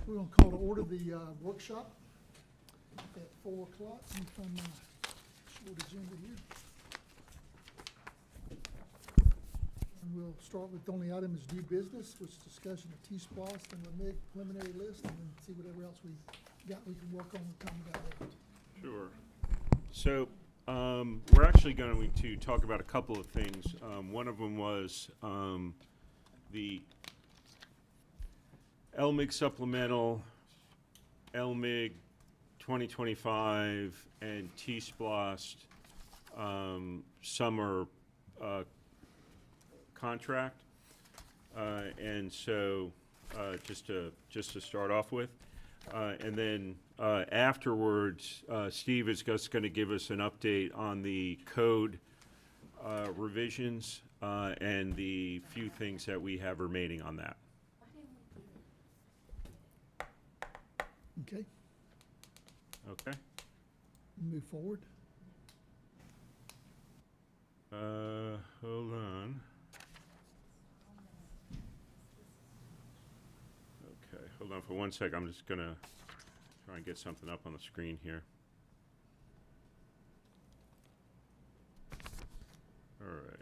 We're going to call to order the workshop at 4 o'clock. Let me find my short agenda here. And we'll start with the only item is new business, which is discussion of T-Splost and the MIG preliminary list, and then see whatever else we got we can work on with time we got left. Sure. So we're actually going to talk about a couple of things. One of them was the LMIG supplemental, LMIG 2025, and T-Splost summer contract. And so just to start off with. And then afterwards, Steve is just going to give us an update on the code revisions and the few things that we have remaining on that. Okay, Okay. move forward. Hold on. Okay, hold on for 1 sec. I'm just going to try and get something up on the screen here. All right.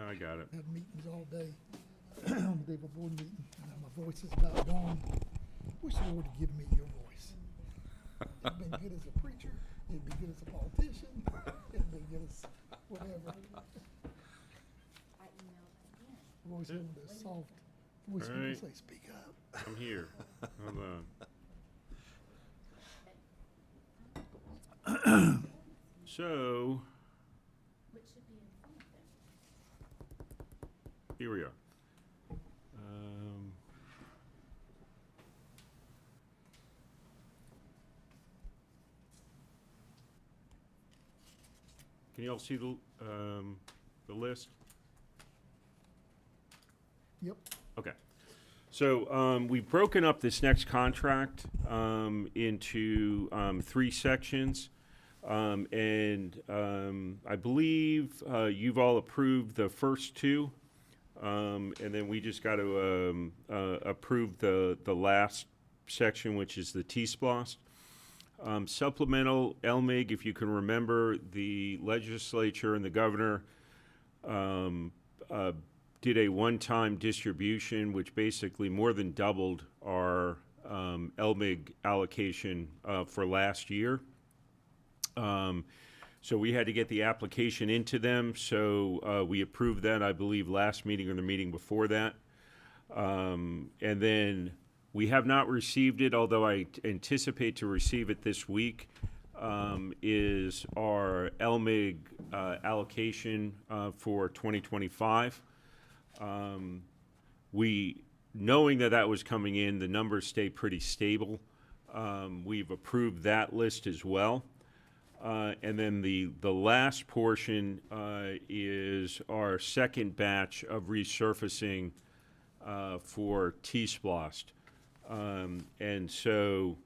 I got it. Have meetings all day. On the day of a board meeting, and my voice is about gone. Wish the Lord had given me your voice. It'd been good as a preacher. It'd be good as a politician. It'd be good as whatever. I've always wanted a soft voice. All People right. say, "Speak up." I'm here. Hold on. So, here we are. Can you all see the list? Yep. Okay. So we've broken up this next contract into 3 sections. And I believe you've all approved the first 2. And then we just got to approve the last section, which is the T-Splost. Supplemental LMIG, if you can remember, the legislature and the governor did a one-time distribution, which basically more than doubled our LMIG allocation for last year. So we had to get the application into them, so we approved that, I believe, last meeting or the meeting before that. And then we have not received it, although I anticipate to receive it this week, is our LMIG allocation for 2025. Knowing that was coming in, the numbers stay pretty stable. We've approved that list as well. And then the last portion is our second batch of resurfacing for T-Splost. And so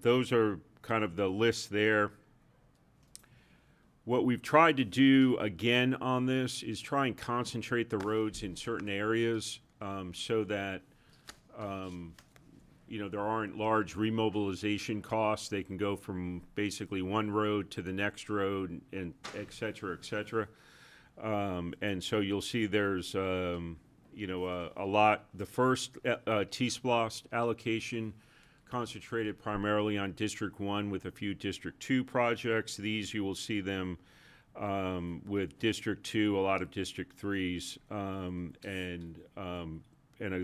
those are kind of the lists there. What we've tried to do again on this is try and concentrate the roads in certain areas so that there aren't large remobilization costs. They can go from basically one road to the next road, and et cetera, et cetera. And so you'll see there's, a lot. The first T-Splost allocation concentrated primarily on District 1 with a few District 2 projects. These you will see them with District 2, a lot of District 3s, and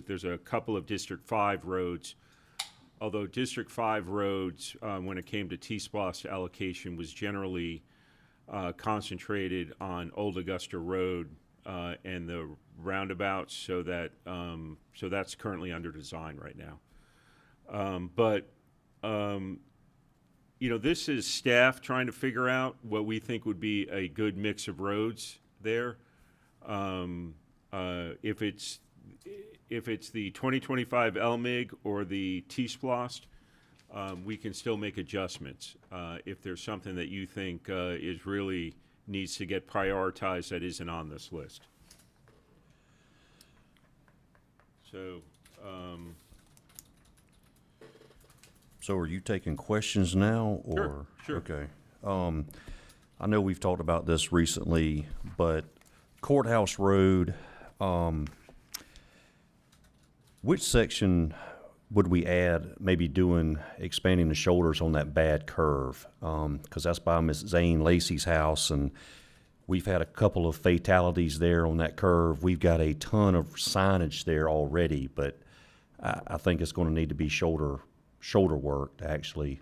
there's a couple of District 5 roads, although District 5 roads, when it came to T-Splost allocation, was generally concentrated on Old Augusta Road and the roundabouts, so that's currently under design right now. This is staff trying to figure out what we think would be a good mix of roads there. If it's the 2025 LMIG or the T-Splost, we can still make adjustments. If there's something that you think is really needs to get prioritized that isn't on this list. So, So are you taking questions now, or? Sure, sure. Okay. I know we've talked about this recently, but Courthouse Road, which section would we add, maybe expanding the shoulders on that bad curve? Because that's by Miss Zane Lacey's house, and we've had a couple of fatalities there on that curve. We've got a ton of signage there already, but I think it's going to need to be shoulder work to actually.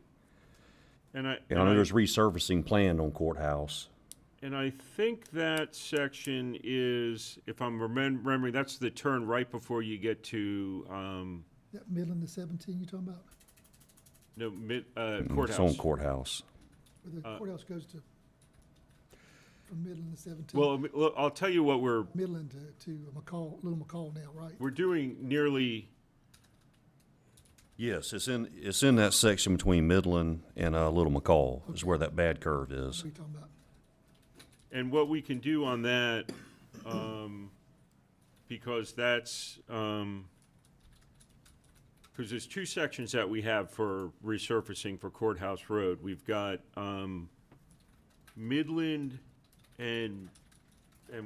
and I know there's resurfacing planned on Courthouse. And I think that section is, if I'm remembering, that's the turn right before you get to, That Midland to 17 you talking about? courthouse. It's on Courthouse. Where the courthouse goes to, from Midland to 17? Well, look, I'll tell you what Midland to McCall, Little McCall now, right? we're doing nearly, Yes, it's in that section between Midland and Little McCall is where that bad curve is. What are you talking about? and what we can do on that, because that's, because there's two sections that we have for resurfacing for Courthouse Road. We've got Midland and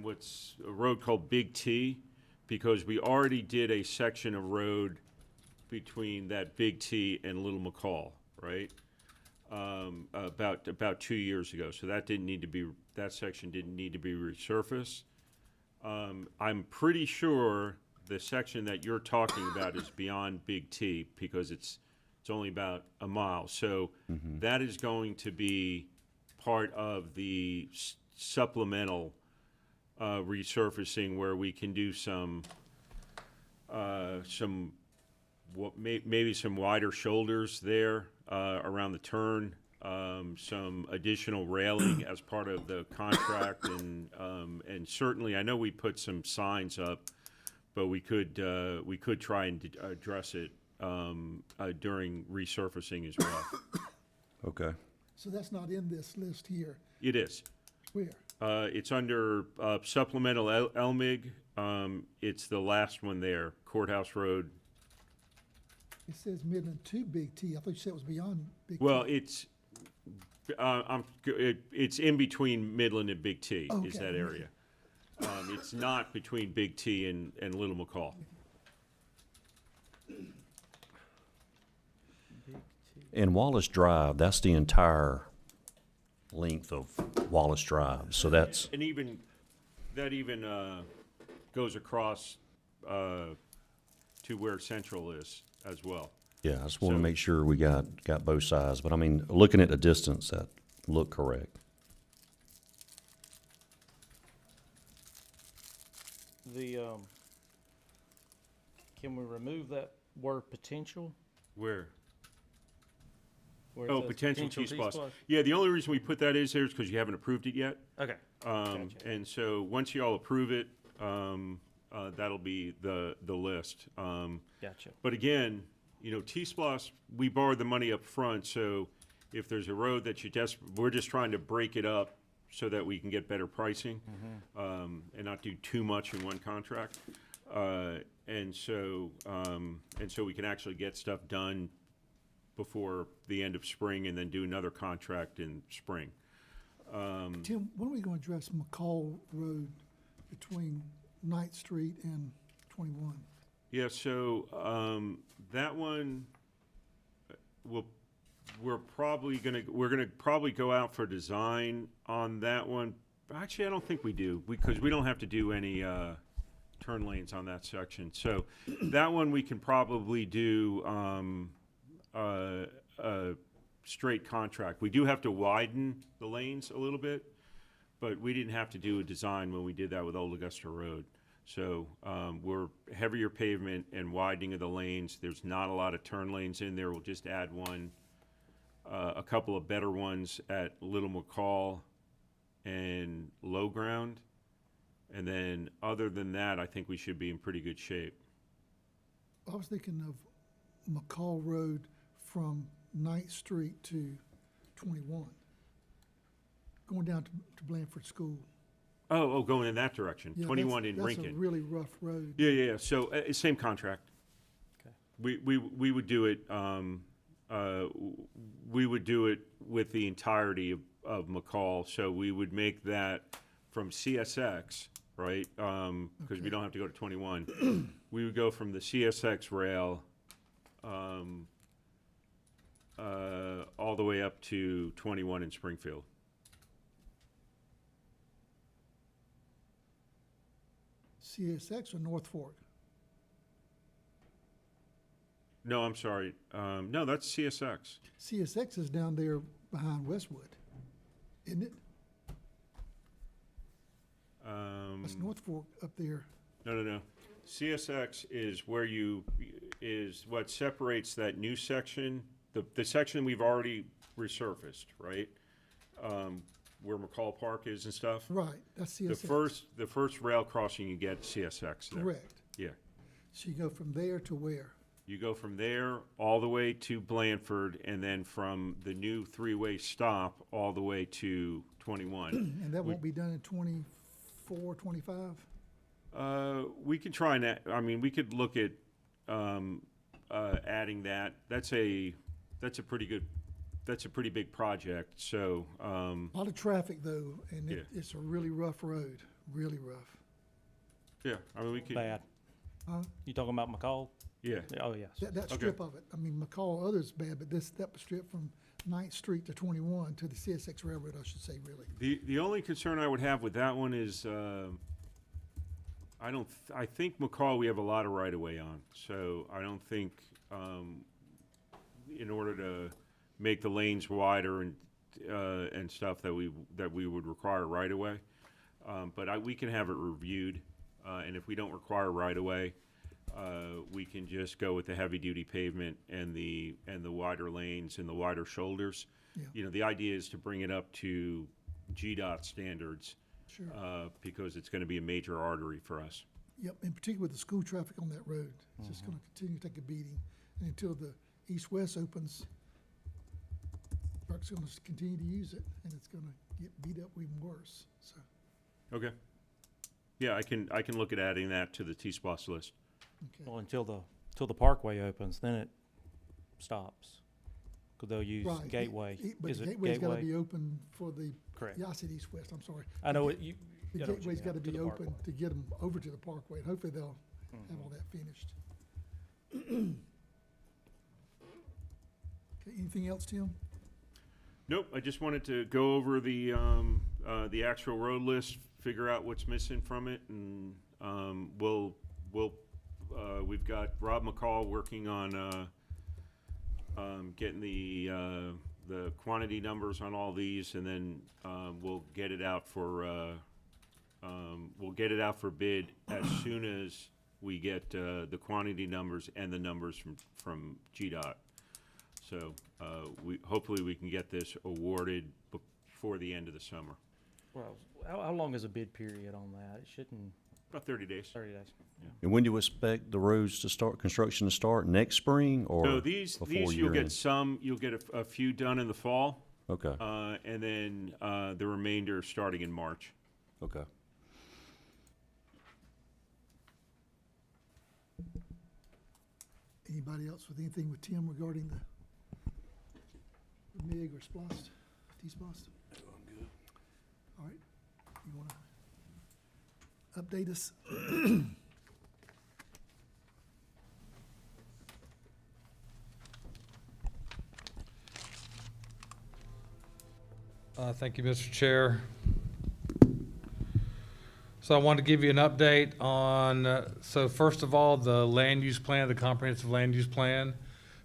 what's a road called Big T, because we already did a section of road between that Big T and Little McCall, right? About 2 years ago. So that section didn't need to be resurfaced. I'm pretty sure the section that you're talking about is beyond Big T because it's only about a mile. So that is going to be part of the supplemental resurfacing where we can do maybe some wider shoulders there around the turn, some additional railing as part of the contract, and certainly I know we put some signs up, but we could try and address it during resurfacing as well. Okay. So that's not in this list here. It is. Where? It's under supplemental LMIG. It's the last one there, Courthouse Road. It says Midland to Big T. I thought you said it was beyond Big T. Well, it's in between Midland and Big T is Okay. that area. It's not between Big T and Little McCall. And Wallace Drive, that's the entire length of Wallace Drive. So that's, And that even goes across to where Central is as well. yeah, I just want to So- make sure we got both sides. But I mean, looking at the distance, that looked correct. Can we remove that word potential? Where? Where it Oh, says potential T-splosh? T-splosh. Yeah, the only reason we put that is there is because you haven't approved it yet. Okay. Gotcha. And so once you all approve it, that'll be the list. Gotcha. But again, T-Splosh, we borrowed the money up front, so if there's a road that we're just trying to break it up so that we can get better pricing, and not do too much in one contract. And so we can actually get stuff done before the end of spring and then do another contract in spring. Tim, when are we going to address McCall Road between 9th Street and 21? Yeah, so that one, we're gonna probably go out for design on that one. Actually, I don't think we do because we don't have to do any turn lanes on that section. So that one we can probably do a straight contract. We do have to widen the lanes a little bit, but we didn't have to do a design when we did that with Old Augusta Road. So we're heavier pavement and widening of the lanes. There's not a lot of turn lanes in there. We'll just add a couple of better ones at Little McCall and Low Ground. And then other than that, I think we should be in pretty good shape. I was thinking of McCall Road from 9th Street to 21, going down to Blandford School. Oh, going in that direction, Yeah, 21 in That's Rincon. a really rough road. Yeah. So, same contract. Okay. We would do it, we would do it with the entirety of McCall. So we would make that from CSX, right? Because we Okay. don't have to go to 21. We would go from the CSX rail, all the way up to 21 in Springfield. CSX or North Fork? No, I'm sorry. No, that's CSX. CSX is down there behind Westwood, isn't it? That's North Fork up there. No. CSX is where is what separates that new section, the section we've already resurfaced, right? Where McCall Park is and stuff. Right, that's CSX. The first rail crossing you get CSX there. Correct. Yeah. So you go from there to where? You go from there all the way to Blandford, and then from the new three-way stop all the way to 21. And that won't be done in 24, 25? We could try and, I mean, we could look at adding that. That's a pretty big project. So A lot of traffic though, and Yeah. it's a really rough road, really rough. yeah, I mean we could. Bad. Huh? You talking about McCall? Yeah, Oh, yes. That Okay. strip of it, I mean, McCall, others bad, but that strip from 9th Street to 21 to the CSX Railroad, I should say, really. the only concern I would have with that one is I think McCall we have a lot of right of way on, so I don't think in order to make the lanes wider and stuff that we would require right of way. But we can have it reviewed, and if we don't require right of way, we can just go with the heavy duty pavement and the wider lanes and the wider shoulders. Yeah. You know, the idea is to bring it up to GDOT standards, Sure. because it's going to be a major artery for us. Yep, in particular with the school traffic on that road, it's just gonna continue to take a beating. And until the east-west opens, trucks gonna continue to use it, and it's gonna get beat up even worse, so. Okay. Yeah, I can look at adding that to the T-Splosh list. Okay. Well, until the parkway opens, then it stops. Because they'll use Right. Gateway. But Is the it gateway's gotta Gateway? be open for the, Correct. yeah, I said east-west, I'm sorry. I know it, you. The I know what you gateway's mean, gotta to be the open parkway. to get them over to the parkway, and hopefully they'll have all that finished. Okay, anything else, Tim? Nope, I just wanted to go over the actual road list, figure out what's missing from it, and we've got Rob McCall working on getting the quantity numbers on all these, and then we'll get it out for bid as soon as we get the quantity numbers and the numbers from GDOT. So hopefully we can get this awarded before the end of the summer. Well, how long is a bid period on that? It shouldn't, About 30 days. 30 days. And when do you expect the roads to start, construction to start, next spring or So these before you'll year-end? get you'll get a few done in the fall, Okay, and then the remainder starting in March. okay. Anybody else with anything with Tim regarding the MIG or SPOS, T-SPOS? I'm good. All right, you wanna update us? Thank you, Mr. Chair. So I wanted to give you an update on, so first of all, the land use plan, the comprehensive land use plan.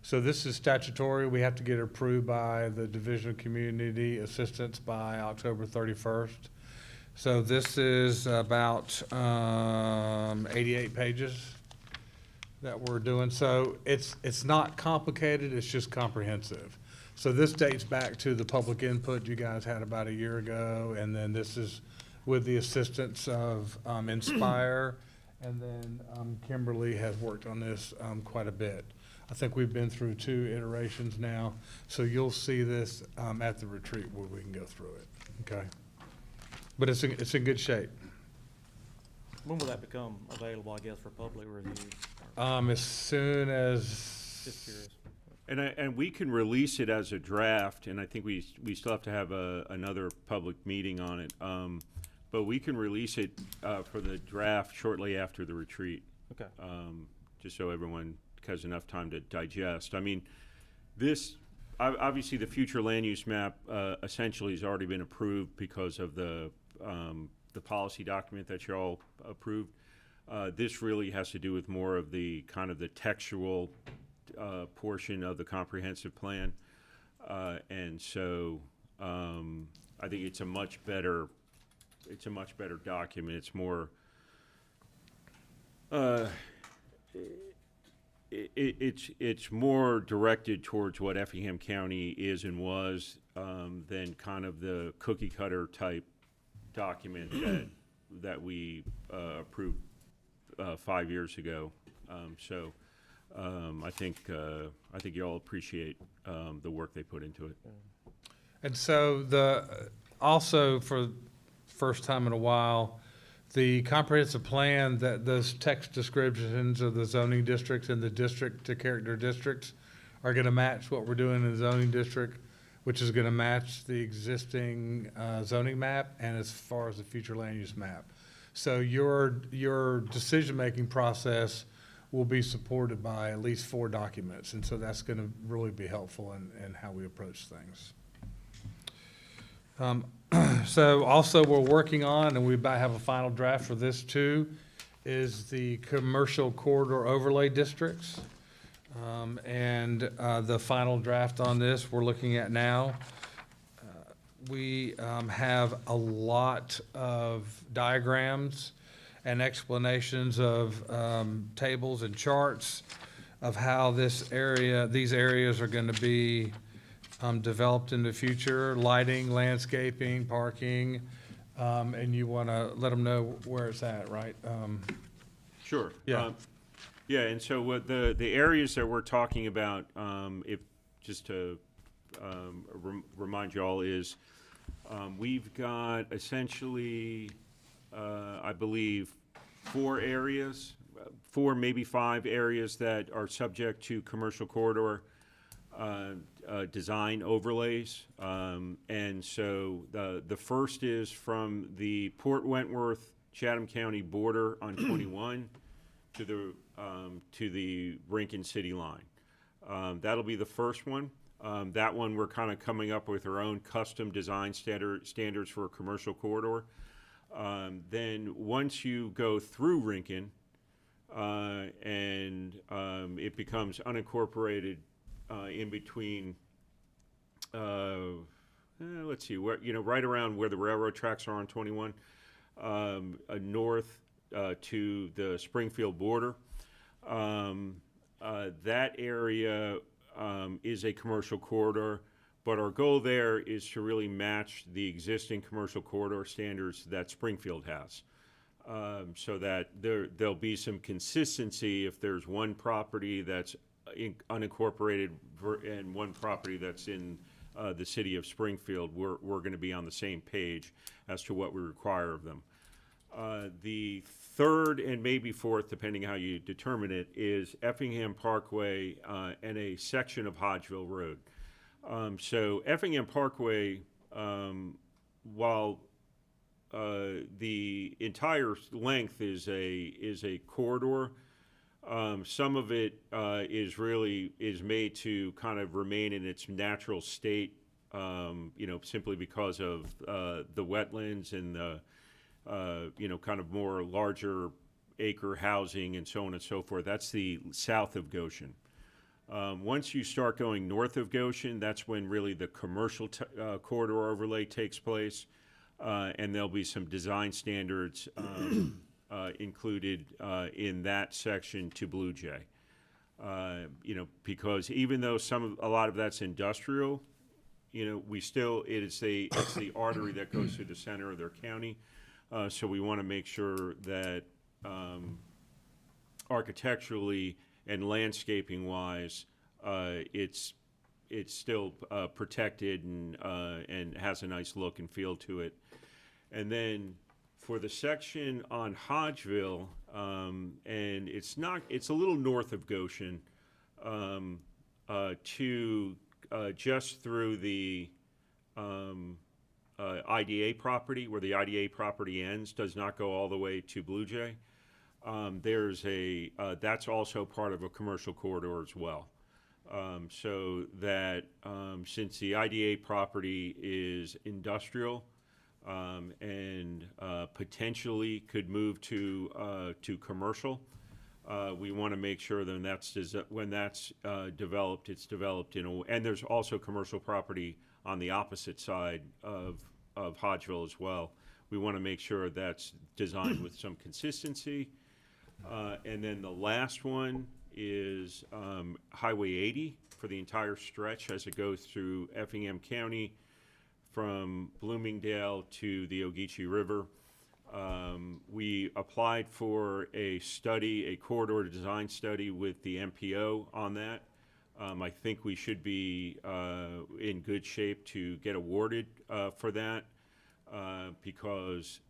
So this is statutory. We have to get it approved by the Division of Community Assistance by October 31st. So this is about 88 pages that we're doing. So it's not complicated, it's just comprehensive. So this dates back to the public input you guys had about a year ago, and then this is with the assistance of Inspire, and then Kimberly has worked on this quite a bit. I think we've been through 2 iterations now, so you'll see this at the retreat where we can go through it, okay? But it's in good shape. When will that become available, I guess, for public review? As soon as, Just curious. And we can release it as a draft, and I think we still have to have another public meeting on it. But we can release it for the draft shortly after the retreat, Okay. just so everyone has enough time to digest. I mean, obviously the future land use map essentially has already been approved because of the policy document that you all approved. This really has to do with more of the kind of the textual portion of the comprehensive plan, and so I think it's a much better document. It's more it's more directed towards what Effingham County is and was than kind of the cookie cutter type document that we approved 5 years ago. So I think you all appreciate the work they put into it. and so also for first time in a while, the comprehensive plan, that those text descriptions of the zoning districts and the district to character districts are gonna match what we're doing in the zoning district, which is gonna match the existing zoning map and as far as the future land use map. So your decision-making process will be supported by at least 4 documents, and so that's gonna really be helpful in how we approach things. So also we're working on, and we about have a final draft for this too, is the commercial corridor overlay districts. And the final draft on this we're looking at now. We have a lot of diagrams and explanations of tables and charts of how these areas are gonna be developed in the future, lighting, landscaping, parking, and you wanna let them know where it's at, right? Sure. Yeah. Yeah, and so what the areas that we're talking about, if just to remind you all, is we've got essentially, I believe, 4 areas, 4 maybe 5 areas that are subject to commercial corridor design overlays. And so the first is from the Port Wentworth Chatham County border on 21 to the Rankin City line. That'll be the first one. That one we're kind of coming up with our own custom design standards for a commercial corridor. Then once you go through Rankin and it becomes unincorporated in between, let's see, where, right around where the railroad tracks are on 21, north to the Springfield border. That area is a commercial corridor, but our goal there is to really match the existing commercial corridor standards that Springfield has. So that there'll be some consistency if there's one property that's unincorporated and one property that's in the city of Springfield. We're going to be on the same page as to what we require of them. The third and maybe fourth, depending how you determine it, is Effingham Parkway and a section of Hodgeville Road. So Effingham Parkway, while the entire length is a corridor, some of it is made to kind of remain in its natural state, simply because of the wetlands and the kind of more larger acre housing and so on and so forth. That's the south of Goshen. Once you start going north of Goshen, that's when really the commercial corridor overlay takes place, and there'll be some design standards included in that section to Blue Jay. Because even though a lot of that's industrial, it's the artery that goes through the center of their county. So we want to make sure that architecturally and landscaping-wise, it's still protected and has a nice look and feel to it. And then for the section on Hodgeville, and it's a little north of Goshen, to just through the IDA property, where the IDA property ends, does not go all the way to Blue Jay. That's also part of a commercial corridor as well. So that since the IDA property is industrial and potentially could move to commercial, we want to make sure that when that's developed, it's developed and there's also commercial property on the opposite side of Hodgeville as well. We want to make sure that's designed with some consistency. And then the last one is Highway 80 for the entire stretch as it goes through Effingham County from Bloomingdale to the Ogeechee River. We applied for a corridor design study with the MPO on that. I think we should be in good shape to get awarded for that because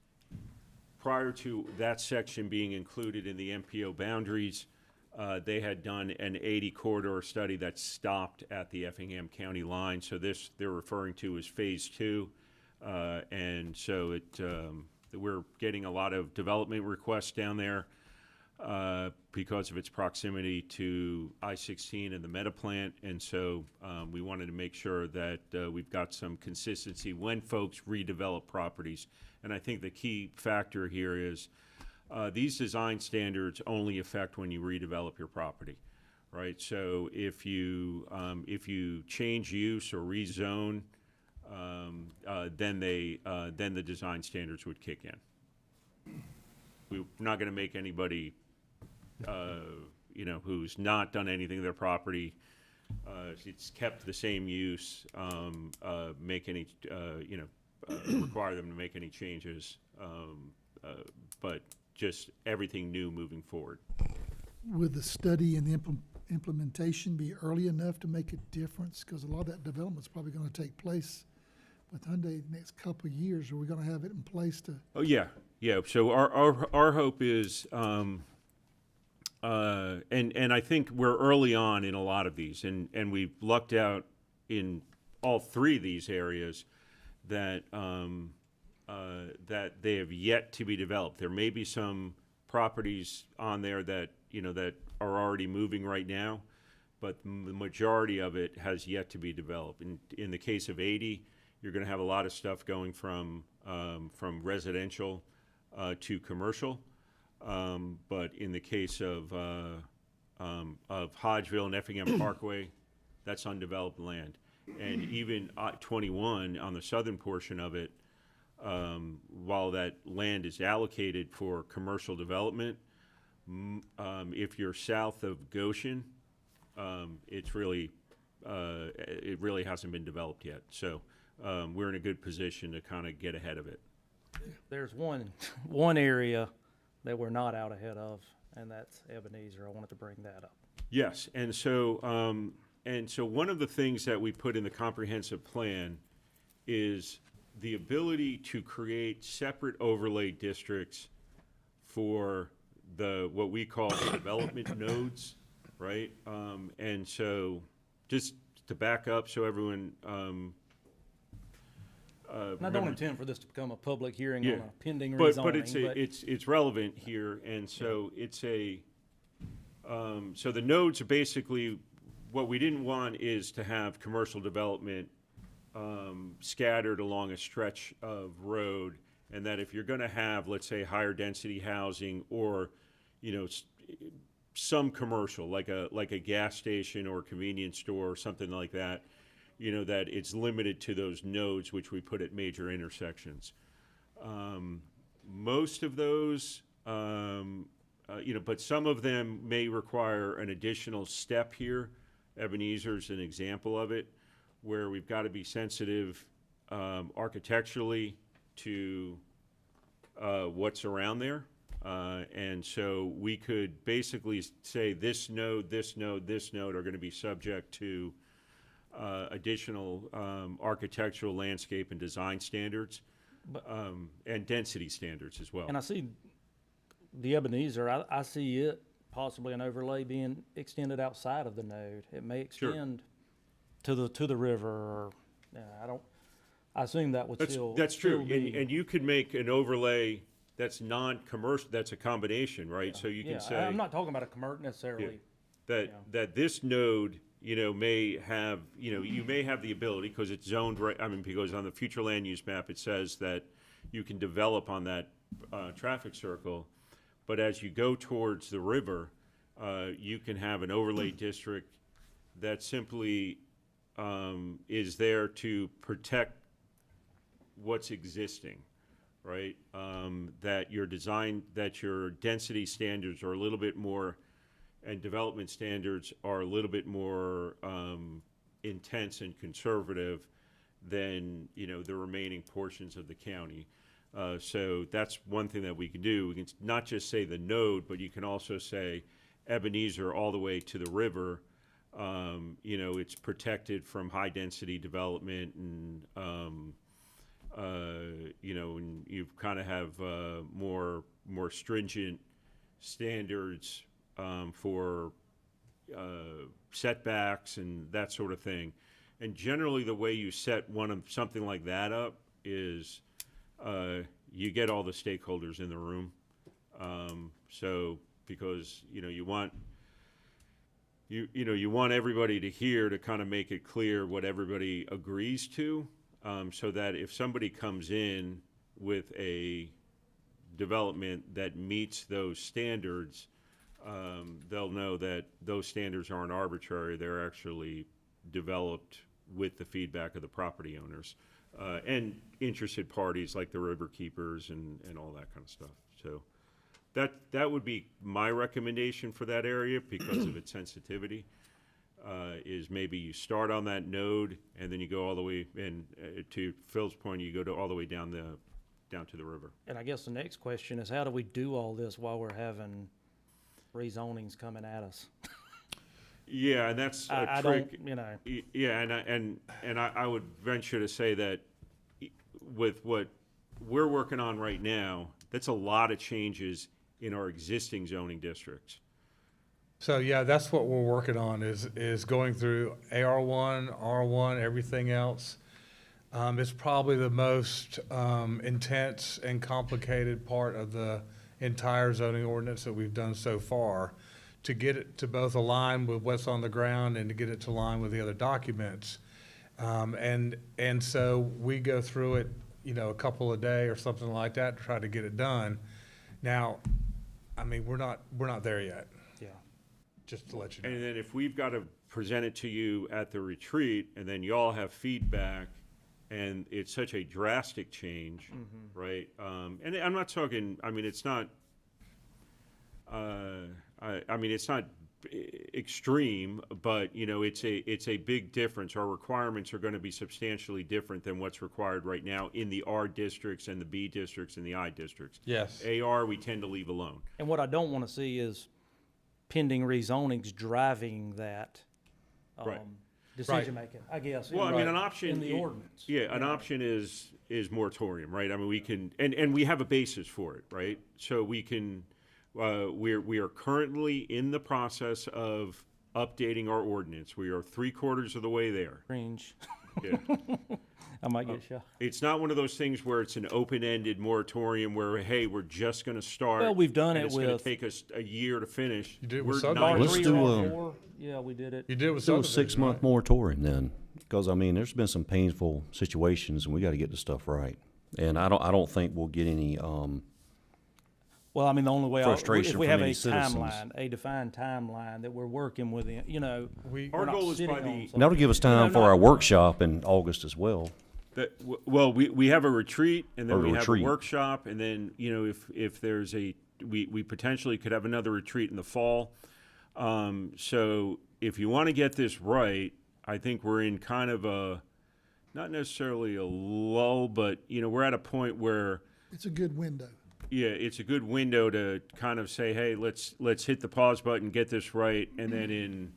prior to that section being included in the MPO boundaries, they had done an 80 corridor study that stopped at the Effingham County line. So this they're referring to as phase 2. And so we're getting a lot of development requests down there because of its proximity to I-16 and the meta plant. And so we wanted to make sure that we've got some consistency when folks redevelop properties. And I think the key factor here is these design standards only affect when you redevelop your property, right? So if you change use or rezone, then the design standards would kick in. We're not going to make anybody, who's not done anything to their property, it's kept the same use, make any, require them to make any changes, but just everything new moving forward. Would the study and the implementation be early enough to make a difference? Because a lot of that development's probably going to take place with Hyundai the next couple of years. Are we going to have it in place to? Oh yeah. So our hope is, and I think we're early on in a lot of these, and we've lucked out in all three of these areas that that they have yet to be developed. There may be some properties on there that that are already moving right now, but the majority of it has yet to be developed. In the case of 80, you're going to have a lot of stuff going from residential to commercial, but in the case of Hodgeville and Effingham Parkway, that's undeveloped land. And even 21 on the southern portion of it, while that land is allocated for commercial development, if you're south of Goshen, it really hasn't been developed yet. So we're in a good position to kind of get ahead of it. There's one area that we're not out ahead of, and that's Ebenezer. I wanted to bring that up. Yes, and so one of the things that we put in the comprehensive plan is the ability to create separate overlay districts for what we call the development nodes, right? And so just to back up so everyone And I don't intend for this to become a public hearing Yeah. on a pending but rezoning. it's relevant here, and so it's so the nodes are basically what we didn't want is to have commercial development scattered along a stretch of road, and that if you're going to have, let's say, higher density housing or some commercial like a gas station or a convenience store or something like that, that it's limited to those nodes which we put at major intersections. Most of those, but some of them may require an additional step here. Ebenezer's an example of it, where we've got to be sensitive architecturally to what's around there. And so we could basically say this node, this node, this node are going to be subject to additional architectural, landscape, and design standards, and density standards as well. And I see the Ebenezer, I see it possibly an overlay being extended outside of the node. It may Sure. extend to the river, or, I assume that would still. That's true, still be- and you could make an overlay that's non-commercial, that's a combination, right? So you Yeah, can say I'm not talking about a necessarily. that this node, may have, you may have the ability, because it's zoned right, because on the future land use map, it says that you can develop on that traffic circle, but as you go towards the river, you can have an overlay district that simply is there to protect what's existing, right? That your design, that your density standards are a little bit more, and development standards are a little bit more intense and conservative than, the remaining portions of the county. So that's one thing that we can do. We can not just say the node, but you can also say Ebenezer all the way to the river. It's protected from high-density development, and and you kind of have more stringent standards for setbacks and that sort of thing. And generally, the way you set something like that up is you get all the stakeholders in the room. So because you want everybody to hear, to kind of make it clear what everybody agrees to, so that if somebody comes in with a development that meets those standards, they'll know that those standards aren't arbitrary. They're actually developed with the feedback of the property owners and interested parties like the river keepers and all that kind of stuff. So that would be my recommendation for that area because of its sensitivity. Is maybe you start on that node and then you go all the way, and to Phil's point, you go all the way down to the river. And I guess the next question is, how do we do all this while we're having rezonings coming at us? Yeah, and that's a I trick. don't, Yeah, and I would venture to say that with what we're working on right now, that's a lot of changes in our existing zoning districts. So, yeah, that's what we're working on is going through AR1, R1, everything else. It's probably the most intense and complicated part of the entire zoning ordinance that we've done so far, to get it to both align with what's on the ground and to get it to align with the other documents. And so we go through it, a couple a day or something like that to try to get it done. Now, we're not there yet, yeah. just to let you know. And then if we've got to present it to you at the retreat, and then y'all have feedback, and it's such a drastic change, right? And I'm not talking, it's not, it's not extreme, but, it's a big difference. Our requirements are going to be substantially different than what's required right now in the R districts and the B districts and the I districts. Yes. AR, we tend to leave alone. And what I don't want to see is pending rezonings driving that Right. decision making, I guess. Well, in an option in the ordinance. Yeah, an option is moratorium, right? We can, and we have a basis for it, right? So we can, we are currently in the process of updating our ordinance. We are 3/4 of the way there. Cringe. Yeah. I might get shot. It's not one of those things where it's an open-ended moratorium where, hey, we're just going to start. Well, we've done and it it's going with- to take us a year to finish. You did it We're with not- subdivision. Let's do a- R4. Yeah, we did it. You did it with Do a subdivision, 6-month right? moratorium then, because there's been some painful situations, and we got to get this stuff right. And I don't think we'll get any. Well, the only way, Frustration if we from have a any citizens. timeline, a defined timeline that we're working within, We- Our we're not goal is sitting by on the- And that'll something. give us time for not- our workshop in August as well. Well, we have a retreat, and then Or a we have retreat. a workshop, and then, if there's we potentially could have another retreat in the fall. So if you want to get this right, I think we're in kind of a, not necessarily a lull, but, we're at a point where, It's a good window. Yeah, it's a good window to kind of say, hey, let's hit the pause button, get this right, and then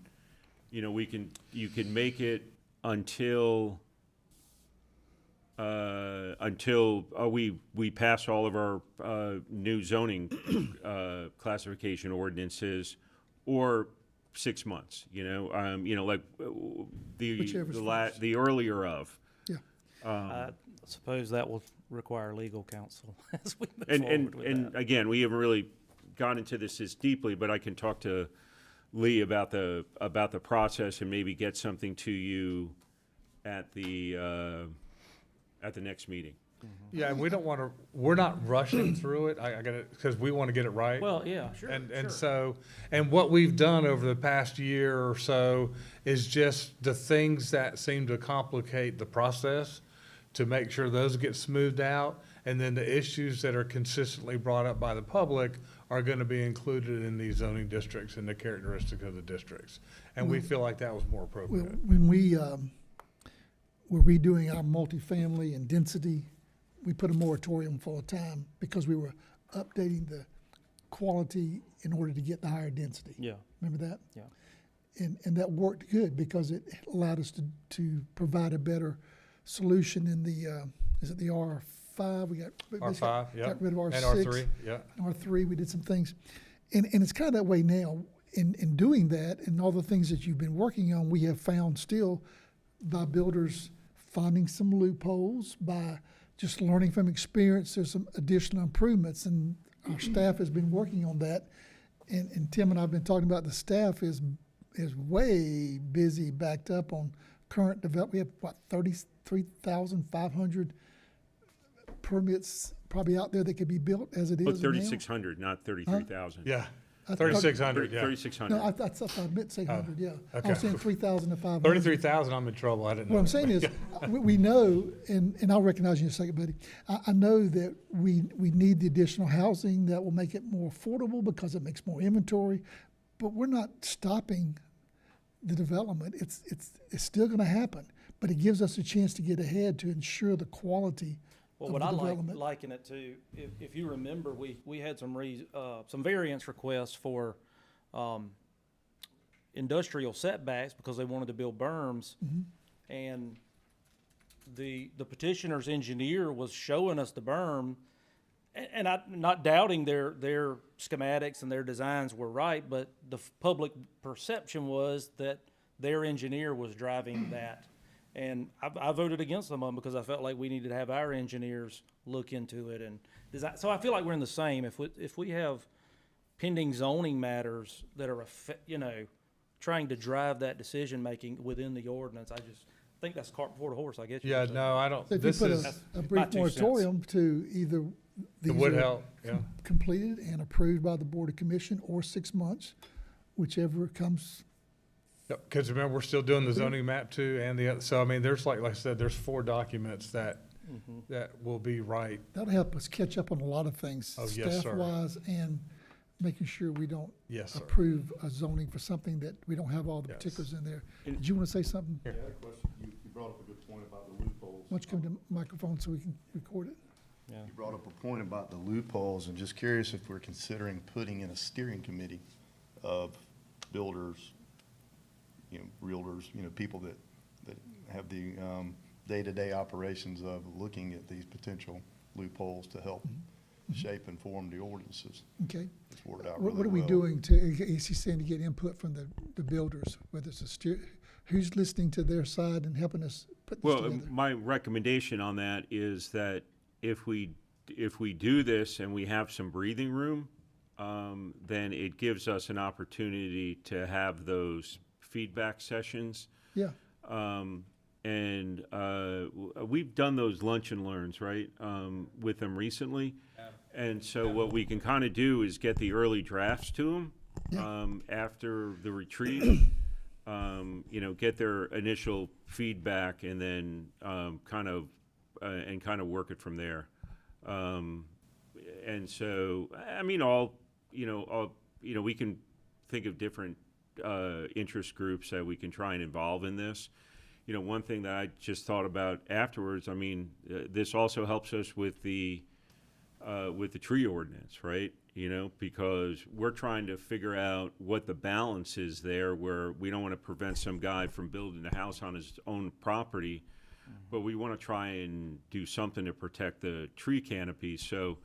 you can make it until we pass all of our new zoning classification ordinances, or 6 months. Like Whichever's first. the earlier of. Yeah. I suppose that will require legal counsel as we move And forward with and that. again, we haven't really gone into this as deeply, but I can talk to Lee about the process and maybe get something to you at the next meeting. Yeah, and we're not rushing through it. I gotta, because we want to get it right. Well, yeah, sure, And sure. so, and what we've done over the past year or so is just the things that seem to complicate the process, to make sure those get smoothed out. And then the issues that are consistently brought up by the public are gonna be included in these zoning districts and the characteristics of the districts. And we feel like that was more Well, appropriate. when we were redoing our multifamily and density, we put a moratorium for a time because we were updating the quality in order to get the higher density. Yeah, Remember that? yeah. And that worked good because it allowed us to provide a better solution in the, is it the R5? We got R5, yeah. got rid of R6. And R3, yeah. R3, we did some things. And it's kind of that way now. In doing that and all the things that you've been working on, we have found still by builders finding some loopholes, by just learning from experience, there's some additional improvements, and our staff has been working on that. And Tim and I have been talking about the staff is way busy, backed up on current development. We have, what, 33,500 permits probably out there that could be built as it is Oh, now? 3,600, not 33,000. Yeah, I thought- 3,600, yeah. 3,600. No, I thought I meant to say 100, yeah. I okay. was saying 3,000 to 500. 33,000, I'm in trouble. I didn't know. What I'm that. saying is, we know, and I'll recognize you in a second, buddy. I know that we need the additional housing that will make it more affordable because it makes more inventory, but we're not stopping the development. It's still gonna happen, but it gives us a chance to get ahead to ensure the quality Well, of what the I development. liken it to, if you remember, we had some variance requests for, industrial setbacks because they wanted to build berms. And the petitioner's engineer was showing us the berm, and I'm not doubting their schematics and their designs were right, but the public perception was that their engineer was driving that. And I voted against some of them because I felt like we needed to have our engineers look into it and design. So I feel like we're in the same. If we have pending zoning matters that are, trying to drive that decision-making within the ordinance, I just think that's cart before the horse, I guess. you Yeah, could say. no, I don't, So if you this put is, a my brief 2 cents. moratorium to either it these would are help, yeah. completed and approved by the Board of Commission, or 6 months, whichever comes. Because remember, we're still doing the zoning map too, and the other, so I mean, there's like I said, there's 4 documents that will be right. That'll help us catch up on a lot of things, Oh, yes, sir. staff-wise, and making sure we don't Yes, sir. approve a zoning for something that we don't have all the Yes. particulars in there. Did you want to say something? Here. I had a question. You brought up a good point about the loopholes. Why don't you come to the microphone so we can record it? Yeah. You brought up a point about the loopholes, and just curious if we're considering putting in a steering committee of builders, realtors, people that have the day-to-day operations of looking at these potential loopholes to help shape and form the ordinances. Okay. It's worked out What really are we well. doing to, is he saying to get input from the builders, whether it's who's listening to their side and helping us put this Well, together? my recommendation on that is that if we do this and we have some breathing room, then it gives us an opportunity to have those feedback sessions. Yeah, We've done those lunch and learns, right, with them recently. And so what we can kind of do is get the early drafts to them after the retreat, get their initial feedback, and then kind of work it from there. And so, I mean, we can think of different interest groups that we can try and involve in this. One thing that I just thought about afterwards, I mean, this also helps us with the with the tree ordinance, right? You know, because we're trying to figure out what the balance is there, where we don't want to prevent some guy from building a house on his own property, but we want to try and do something to protect the tree canopy. So,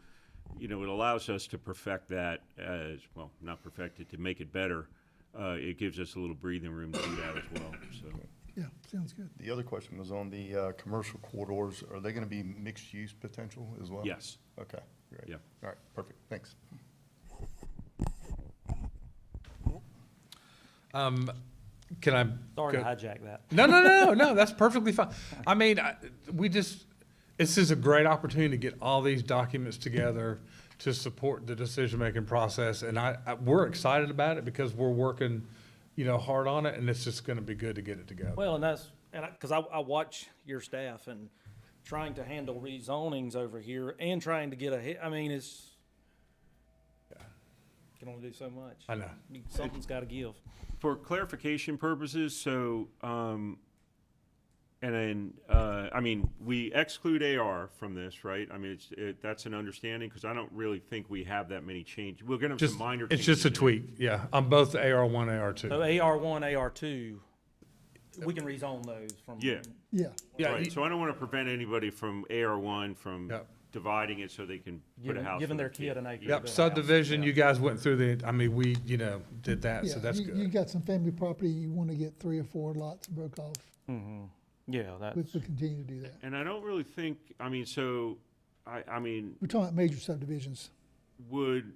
you know, it allows us to perfect that as, well, not perfect it, to make it better. It gives us a little breathing room to do that as well, so. Yeah, sounds good. The other question was on the commercial corridors. Are they going to be mixed-use potential as well? Yes. Okay, great. Yeah. All right, perfect, thanks. Can I? Sorry go- to hijack that. No, that's perfectly fine. I mean, this is a great opportunity to get all these documents together to support the decision-making process, and we're excited about it because we're working, hard on it, and it's just gonna be good to get it together. Well, because I watch your staff and trying to handle rezonings over here and trying to get ahead, I mean, can only do so much. I know. Something's gotta give. For clarification purposes, so, and then, I mean, we exclude AR from this, right? I mean, that's an understanding, because I don't really think we have that many changes. We're gonna have some minor changes. It's just a in it. tweak, yeah, on both the AR1, AR2. So AR1, AR2, we can rezone those from. Yeah. Yeah, Yeah, Right, so I don't want to prevent anybody from AR1 from Yep. dividing it so they can put a house. Giving for their kid an acre. to Yep, build a house. subdivision, Yeah. you guys went through we, did that, so yeah. that's You good. got some family property, you want to get 3 or 4 lots broke off. Yeah, that's. We'll continue to do that. And I don't really think, I mean, so, I mean, We're talking about major subdivisions. would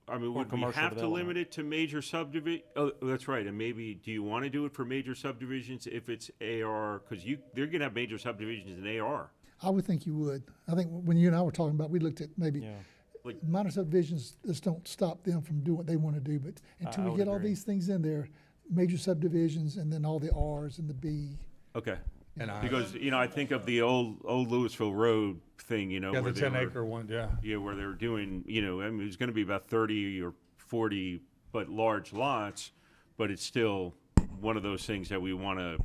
we commercial have to limit development. it to major subdivision? Oh, that's right, and maybe, do you want to do it for major subdivisions if it's AR? Because they're going to have major subdivisions in AR. I would think you would. I think when you and I were talking about, we looked at maybe Yeah. Like- minor subdivisions, just don't stop them from doing what they want to do, but until I we would get all agree. these things in there, major subdivisions and then all the Rs and the B. Okay. And Because, I think of the old Louisville Road thing, Yeah, where the they 10 were. acre one, yeah. Yeah, where they're doing, I mean, it's gonna be about 30 or 40, but large lots, but it's still one of those things that we wanna,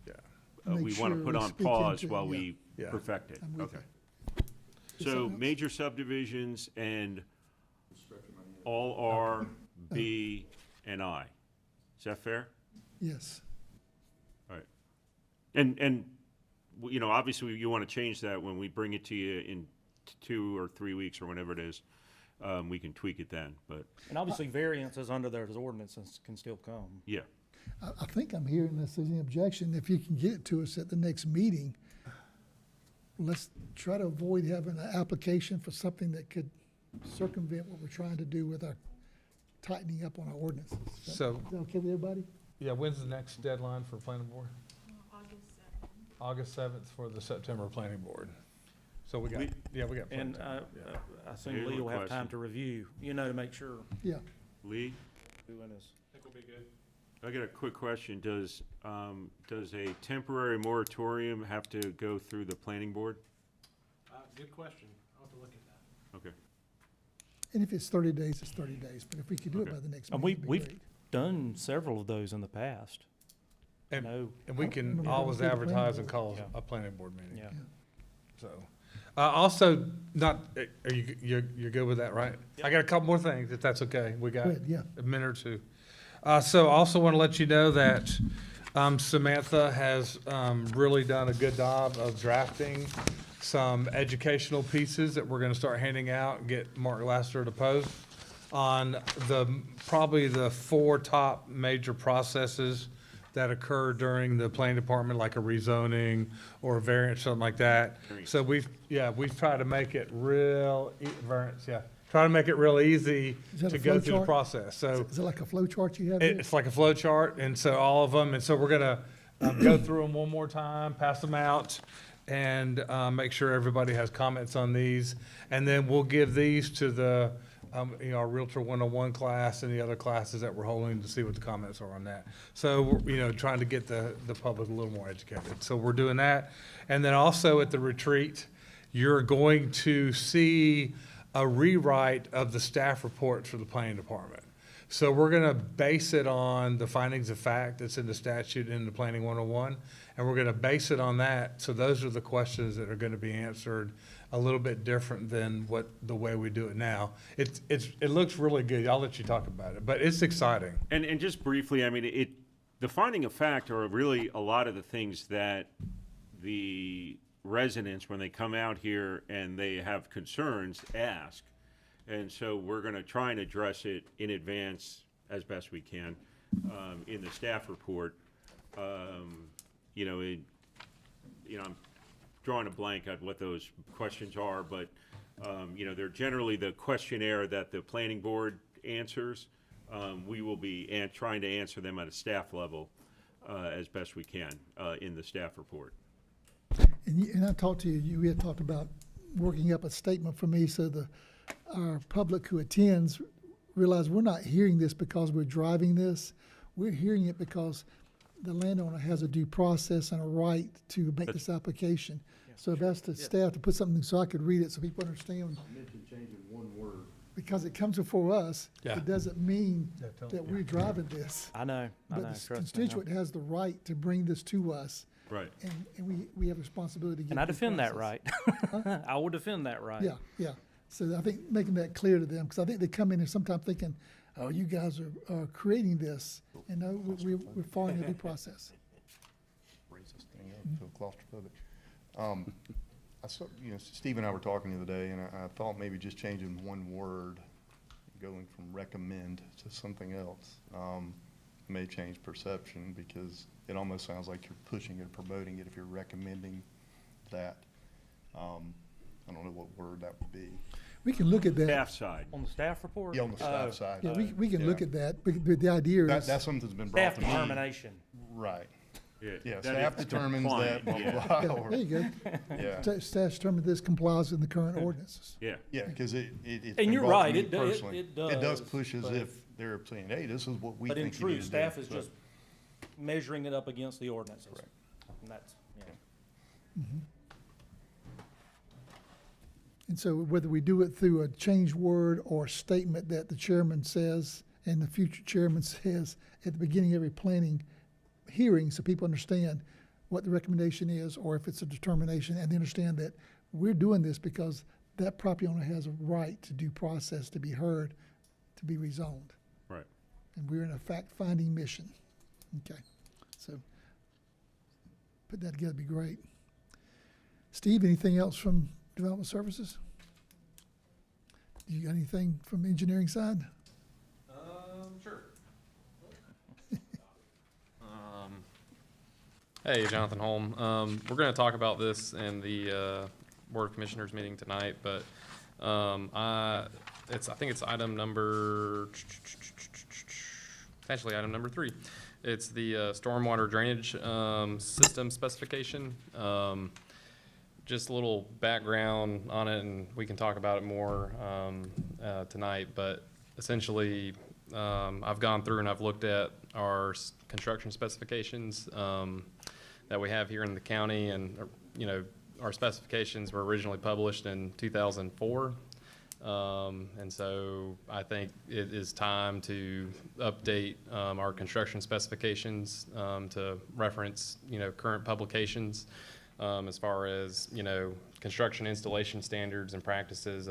Yeah. Make we wanna sure put we on speak pause into it, while yeah. we Yeah. perfect it. I'm with Okay. Is So something else? major subdivisions and all R, B, and I. Is that fair? Yes. All right. And, obviously you wanna change that when we bring it to you in 2 or 3 weeks or whenever it is. We can tweak it then, but, And obviously variances under those ordinances can still come. yeah. I think I'm hearing this as an objection. If you can get it to us at the next meeting, let's try to avoid having an application for something that could circumvent what we're trying to do with our tightening up on our ordinances. So, Is that okay with everybody? yeah, when's the next deadline for planning board? August 7th for the September planning board. So we got We- plenty And of time. I assume Here's Lee one will have time question. to review, to make sure Yeah. Lee? doing this. I got a quick question. Does a temporary moratorium have to go through the planning board? Good question. I'll have to look at that. Okay. And if it's 30 days, it's 30 days. But if we could do it Okay. by the next And meeting, it'd be we've great. done several of those in the past. And- No, And we I can remember always going through the planning advertise and board. call Yeah. a planning board meeting. yeah. So, also, are you're good with that, right? I got a couple more things, if that's okay. We got Go ahead, yeah. a minute or two. So also want to let you know that Samantha has really done a good job of drafting some educational pieces that we're going to start handing out and get Mark Laster to post on probably the 4 top major processes that occur during the planning department, like a rezoning or a variance, something like that. So we've tried to make it try to make it real easy Is that to a go flow through the chart? process. So Is it like a flow chart you have there? it's like a flow chart, and so all of them, and so we're gonna go through them one more time, pass them out, and make sure everybody has comments on these. And then we'll give these to the, our Realtor 101 class and the other classes that we're holding to see what the comments are on that. So, trying to get the public a little more educated. So we're doing that. And then also at the retreat, you're going to see a rewrite of the staff reports for the planning department. So we're gonna base it on the findings of fact that's in the statute in the Planning 101, and we're gonna base it on that. So those are the questions that are gonna be answered a little bit different than the way we do it now. It looks really good. I'll let you talk about it, but it's exciting. And just briefly, I mean, the finding of fact are really a lot of the things that the residents, when they come out here and they have concerns, ask. And so we're gonna try and address it in advance as best we can, in the staff report. I'm drawing a blank on what those questions are, but, they're generally the questionnaire that the planning board answers. We will be trying to answer them at a staff level, as best we can, in the staff report. And I talked to you, we had talked about working up a statement for me so our public who attends realize we're not hearing this because we're driving this. We're hearing it because the landowner has a due process and a right to make this application. So I've asked the staff to put something so I could read it so people understand. I mentioned changing one word. Because it comes before us, Yeah. it doesn't mean that we're driving this. I know, But the constituent has the right to bring this to us, Right. and we have a responsibility to get And I due defend that process. right. I will defend that right. Yeah, yeah. So I think making that clear to them, because I think they come in here sometimes thinking, oh, you guys are creating this, and no, we're following the due process. Raise this thing up, feel claustrophobic. I saw, Steve and I were talking the other day, and I thought maybe just changing one word, going from recommend to something else, may change perception, because it almost sounds like you're pushing it, promoting it if you're recommending that. I don't know what word that would be. We can look at that. Staff side. On the staff report? Yeah, on the staff side. Yeah, we can look Yeah. at that, but the idea That, is, that's something that's been brought Staff to me. determination. Right. Yeah, that staff is determines that, blah, compliant, blah, yeah. blah. or- there you go. Yeah, Staff determined this complies with the current ordinances. Yeah. yeah, because it's And been you're brought to right, me it does- personally. it It does does, push as but- if they're saying, hey, this is what we But in think you need truth, to do. staff is So- just measuring it up against the ordinances. Correct. And that's, And so whether we do it through a changed word or statement that the chairman says and the future chairman says at the beginning of every planning hearing, so people understand what the recommendation is, or if it's a determination, and they understand that we're doing this because that property owner has a right to due process, to be heard, to be rezoned. Right. And we're in a fact-finding mission. Okay, so put that together would be great. Steve, anything else from Development Services? Do you got anything from the engineering side? Sure. Hey, Jonathan Holm. We're going to talk about this in the Board of Commissioners meeting tonight, but I think it's item number, actually item number 3. It's the stormwater drainage system specification. Just a little background on it, and we can talk about it more tonight, but essentially I've gone through and I've looked at our construction specifications that we have here in the county, and our specifications were originally published in 2004, and so I think it is time to update our construction specifications to reference current publications. As far as, construction installation standards and practices,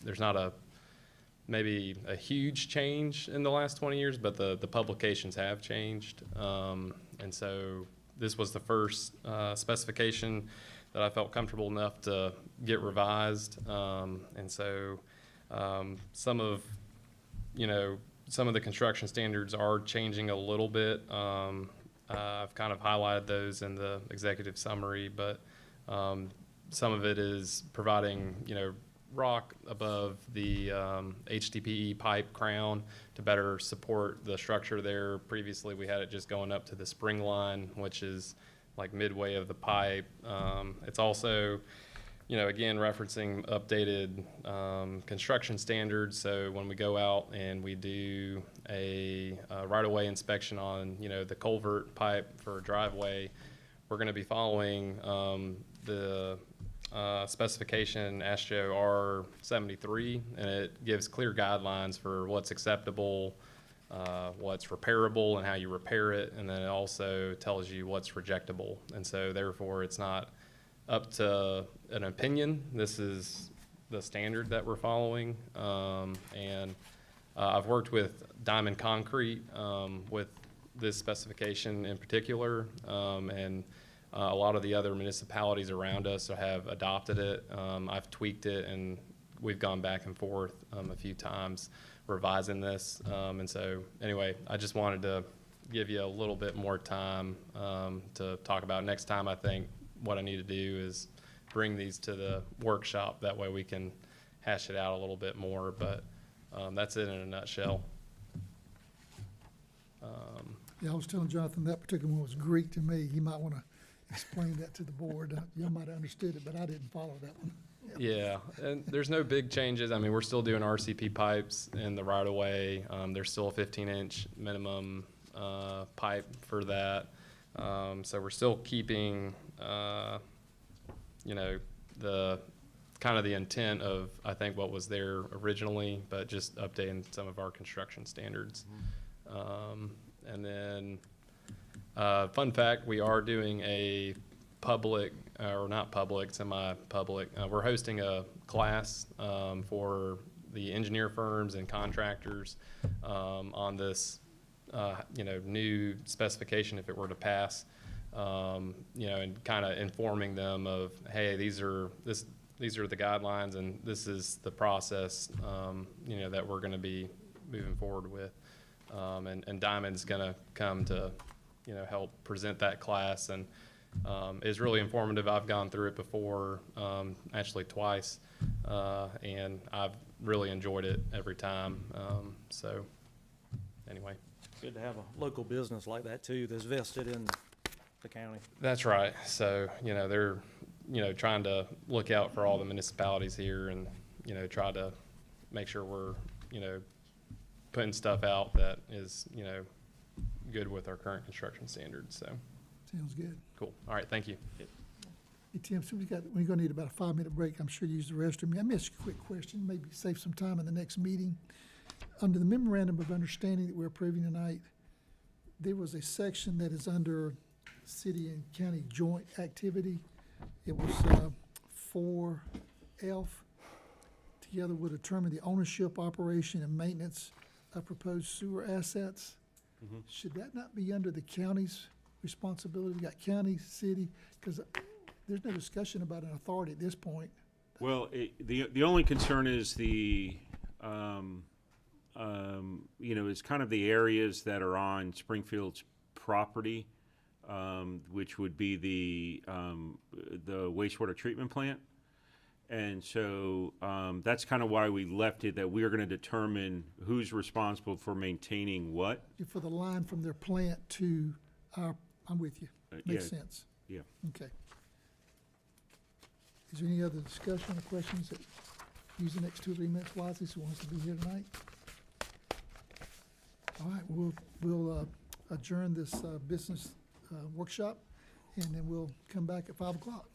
there's not maybe a huge change in the last 20 years, but the publications have changed. And so this was the first specification that I felt comfortable enough to get revised. And so some of the construction standards are changing a little bit. I've kind of highlighted those in the executive summary, but some of it is providing, rock above the HDPE pipe crown to better support the structure there. Previously, we had it just going up to the spring line, which is like midway of the pipe. It's also, again, referencing updated construction standards. So when we go out and we do a right-of-way inspection on, the culvert pipe for a driveway, we're going to be following the specification ASHTO R73, and it gives clear guidelines for what's acceptable what's repairable and how you repair it, and then it also tells you what's rejectable. And so therefore, it's not up to an opinion. This is the standard that we're following. I've worked with Diamond Concrete with this specification in particular, and a lot of the other municipalities around us have adopted it. I've tweaked it, and we've gone back and forth a few times revising this. And so anyway, I just wanted to give you a little bit more time to talk about. Next time, I think what I need to do is bring these to the workshop. That way we can hash it out a little bit more, but that's it in a nutshell. Yeah, I was telling Jonathan that particular one was Greek to me. He might want to explain that to the board. You might have understood it, but I didn't follow that one. Yeah, and there's no big changes. I mean, we're still doing RCP pipes in the right of way. There's still a 15-inch minimum pipe for that. So we're still keeping, you know, the kind of the intent of, I think, what was there originally, but just updating some of our construction standards. And then, fun fact, we are doing a public, or not public, semi-public. We're hosting a class for the engineer firms and contractors on this, you know, new specification if it were to pass. You know, and kind of informing them of, hey, these are the guidelines, and this is the process, you know, that we're going to be moving forward with. And Diamond's going to come to, you know, help present that class, and is really informative. I've gone through it before, actually twice, and I've really enjoyed it every time. So anyway. Good to have a local business like that too, that's vested in the county. That's right. So, you know, they're, you know, trying to look out for all the municipalities here and, you know, try to make sure we're, you know, putting stuff out that is, you know, good with our current construction standards. So, Sounds good. cool. All right. Thank you. Hey, Tim, so we're gonna need about a 5-minute break. I'm sure you use the restroom. Let me ask you a quick question, maybe save some time in the next meeting. Under the memorandum of understanding that we're approving tonight, there was a section that is under city and county joint activity. It was 4F. Together will determine the ownership, operation, and maintenance of proposed sewer assets. Should that not be under the county's responsibility? We got county, city, because there's no discussion about an authority at this point. Well, the only concern is you know, is kind of the areas that are on Springfield's property, which would be the wastewater treatment plant. And so that's kind of why we left it, that we are going to determine who's responsible for maintaining what. For the line from their plant to our, I'm with you. Makes Yeah. sense. Yeah. Okay. Is there any other discussion or questions that use the next 2 or 3 minutes wisely, who wants to be here tonight? All right, we'll adjourn this business workshop, and then we'll come back at 5 o'clock.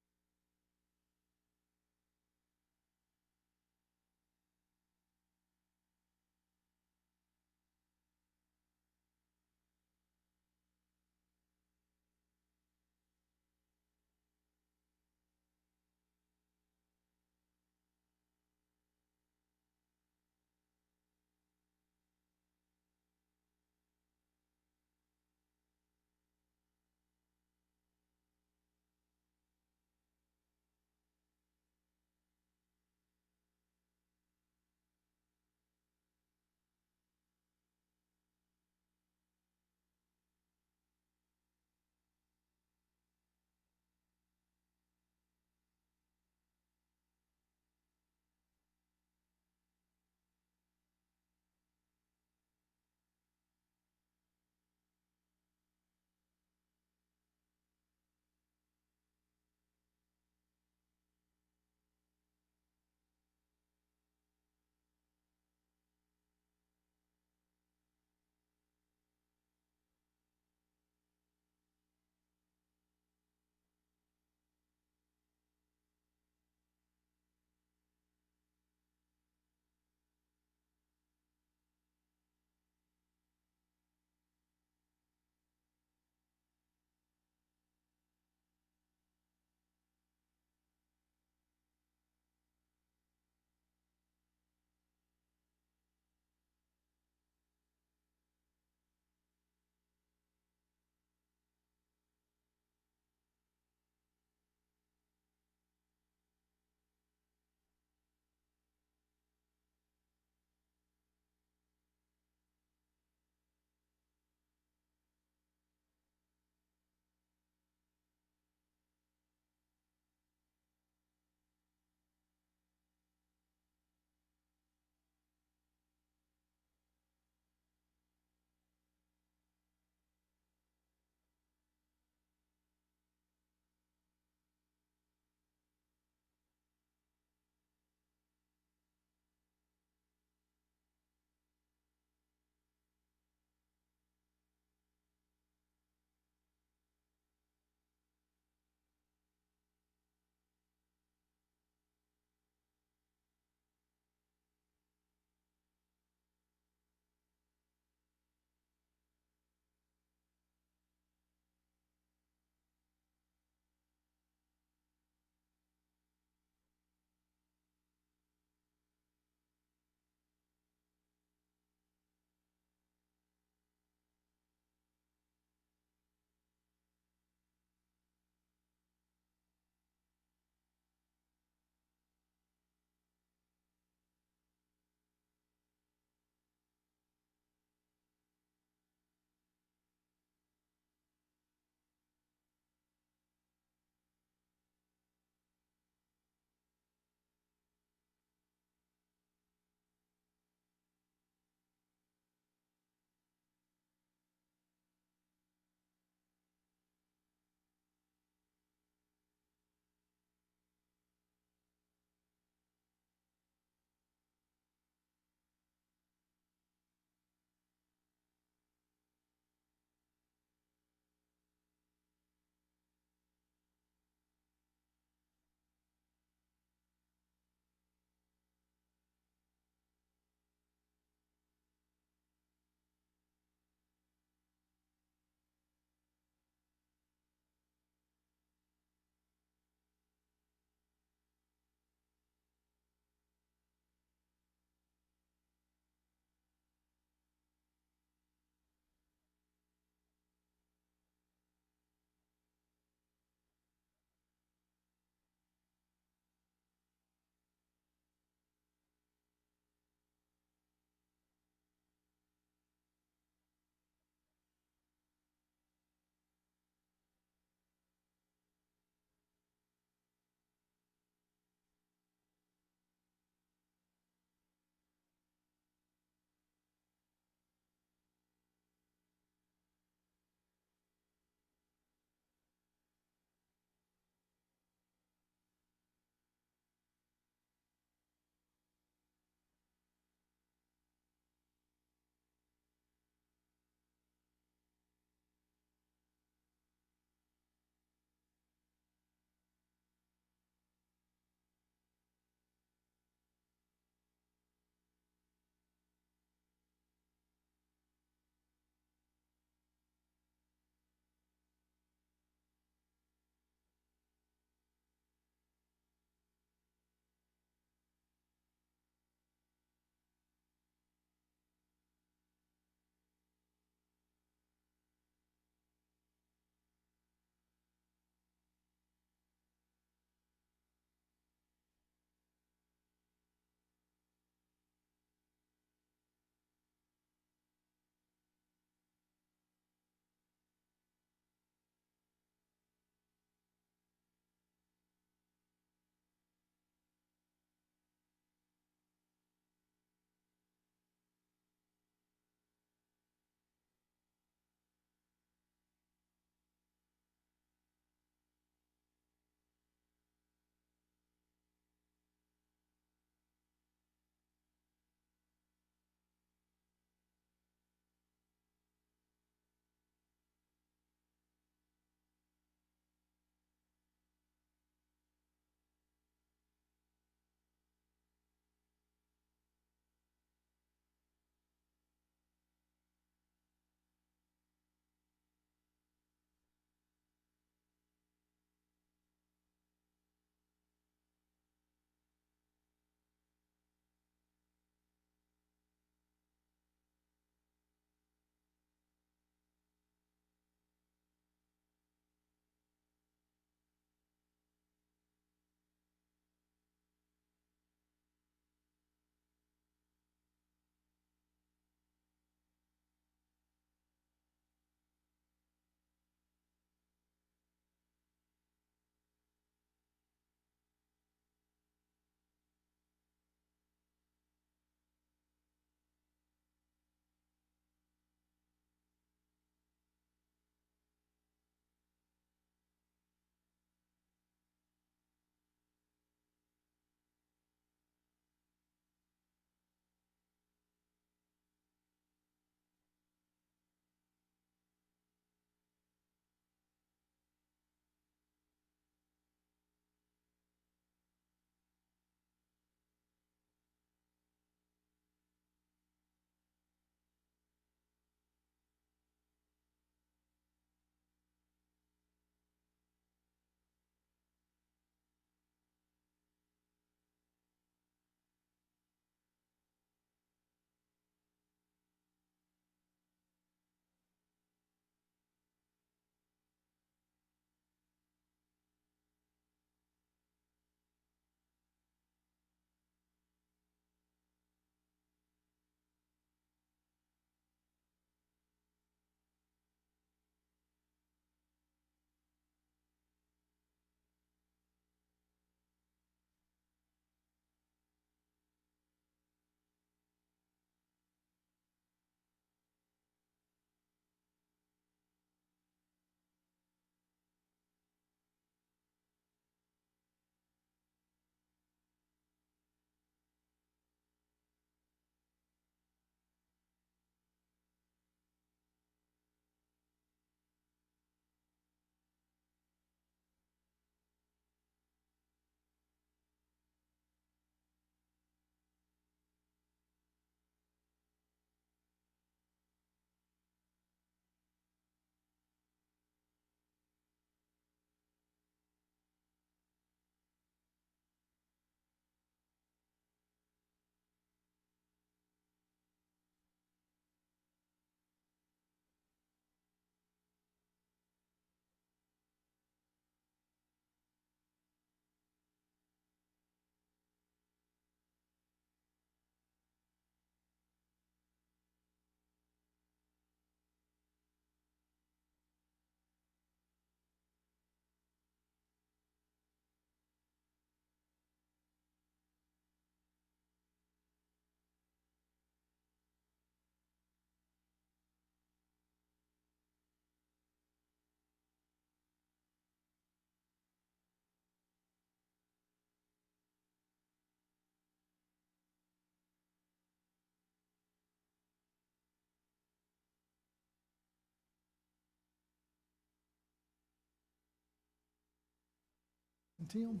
and Tim.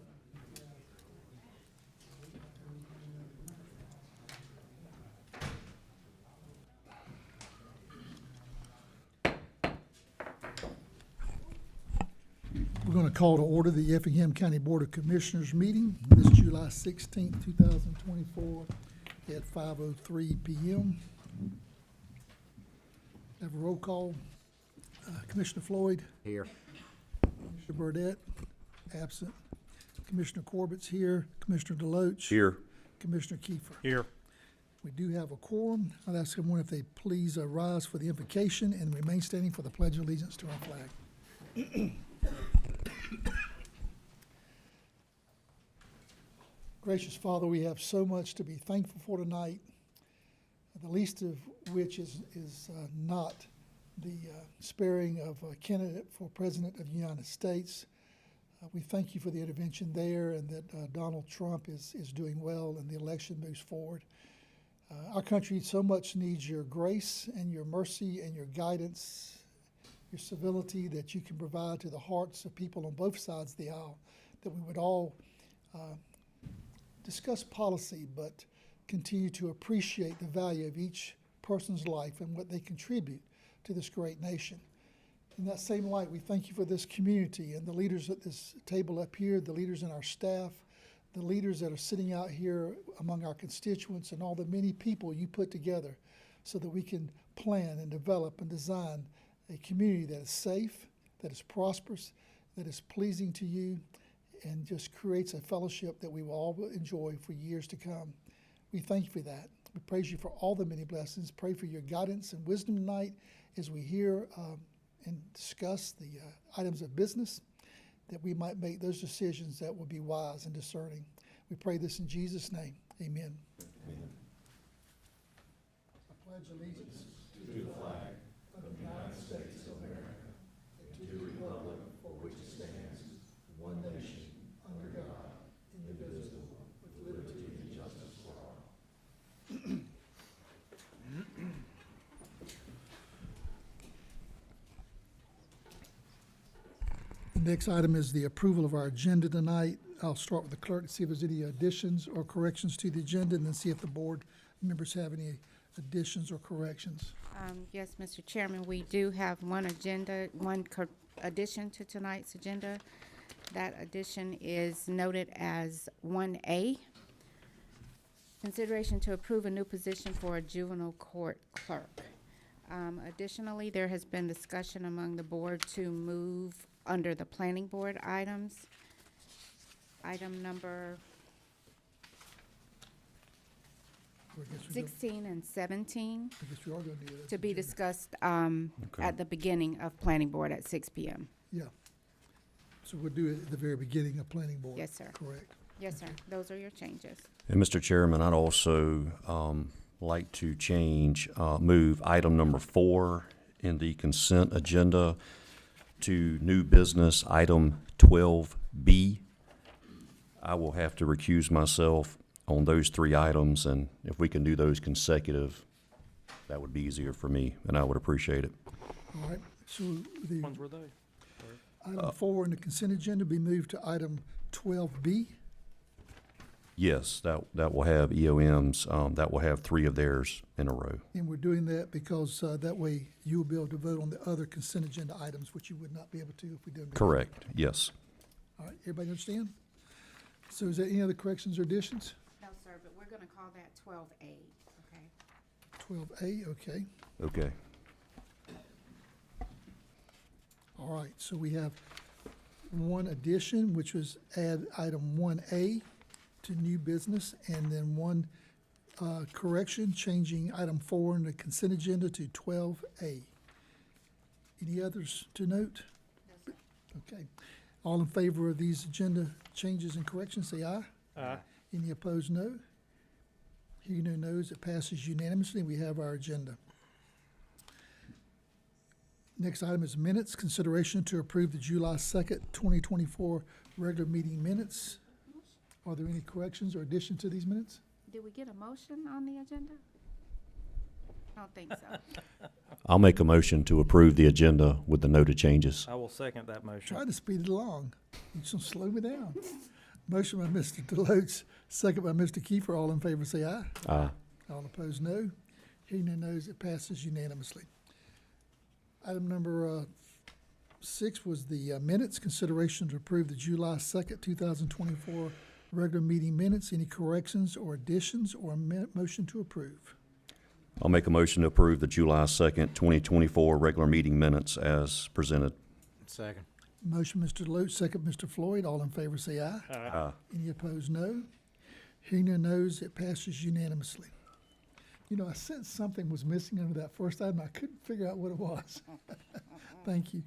We're going to call to order the Effingham County Board of Commissioners meeting this July 16th, 2024 at 5:03 p.m. Have a roll call. Commissioner Floyd. Here. Commissioner Burdette, absent. Commissioner Corbett's here. Commissioner Deloach. Here. Commissioner Kiefer. Here. We do have a quorum. I'd ask everyone if they please rise for the invocation and remain standing for the Pledge of Allegiance to our flag. Gracious Father, we have so much to be thankful for tonight, the least of which is not the sparing of a candidate for President of the United States. We thank you for the intervention there and that Donald Trump is doing well and the election moves forward. Our country so much needs your grace and your mercy and your guidance, your civility that you can provide to the hearts of people on both sides of the aisle, that we would all discuss policy but continue to appreciate the value of each person's life and what they contribute to this great nation. In that same light, we thank you for this community and the leaders at this table up here, the leaders in our staff, the leaders that are sitting out here among our constituents, and all the many people you put together so that we can plan and develop and design a community that is safe, that is prosperous, that is pleasing to you, and just creates a fellowship that we will all enjoy for years to come. We thank you for that. We praise you for all the many blessings. Pray for your guidance and wisdom tonight as we hear and discuss the items of business, that we might make those decisions that will be wise and discerning. We pray this in Jesus' name. Amen. Amen. I pledge allegiance to the flag of the United States of America and to the republic for which it stands, one nation, under God, indivisible, with liberty and justice for all. The next item is the approval of our agenda tonight. I'll start with the clerk to see if there's any additions or corrections to the agenda, and then see if the board members have any additions or corrections. Yes, Mr. Chairman, we do have one addition to tonight's agenda. That addition is noted as 1A. Consideration to approve a new position for a juvenile court clerk. Additionally, there has been discussion among the board to move under the planning board items. Item number I guess we 16 and 17 I guess we are going to do that. to be discussed Okay. at the beginning of planning board at 6 p.m. Yeah. So we'll do it at the very beginning of planning board. Yes, sir. Correct. Yes, sir. Those are your changes. And Mr. Chairman, I'd also like to move item number 4 in the consent agenda to new business item 12B. I will have to recuse myself on those 3 items, and if we can do those consecutive, that would be easier for me, and I would appreciate it. All right. So the Ones were they? item 4 in the consent agenda be moved to item 12B. Yes, that will have EOMs, that will have 3 of theirs in a row. And we're doing that because that way you will be able to vote on the other consent agenda items, which you would not be able to if we did them together. Correct, yes. All right, everybody understand? So is there any other corrections or additions? No, sir, but we're going to call that 12A, okay? 12A, okay. Okay. All right, so we have one addition, which was add item 1A to new business, and then one correction, changing item 4 in the consent agenda to 12A. Any others to note? Okay. All in favor of these agenda changes and corrections, say aye. Aye. Any opposed, no. Hearing no noes, it passes unanimously. We have our agenda. Next item is minutes. Consideration to approve the July 2nd, 2024 regular meeting minutes. Are there any corrections or additions to these minutes? Did we get a motion on the agenda? I don't think so. I'll make a motion to approve the agenda with the noted changes. I will second that motion. Try to speed it along. You just slow me down. Motion by Mr. Deloach, second by Mr. Kiefer. All in favor say aye. Aye. All opposed, no. Hearing no no's, it passes unanimously. Item number 6 was the minutes. Consideration to approve the July 2nd, 2024 regular meeting minutes. Any corrections or additions or motion to approve? I'll make a motion to approve the July 2nd, 2024 regular meeting minutes as presented. Second. Motion, Mr. Deloach, second, Mr. Floyd. All in favor say aye. Aye. Any opposed, no. Hearing no no's, it passes unanimously. You know, I sensed something was missing under that first item. I couldn't figure out what it was. Thank you.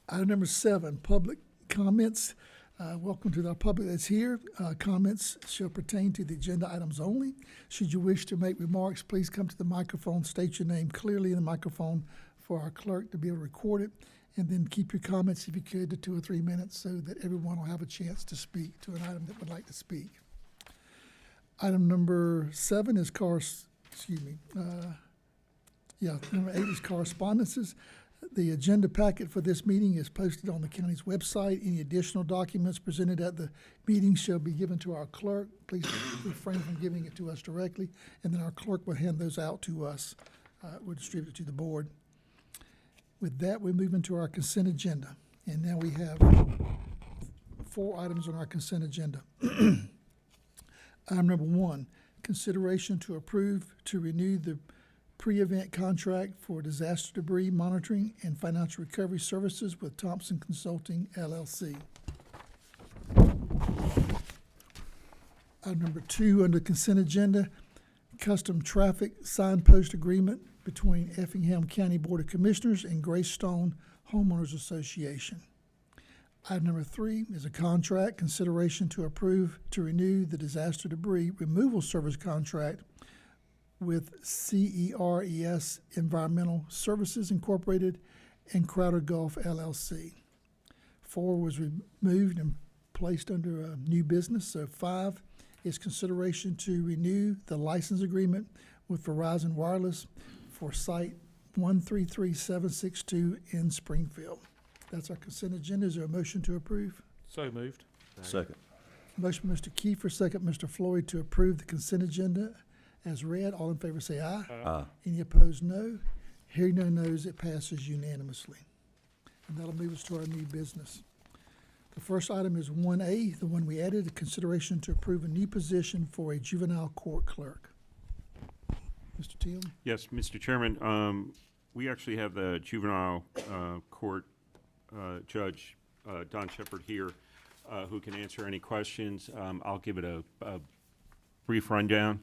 Item number 7, public comments. Welcome to the public that's here. Comments shall pertain to the agenda items only. Should you wish to make remarks, please come to the microphone, state your name clearly in the microphone for our clerk to be able to record it, and then keep your comments, if you could, to 2 or 3 minutes so that everyone will have a chance to speak to an item that would like to speak. Item number 7 is number 8 is correspondences. The agenda packet for this meeting is posted on the county's website. Any additional documents presented at the meeting shall be given to our clerk. Please refrain from giving it to us directly, and then our clerk will hand those out to us. We'll distribute it to the board. With that, we move into our consent agenda. And now we have 4 items on our consent agenda. Item number 1, consideration to approve to renew the pre-event contract for disaster debris monitoring and financial recovery services with Thompson Consulting, LLC. Item number 2, under consent agenda, custom traffic signpost agreement between Effingham County Board of Commissioners and Greystone Homeowners Association. Item number 3 is a contract consideration to approve to renew the disaster debris removal service contract with CERES Environmental Services Incorporated and Crowder Gulf LLC. 4 was removed and placed under a new business. So 5 is consideration to renew the license agreement with Verizon Wireless for site 133762 in Springfield. That's our consent agenda. Is there a motion to approve? So moved. Second. Motion by Mr. Kiefer, second Mr. Floyd to approve the consent agenda as read. All in favor say aye. Aye. Any opposed, no. Hearing no no's, it passes unanimously. And that'll move us to our new business. The first item is 1A, the one we added, a consideration to approve a new position for a juvenile court clerk. Mr. Teal? Yes, Mr. Chairman, we actually have the juvenile court judge, Don Shepard, here, who can answer any questions. I'll give it a brief rundown.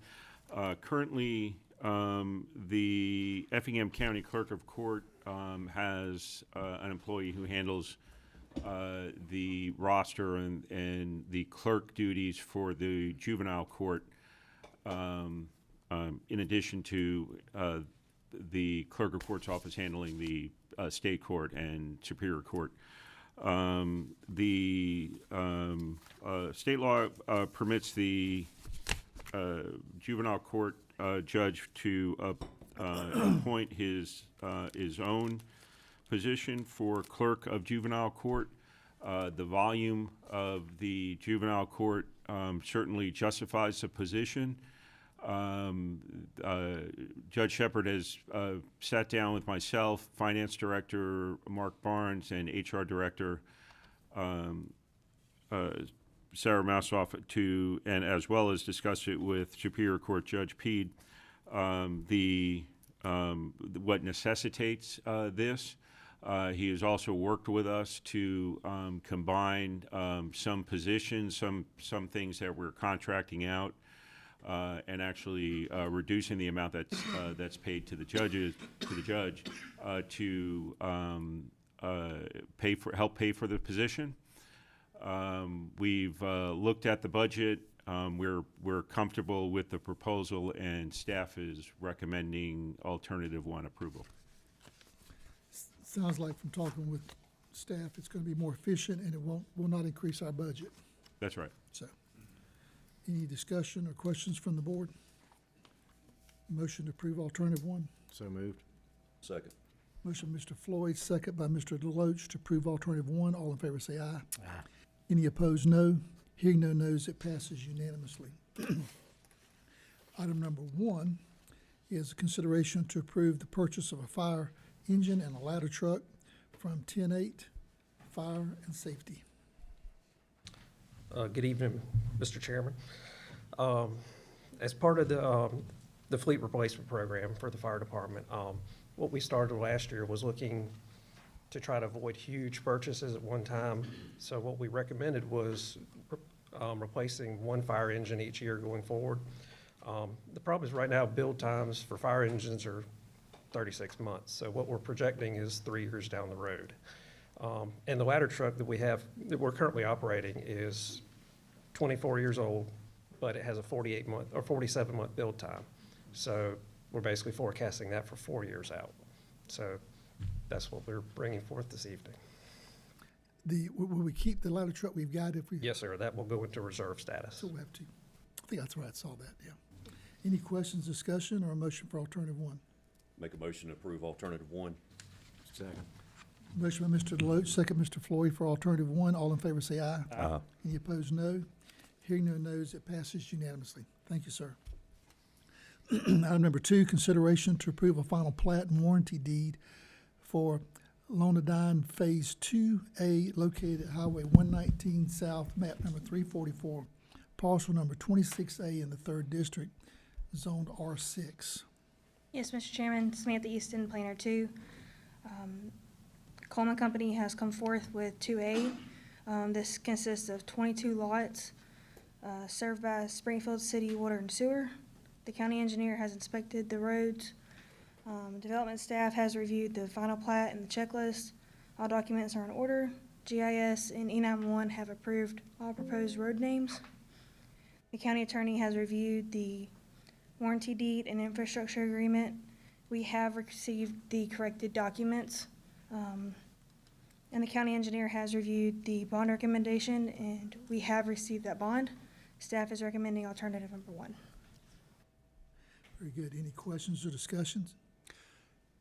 Currently, the Effingham County Clerk of Court has an employee who handles the roster and the clerk duties for the juvenile court, in addition to the clerk of court's office handling the state court and superior court. The state law permits the juvenile court judge to appoint his own position for clerk of juvenile court. The volume of the juvenile court certainly justifies the position. Judge Shepard has sat down with myself, Finance Director Mark Barnes, and HR Director Sarah Massoff, and as well as discuss it with Superior Court Judge Peed, what necessitates this. He has also worked with us to combine some positions, some things that we're contracting out, and actually reducing the amount that's paid to the judge to help pay for the position. We've looked at the budget. We're comfortable with the proposal, and staff is recommending alternative 1 approval. Sounds like from talking with staff, it's going to be more efficient and it will not increase our budget. That's right. So, any discussion or questions from the board? Motion to approve alternative one. So moved. Second. Motion by Mr. Floyd, second by Mr. Deloach to approve alternative one. All in favor say aye. Aye. Any opposed, no. Hearing no nos, it passes unanimously. Item number one is consideration to approve the purchase of a fire engine and a ladder truck from 10-8 Fire and Safety. Good evening, Mr. Chairman. As part of the fleet replacement program for the fire department, what we started last year was looking to try to avoid huge purchases at one time. So what we recommended was replacing one fire engine each year going forward. The problem is right now build times for fire engines are 36 months. So what we're projecting is 3 years down the road. And the ladder truck that we're currently operating is 24 years old, but it has a 48-month or 47-month build time. So we're basically forecasting that for 4 years out. So that's what we're bringing forth this evening. Will we keep the ladder truck we've got if we? Yes, sir, that will go into reserve status. So we'll have to. I think that's where I saw that, yeah. Any questions, discussion, or a motion for alternative one? Make a motion to approve alternative one. Second. Motion by Mr. Deloach, second Mr. Floyd for alternative one. All in favor say aye. Aye. Any opposed, no. Hearing no nos, it passes unanimously. Thank you, sir. Item number two, consideration to approve a final plat and warranty deed for Lonadine Phase 2A located at Highway 119 South, map number 344, parcel number 26A in the 3rd District, zoned R6. Yes, Mr. Chairman, Samantha Easton, Planner 2. Coleman Company has come forth with 2A. This consists of 22 lots served by Springfield City Water and Sewer. The county engineer has inspected the roads. Development staff has reviewed the final plat and the checklist. All documents are in order. GIS and E911 have approved all proposed road names. The county attorney has reviewed the warranty deed and infrastructure agreement. We have received the corrected documents. And the county engineer has reviewed the bond recommendation, and we have received that bond. Staff is recommending alternative number one. Very good. Any questions or discussions?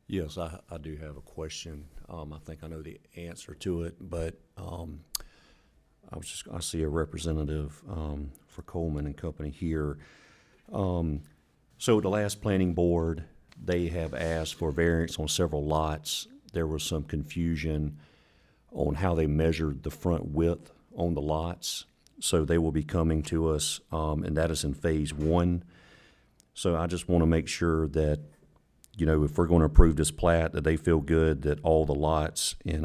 Yes, I do have a question. I think I know the answer to it, but I see a representative for Coleman and Company here. So the last planning board, they have asked for variance on several lots. There was some confusion on how they measured the front width on the lots. So they will be coming to us, and that is in Phase 1. So I just want to make sure that, you know, if we're going to approve this plat, that they feel good that all the lots in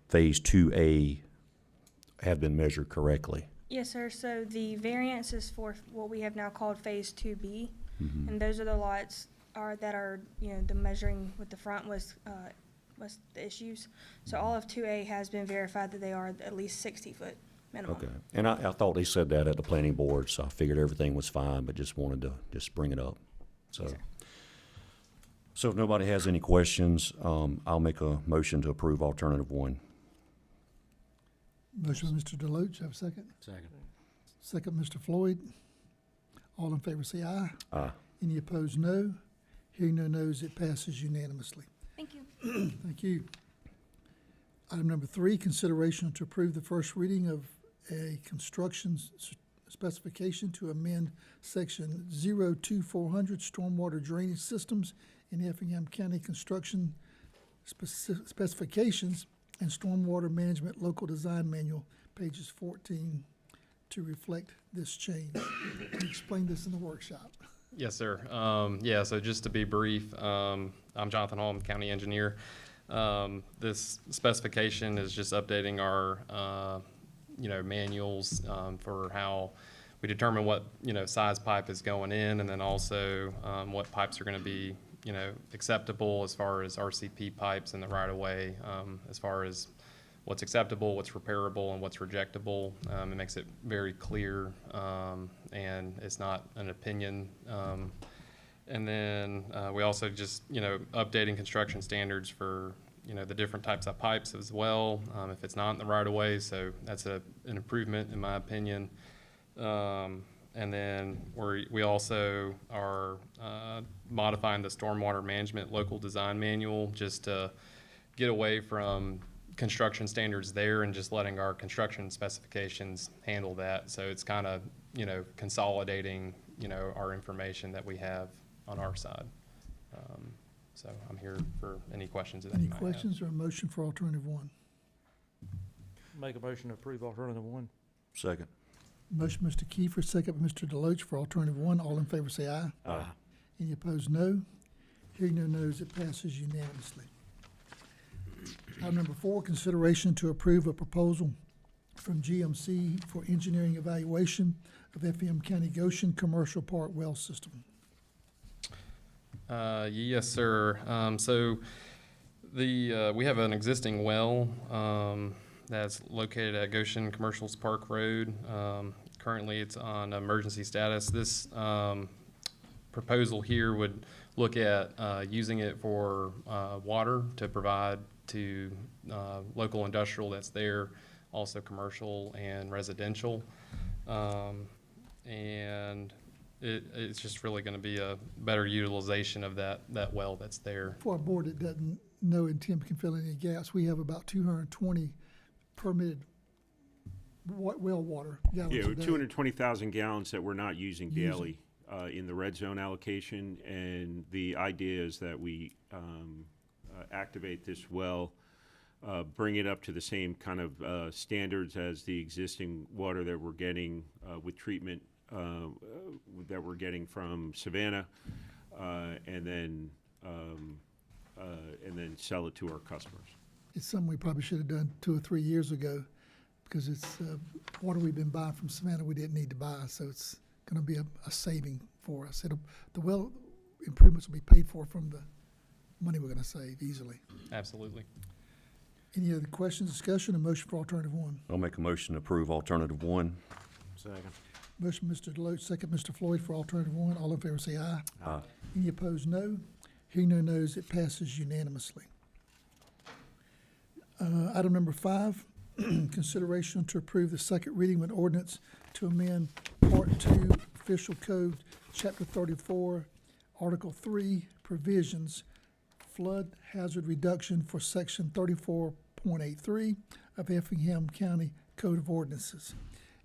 Phase 2A have been measured correctly. Yes, sir. So the variance is for what we have now called Phase 2B, and those are the lots that are, you know, the measuring with the front was the issues. So all of 2A has been verified that they are at least 60-foot minimum. Okay. And I thought they said that at the planning board, so I figured everything was fine, but just wanted to just bring it up. So, Yes, sir. so if nobody has any questions, I'll make a motion to approve alternative one. Motion by Mr. Deloach, have a second? Second. Second, Mr. Floyd. All in favor say aye. Aye. Any opposed, no. Hearing no nos, it passes unanimously. Thank you. Thank you. Item number three, consideration to approve the first reading of a construction specification to amend section 02400 stormwater drainage systems in Effingham County construction specifications and stormwater management local design manual, pages 14, to reflect this change. Can you explain this in the workshop? Yes, sir. Yeah, so just to be brief, I'm Jonathan Hall, I'm the county engineer. This specification is just updating our, manuals for how we determine what, size pipe is going in, and then also what pipes are going to be, acceptable as far as RCP pipes in the right-of-way, as far as what's acceptable, what's repairable, and what's rejectable. It makes it very clear, and it's not an opinion. And then we also just, updating construction standards for, the different types of pipes as well, if it's not in the right of way. So that's an improvement in my opinion. And then we also are modifying the stormwater management local design manual just to get away from construction standards there and just letting our construction specifications handle that. So it's kind of, consolidating, our information that we have on our side. So I'm here for any questions that you Any might have. questions or a motion for alternative one? Make a motion to approve alternative one. Second. Motion, Mr. Kiefer, second by Mr. Deloach for alternative one. All in favor say aye. Aye. Any opposed, no. Hearing no nos, it passes unanimously. Item number 4, consideration to approve a proposal from GMC for engineering evaluation of Effingham County Goshen Commercial Park Well System. Yes, sir. So we have an existing well that's located at Goshen Commercials Park Road. Currently, it's on emergency status. This proposal here would look at using it for water to provide to local industrial that's there, also commercial and residential. And it's just really going to be a better utilization of that well that's there. For a board that doesn't know and Tim can fill in any gaps, we have about 220 permitted well water gallons Yeah, a day. 220,000 gallons that we're not using Using. daily in the red zone allocation. And the idea is that we activate this well, bring it up to the same kind of standards as the existing water that we're getting with treatment that we're getting from Savannah, and then sell it to our customers. It's something we probably should have done 2 or 3 years ago, because it's water we've been buying from Savannah we didn't need to buy, so it's going to be a saving for us. The well improvements will be paid for from the money we're going to save easily. Absolutely. Any other questions, discussion, or motion for alternative one? I'll make a motion to approve alternative one. Second. Motion, Mr. Deloach, second, Mr. Floyd, for alternative one. All in favor say aye. Aye. Any opposed, no. Hearing no nos, it passes unanimously. Item number 5, consideration to approve the second reading of an ordinance to amend Part 2, Official Code, Chapter 34, Article 3, Provisions, Flood Hazard Reduction for Section 34.83 of Effingham County Code of Ordinances.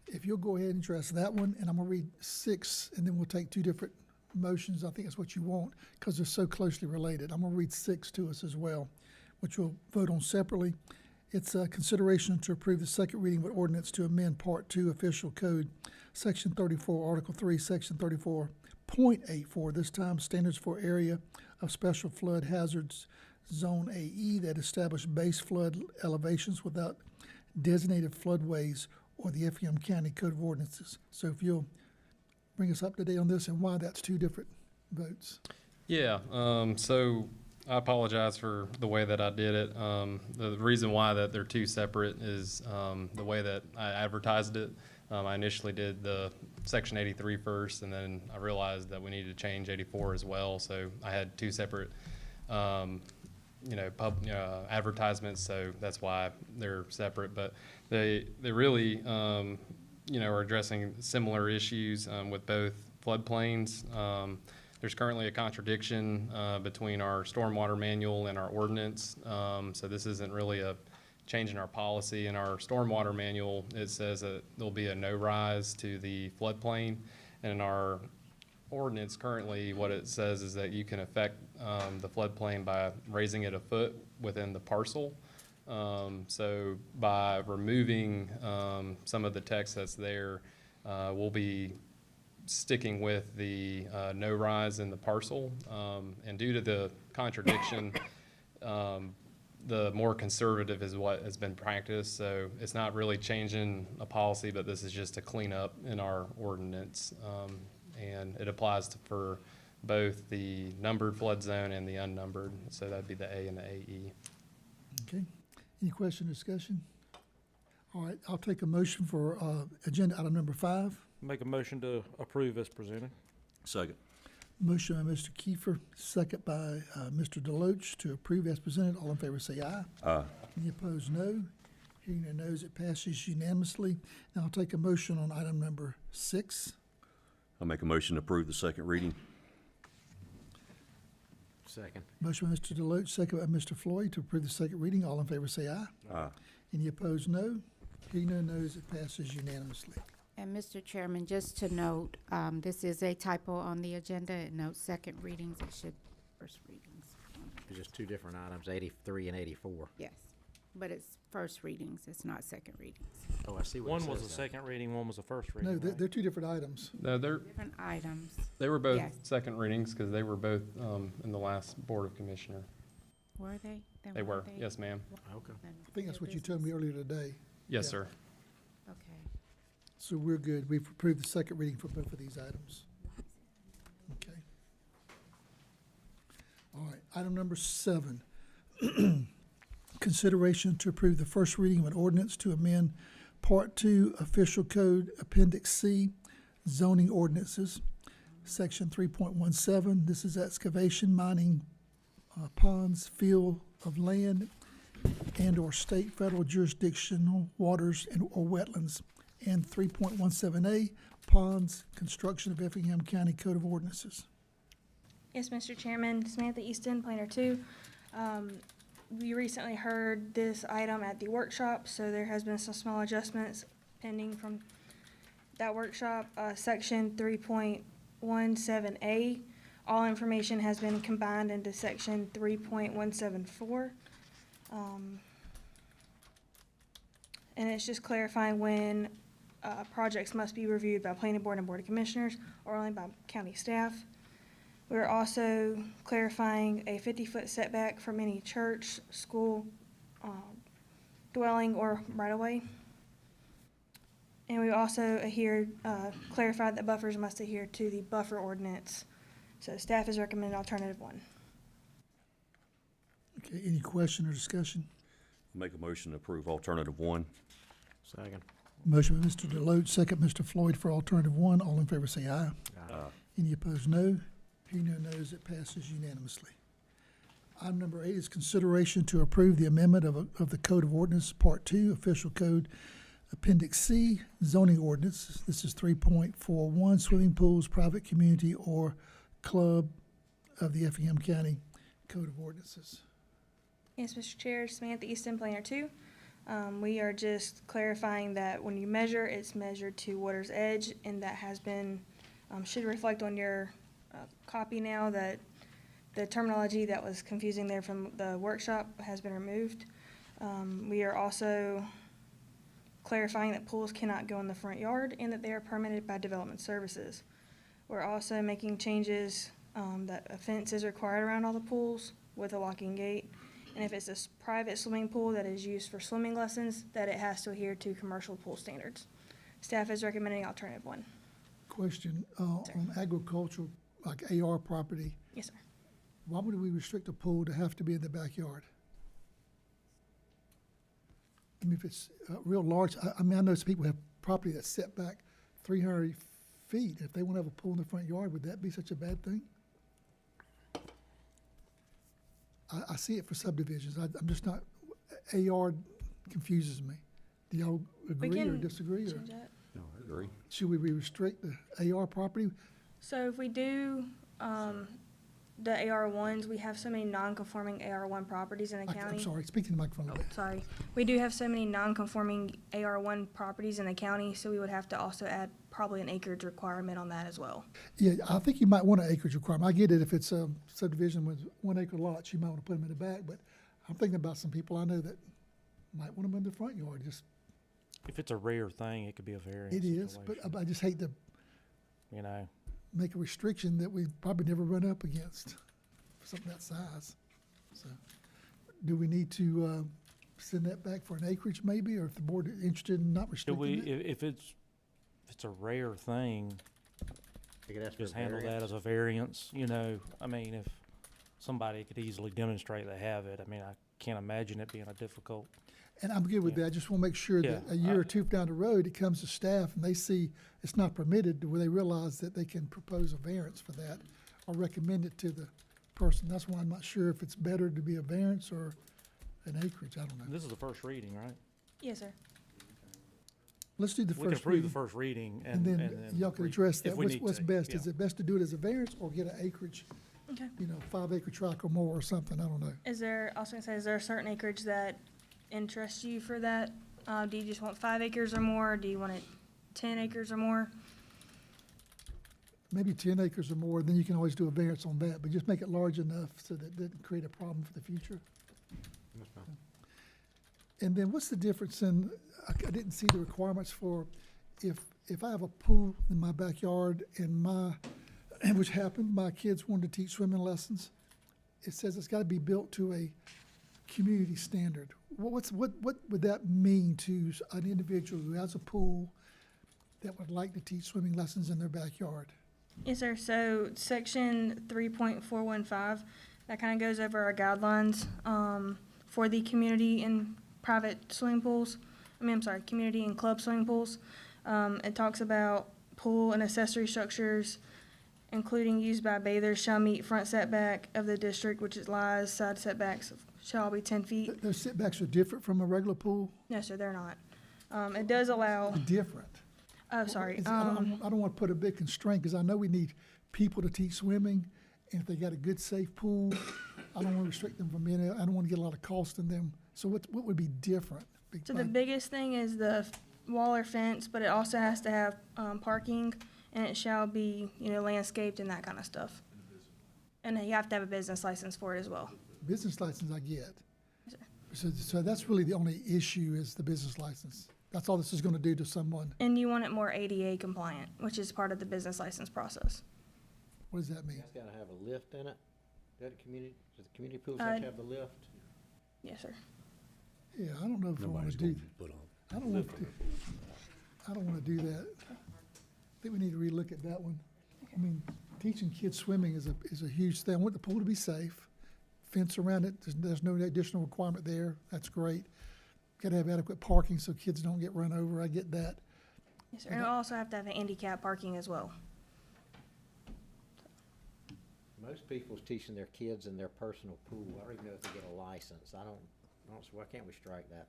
If you'll go ahead and address that one, and I'm gonna read 6, and then we'll take 2 different motions. I think that's what you want, because they're so closely related. I'm gonna read 6 to us as well, which we'll vote on separately. It's a consideration to approve the second reading of an ordinance to amend Part 2 Official Code, Section 34, Article 3, Section 34.84, this time standards for area of special flood hazards, Zone AE, that establish base flood elevations without designated floodways or the Effingham County Code of Ordinances. So if you'll bring us up to date on this and why that's 2 different votes. Yeah, so I apologize for the way that I did it. The reason why that they're 2 separate is the way that I advertised it. I initially did the Section 83 first, and then I realized that we needed to change 84 as well. So I had 2 separate, advertisements. So that's why they're separate. But they really, are addressing similar issues with both floodplains. There's currently a contradiction between our stormwater manual and our ordinance. So this isn't really a change in our policy. In our stormwater manual, it says that there'll be a no rise to the floodplain. And in our ordinance currently, what it says is that you can affect the floodplain by raising it a foot within the parcel. So by removing some of the text that's there, we'll be sticking with the no rise in the parcel. And due to the contradiction, the more conservative is what has been practiced. So it's not really changing a policy, but this is just a cleanup in our ordinance. And it applies for both the numbered flood zone and the unnumbered. So that'd be the A and the AE. Okay. Any question or discussion? All right, I'll take a motion for agenda item number 5. Make a motion to approve as presented. Second. Motion by Mr. Kiefer, second by Mr. Deloach to approve as presented. All in favor say aye. Aye. Any opposed, no. Hearing no nos, it passes unanimously. Now I'll take a motion on item number 6. I'll make a motion to approve the second reading. Second. Motion by Mr. Deloach, second by Mr. Floyd to approve the second reading. All in favor say aye. Aye. Any opposed, no. Hearing no nos, it passes unanimously. And Mr. Chairman, just to note, this is a typo on the agenda. It notes second readings. It should first readings. It's just two different items, 83 and 84. Yes, but it's first readings. It's not second readings. Oh, I see what it One was a says now. second reading, one was a first No, reading, they're, right? they're two different items. No, Different items. they were both Yes. second readings because they were both in the last Board of Commissioner. Were they? Then They were were, yes, ma'am. Okay. Then I think that's new what you told me business. earlier today. Yes, Yeah. sir. Okay. So we're good. We've approved the second reading for both of these items. Okay. All right, item number 7. Consideration to approve the first reading of an ordinance to amend Part 2 Official Code Appendix C zoning ordinances, Section 3.17. This is excavation, mining, ponds, field of land, and/or state, federal jurisdictional waters and/or wetlands. And 3.17A, ponds, construction of Effingham County Code of Ordinances. Yes, Mr. Chairman, Samantha Easton, Planner 2. We recently heard this item at the workshop, so there has been some small adjustments pending from that workshop. Section 3.17A, all information has been combined into section 3.174. And it's just clarifying when projects must be reviewed by planning board and board of commissioners or only by county staff. We're also clarifying a 50-foot setback from any church, school, dwelling, or right-of-way. And we also clarified that buffers must adhere to the buffer ordinance. So staff has recommended alternative 1. Okay, any question or discussion? Make a motion to approve alternative 1. Second. Motion by Mr. Deloach, second Mr. Floyd for alternative 1. All in favor say aye. Any opposed, no. Hearing no nos, it passes unanimously. Item number 8 is consideration to approve the amendment of the Code of Ordinance, Part 2, Official Code, Appendix C, zoning ordinance. This is 3.41, swimming pools, private community, or club of the Effingham County Code of Ordinances. Yes, Mr. Chair, Samantha Easton, Planner 2. We are just clarifying that when you measure, it's measured to water's edge, and that has been, should reflect on your copy now that the terminology that was confusing there from the workshop has been removed. We are also clarifying that pools cannot go in the front yard and that they are permitted by development services. We're also making changes that a fence is required around all the pools with a locking gate. And if it's a private swimming pool that is used for swimming lessons, that it has to adhere to commercial pool standards. Staff is recommending alternative 1. Question, on agricultural, like AR property, Yes, sir. why would we restrict a pool to have to be in the backyard? I mean, if it's real large, I mean, I know some people have property that's set back 300 feet. If they want to have a pool in the front yard, would that be such a bad thing? I see it for subdivisions. I'm just not, AR confuses me. Do y'all We agree or can disagree? Or change that. No, I agree. should we restrict the AR property? So if we do, the AR1s, we have so many non-conforming AR1 properties in the I'm county. sorry, speak to the microphone a little bit. Sorry. We do have so many non-conforming AR1 properties in the county, so we would have to also add probably an acreage requirement on that as well. Yeah, I think you might want an acreage requirement. I get it if it's a subdivision with 1 acre lots, you might want to put them in the back, but I'm thinking about some people I know that might want them in the front yard. Just, If it's a rare thing, it could be a variance it is, but situation, I just hate to you know. make a restriction that we probably never run up against for something that size. So, do we need to send that back for an acreage maybe, or if the board is interested in not Should we, restricting it? if it's a rare thing, You could ask for just handle that variance. as a variance, you know? I mean, if somebody could easily demonstrate they have it, I mean, I can't imagine it being a difficult. And I'm good with Yeah. that. I just want to make sure that Yeah, a year or two down the road, it comes to staff and they see it's not permitted, where they realize that they can propose a variance for that or recommend it to the person. That's why I'm not sure if it's better to be a variance or an acreage. I don't know. This is the first reading, right? Yes, sir. Let's do the We can first approve the reading. first reading And then y'all can address that. if we What's, need what's to, best? yeah. Is it best to do it as a variance or get an acreage, Okay. 5-acre tract or more or something? I don't know. Is there, I was gonna say, is there a certain acreage that interests you for that? Do you just want 5 acres or more? Do you want it 10 acres or more? Maybe 10 acres or more, then you can always do a variance on that, but just make it large enough so that it doesn't create a problem for the future. And then what's the difference in, I didn't see the requirements for, if I have a pool in my backyard and which happened, my kids wanted to teach swimming lessons, it says it's gotta be built to a community standard. What would that mean to an individual who has a pool that would like to teach swimming lessons in their backyard? Yes, sir. So section 3.415, that kind of goes over our guidelines for the community and private swimming pools. Community and club swimming pools. It talks about pool and accessory structures, including used by bathers, shall meet front setback of the district, which is lies, side setbacks shall be 10 feet. Those setbacks are different from a regular pool? No, sir, they're not. It does allow, Different. oh, sorry. I don't want to put a big constraint, because I know we need people to teach swimming, and if they got a good, safe pool, I don't want to restrict them from being, I don't want to get a lot of cost in them. So what would be different? So the biggest thing is the wall or fence, but it also has to have parking, and it shall be, landscaped and that kind of stuff. And you have to have a business license for it as well. Business license I get. Yes, So that's really the only issue is the business license. That's all this is going to do to someone. And you want it more ADA compliant, which is part of the business license process. What does that mean? It's gotta have a lift in it. Does the community pools have to have the lift? Yes, sir. Yeah, I don't know if I want to do, I don't want to, I don't want to do that. I think we need to relook at that one. I mean, teaching kids swimming is a huge thing. I want the pool to be safe, fence around it, there's no additional requirement there, that's great. Got to have adequate parking so kids don't get run over, I get that. Yes, sir. And it'll also have to have an handicap parking as well. Most people's teaching their kids in their personal pool. I don't even know if they get a license. I don't, so why can't we strike that?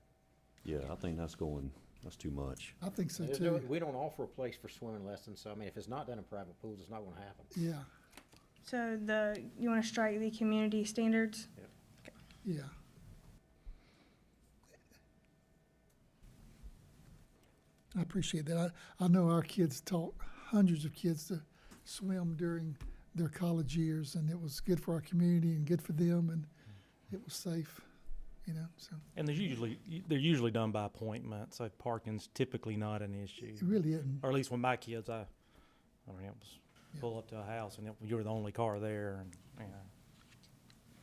Yeah, I think that's too much. I think so There's too. we don't offer a place for swimming lessons, so I mean, if it's not done in private pools, it's not gonna happen. Yeah, So you want to strike the community standards? yeah. I appreciate that. I know our kids taught hundreds of kids to swim during their college years, and it was good for our community and good for them, and it was safe, so And they're usually done by appointment, so parking's typically not an issue. it really isn't. Or at least with my kids, it was pull up to a house and you're the only car there, and,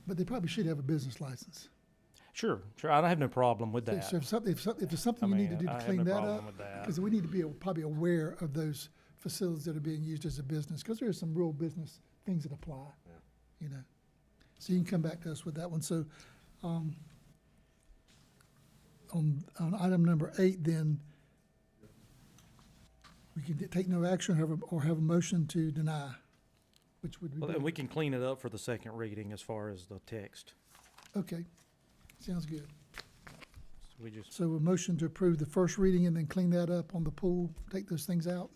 But they probably should have a business license. Sure, I don't have no problem with So that. if there's something you need to do to I have clean no that problem up, with that. because we need to be probably aware of those facilities that are being used as a business, because there are some real business things that apply, So you can come back to us with that one. So, on item number 8, then, we can take no action or have a motion to deny, which would be. Well, and we can clean it up for the second reading as far as the text. Okay, sounds good. We just, So a motion to approve the first reading and then clean that up on the pool, take those things out?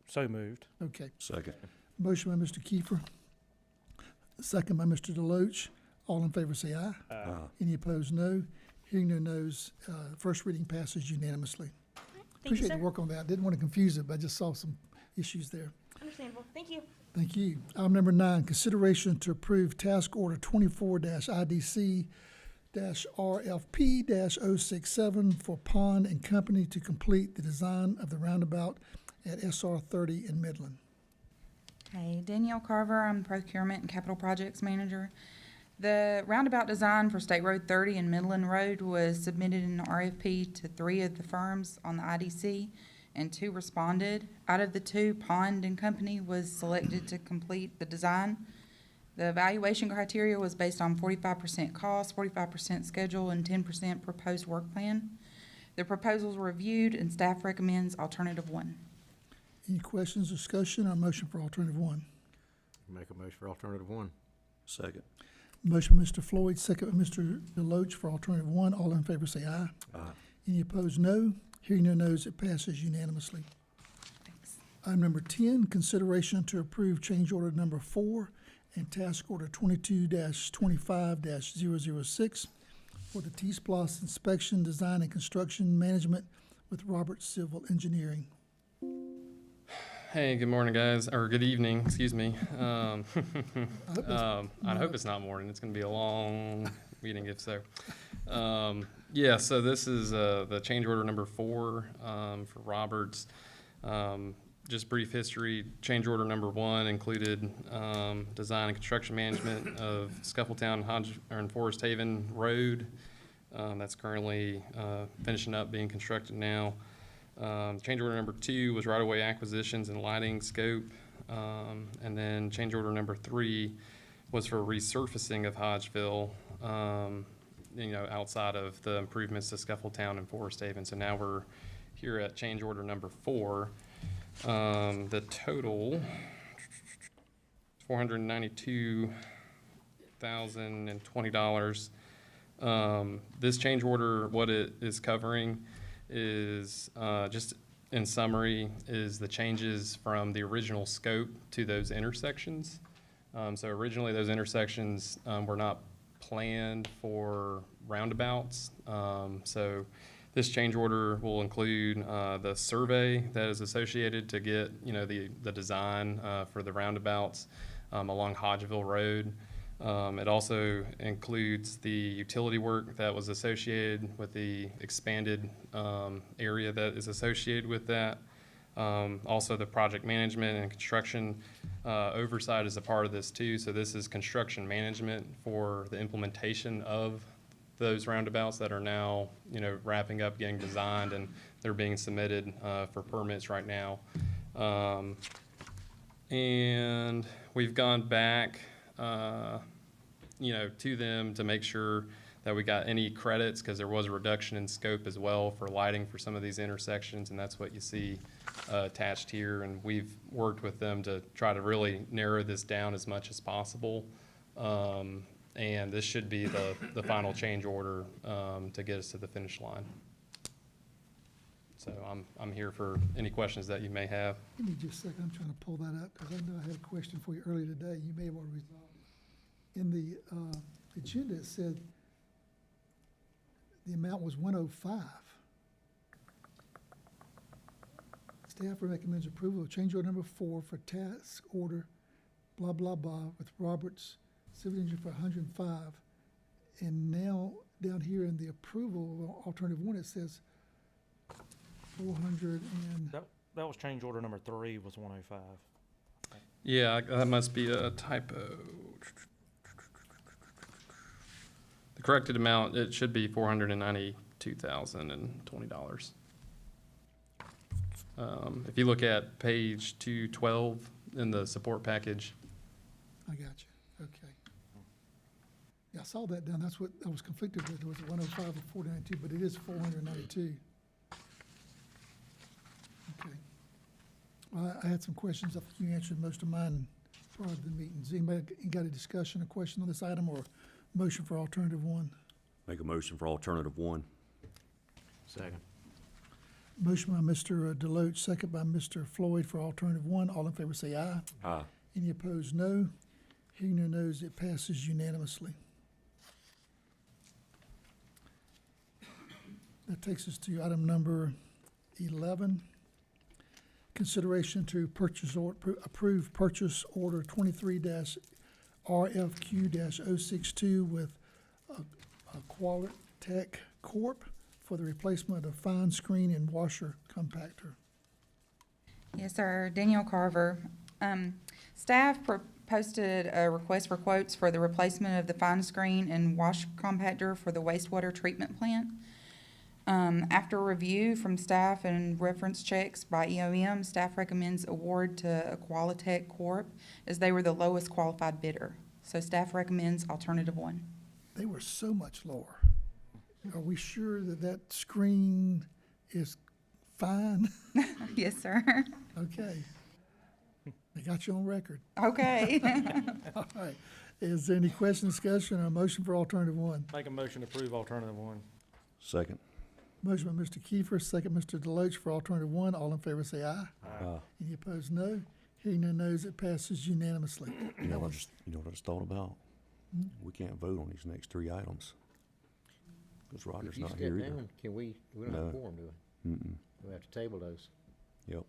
so moved. Okay. Second. Motion by Mr. Kiefer, second by Mr. Deloach. All in favor say aye. Any opposed, no. Hearing no nos, first reading passes unanimously. Thank you, Appreciate sir. the work on that. Didn't want to confuse it, but I just saw some issues there. Understandable. Thank you. Thank you. Item number 9, consideration to approve task order 24-IDC-RFP-067 for Pond and Company to complete the design of the roundabout at SR 30 in Midland. Hey, Danielle Carver, I'm Procurement and Capital Projects Manager. The roundabout design for State Road 30 and Midland Road was submitted in an RFP to 3 of the firms on the IDC, and 2 responded. Out of the 2, Pond and Company was selected to complete the design. The evaluation criteria was based on 45% cost, 45% schedule, and 10% proposed work plan. The proposals were reviewed, and staff recommends alternative 1. Any questions, discussion, or motion for alternative 1? Make a motion for alternative 1. Second. Motion by Mr. Floyd, second by Mr. Deloach for alternative 1. All in favor say aye. Aye. Any opposed, no. Hearing no nos, it passes unanimously. Thanks. Item number 10, consideration to approve change order number 4 and task order 22-25-006 for the T-Splosh inspection, design, and construction management with Roberts Civil Engineering. Hey, good morning, guys, or good evening, excuse me. I hope it's not morning. It's gonna be a long meeting if so. Yeah, so this is the change order number 4 for Roberts. Just brief history, change order number 1 included design and construction management of Scuffletown and Forest Haven Road. That's currently finishing up, being constructed now. Change order number 2 was right-of-way acquisitions and lighting scope. And then change order number 3 was for resurfacing of Hodgeville, outside of the improvements to Scuffletown and Forest Haven. So now we're here at change order number 4. The total, $492,020. This change order, what it is covering is, just in summary, is the changes from the original scope to those intersections. So originally, those intersections were not planned for roundabouts. So this change order will include the survey that is associated to get, the design for the roundabouts along Hodgeville Road. It also includes the utility work that was associated with the expanded area that is associated with that. Also, the project management and construction oversight is a part of this too. So this is construction management for the implementation of those roundabouts that are now, wrapping up, getting designed, and they're being submitted for permits right now. And we've gone back to them to make sure that we got any credits, because there was a reduction in scope as well for lighting for some of these intersections, and that's what you see attached here. And we've worked with them to try to really narrow this down as much as possible. And this should be the final change order to get us to the finish line. So I'm here for any questions that you may have. Give me just a second, I'm trying to pull that up, because I know I had a question for you earlier today. You may have already resolved it. In the agenda, it said the amount was 105. Staff recommends approval of change order number 4 for task order blah, blah, blah with Roberts Civil Engineer for 105. And now, down here in the approval, alternative 1, it says 400 and... That was change order number 3 was 105. Yeah, that must be a typo. The corrected amount, it should be $492,020. If you look at page 212 in the support package. I got you, okay. Yeah, I saw that down, that's what I was conflicted with, it was 105 or 492, but it is 492. Okay. I had some questions, I think you answered most of mine prior to the meeting. Has anybody got a discussion, a question on this item, or motion for alternative 1? Make a motion for alternative 1. Second. Motion by Mr. Deloach, second by Mr. Floyd for alternative 1. All in favor say aye. Aye. Any opposed, no. Hearing no nos, it passes unanimously. That takes us to item number 11. Consideration to approve purchase order 23-RFQ-062 with Qualitech Corp. For the replacement of fine screen and washer compactor. Yes, sir. Danielle Carver. Staff posted a request for quotes for the replacement of the fine screen and wash compactor for the wastewater treatment plant. After review from staff and reference checks by EOM, staff recommends award to Qualitech Corp. as they were the lowest qualified bidder. So staff recommends alternative 1. They were so much lower. Are we sure that that screen is fine? Yes, sir. Okay. They got you on record. Okay. All right. Is there any question, discussion, or motion for alternative 1? Make a motion to approve alternative 1. Second. Motion by Mr. Kiefer, second Mr. Deloach for alternative one. All in favor say aye. Any opposed, no. Hearing no nos, it passes unanimously. You know what I just thought about? We can't vote on these next three items. Because If Roger's you not step here either. down, can we don't have a No. quorum, do we? Mm-mm. We have to table those. Yep,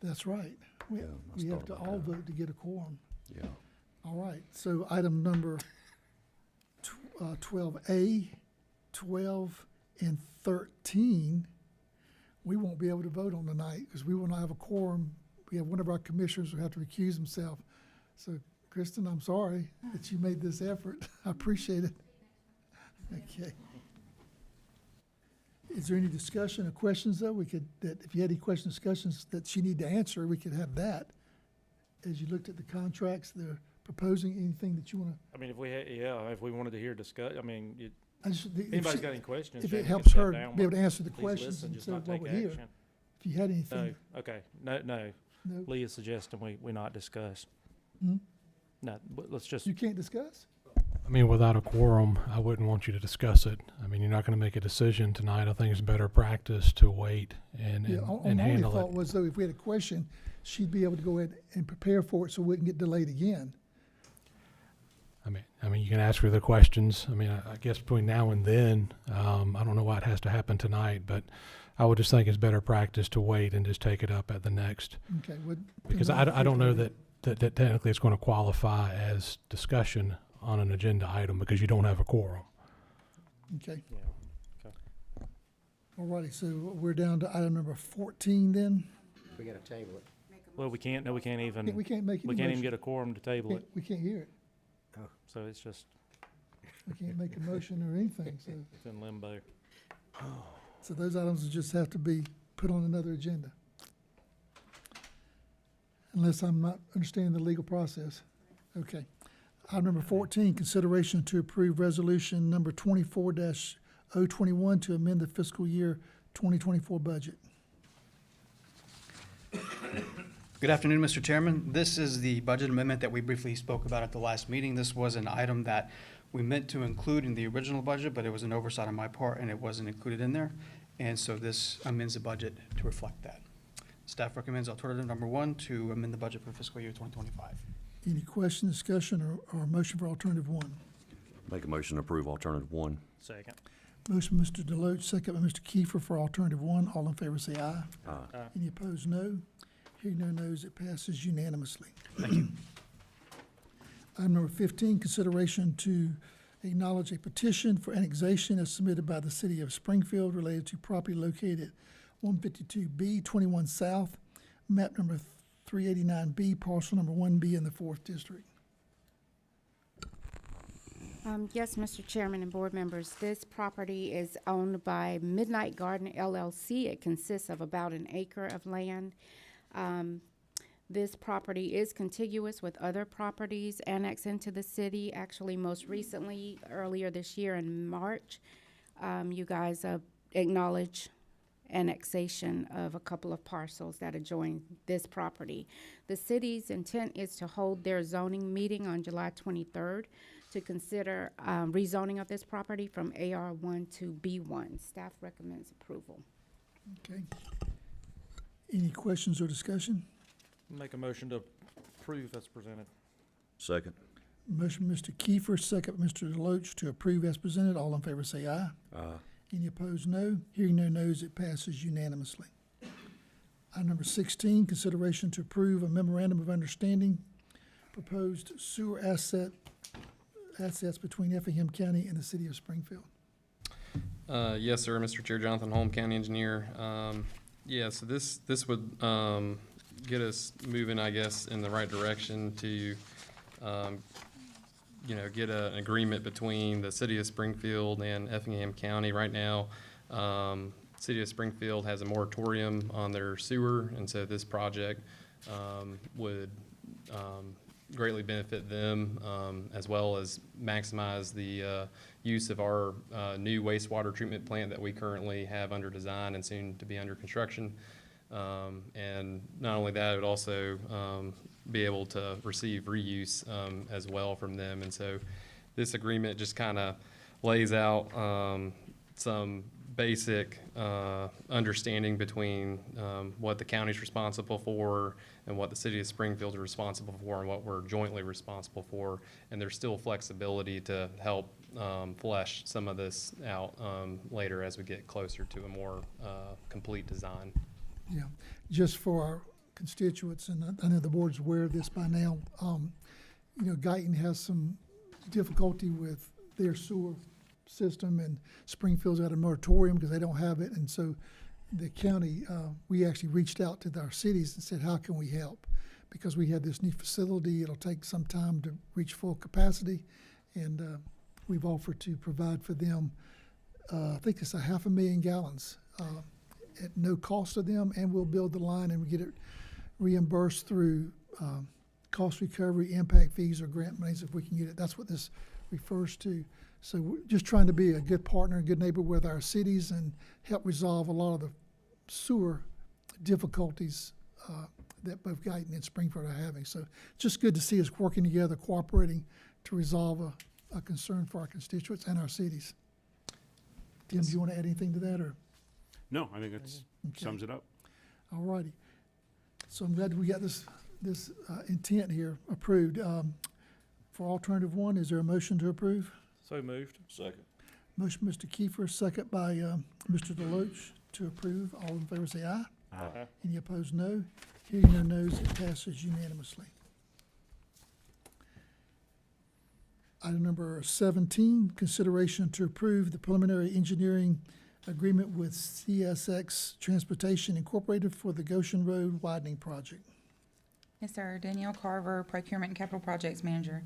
That's right. We Yeah, I we have thought to about all that. vote to get a quorum. yeah. All right, so item number 12A, 12, and 13, we won't be able to vote on tonight because we will not have a quorum. We have one of our commissioners who have to recuse himself. So Kristen, I'm sorry that you made this effort. I appreciate it. Okay. Is there any discussion or questions though? That if you had any questions, discussions that you need to answer, we could have that. As you looked at the contracts, they're proposing anything that you want to. I mean, if we wanted to hear discuss, I mean, if If anybody's got any questions, if Jamie it can helps step her down, be able to but answer the please questions listen, and just so not while take we're here, action. if you had No, anything. okay, no, No, Lee is suggesting we not discuss. Hmm? No, but let's just, you can't discuss? I mean, without a quorum, I wouldn't want you to discuss it. I mean, you're not going to make a decision tonight. I think it's better practice to wait and Yeah, my only handle thought it. was though, if we had a question, she'd be able to go ahead and prepare for it so it wouldn't get delayed again. I mean, you can ask her the questions. I mean, I guess between now and then, I don't know why it has to happen tonight, but I would just think it's better practice to wait and just take it up at the next. Okay, would. Because I don't know that technically it's going to qualify as discussion on an agenda item because you don't have a quorum. Okay, yeah, all righty, so we're down to item number 14 then. We gotta table it. well, we can't make We any can't even get a quorum to table it, We can't hear it. so it's just, We can't make a motion or anything, so. it's in limbo. So those items will just have to be put on another agenda. Unless I'm not understanding the legal process. Okay. Item number 14, consideration to approve resolution number 24-021 to amend the fiscal year 2024 budget. Good afternoon, Mr. Chairman. This is the budget amendment that we briefly spoke about at the last meeting. This was an item that we meant to include in the original budget, but it was an oversight on my part and it wasn't included in there. And so this amends the budget to reflect that. Staff recommends alternative number one to amend the budget for fiscal year 2025. Any question, discussion, or motion for alternative one? Make a motion to approve alternative one. Second. Motion, Mr. Deloach, second by Mr. Kiefer for alternative one. All in favor say aye. Aye. Any opposed, no. Hearing no nos, it passes unanimously. Thank you. Item number 15, consideration to acknowledge a petition for annexation as submitted by the city of Springfield related to property located at 152B 21 South, map number 389B, parcel number 1B in the 4th District. Yes, Mr. Chairman and board members, this property is owned by Midnight Garden LLC. It consists of about an acre of land. This property is contiguous with other properties annexed into the city. Actually, most recently, earlier this year in March, you guys acknowledged annexation of a couple of parcels that adjoin this property. The city's intent is to hold their zoning meeting on July 23rd to consider rezoning of this property from AR1 to B1. Staff recommends approval. Okay. Any questions or discussion? Make a motion to approve as presented. Second. Motion, Mr. Kiefer, second, Mr. Deloach, to approve as presented. All in favor say aye. Aye. Any opposed, no. Hearing no nos, it passes unanimously. Item number 16, consideration to approve a memorandum of understanding, proposed sewer assets between Effingham County and the city of Springfield. Yes, sir, Mr. Chair, Jonathan Holm, County Engineer. Yeah, so this would get us moving, I guess, in the right direction to, get an agreement between the city of Springfield and Effingham County. Right now, city of Springfield has a moratorium on their sewer, and so this project would greatly benefit them, as well as maximize the use of our new wastewater treatment plant that we currently have under design and soon to be under construction. And not only that, it would also be able to receive reuse as well from them. And so this agreement just kind of lays out some basic understanding between what the county's responsible for and what the city of Springfield is responsible for and what we're jointly responsible for. And there's still flexibility to help flesh some of this out later as we get closer to a more complete design. Yeah, just for our constituents, and I know the board's aware of this by now, you know, Guyton has some difficulty with their sewer system, and Springfield's at a moratorium because they don't have it, and so the county, we actually reached out to our cities and said, how can we help? Because we have this new facility, it'll take some time to reach full capacity, and we've offered to provide for them, I think it's 500,000 gallons at no cost to them, and we'll build the line and we get it reimbursed through cost recovery, impact fees, or grant monies if we can get it. That's what this refers to. So we're just trying to be a good partner, a good neighbor with our cities and help resolve a lot of the sewer difficulties that both Guyton and Springfield are having. So just good to see us working together, cooperating to resolve a concern for our constituents and our cities. Tim, do you want to add anything to that, or? No, I think that Okay. sums it up. All righty. So I'm glad we got this intent here approved. For alternative one, is there a motion to approve? So moved. Second. Motion, Mr. Kiefer, second by Mr. Deloach to approve. All in favor say aye. Aye. Any opposed, no. Hearing no noes, it passes unanimously. Item number 17, consideration to approve the preliminary engineering agreement with CSX Transportation Incorporated for the Goshen Road widening project. Yes, sir. Danielle Carver, Procurement and Capital Projects Manager.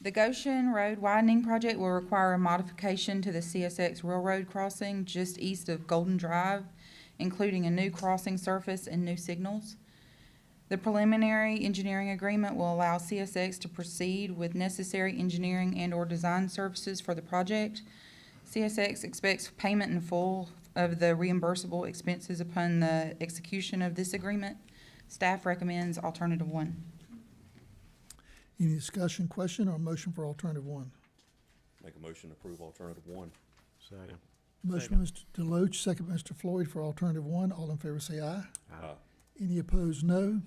The Goshen Road widening project will require a modification to the CSX Railroad crossing just east of Golden Drive, including a new crossing surface and new signals. The preliminary engineering agreement will allow CSX to proceed with necessary engineering and/or design services for the project. CSX expects payment in full of the reimbursable expenses upon the execution of this agreement. Staff recommends alternative one. Any discussion, question, or motion for alternative one? Make a motion to approve alternative one. Second. Motion by Mr. Deloach, second by Mr. Floyd for alternative one. All in favor say aye. Aye. Any opposed, no.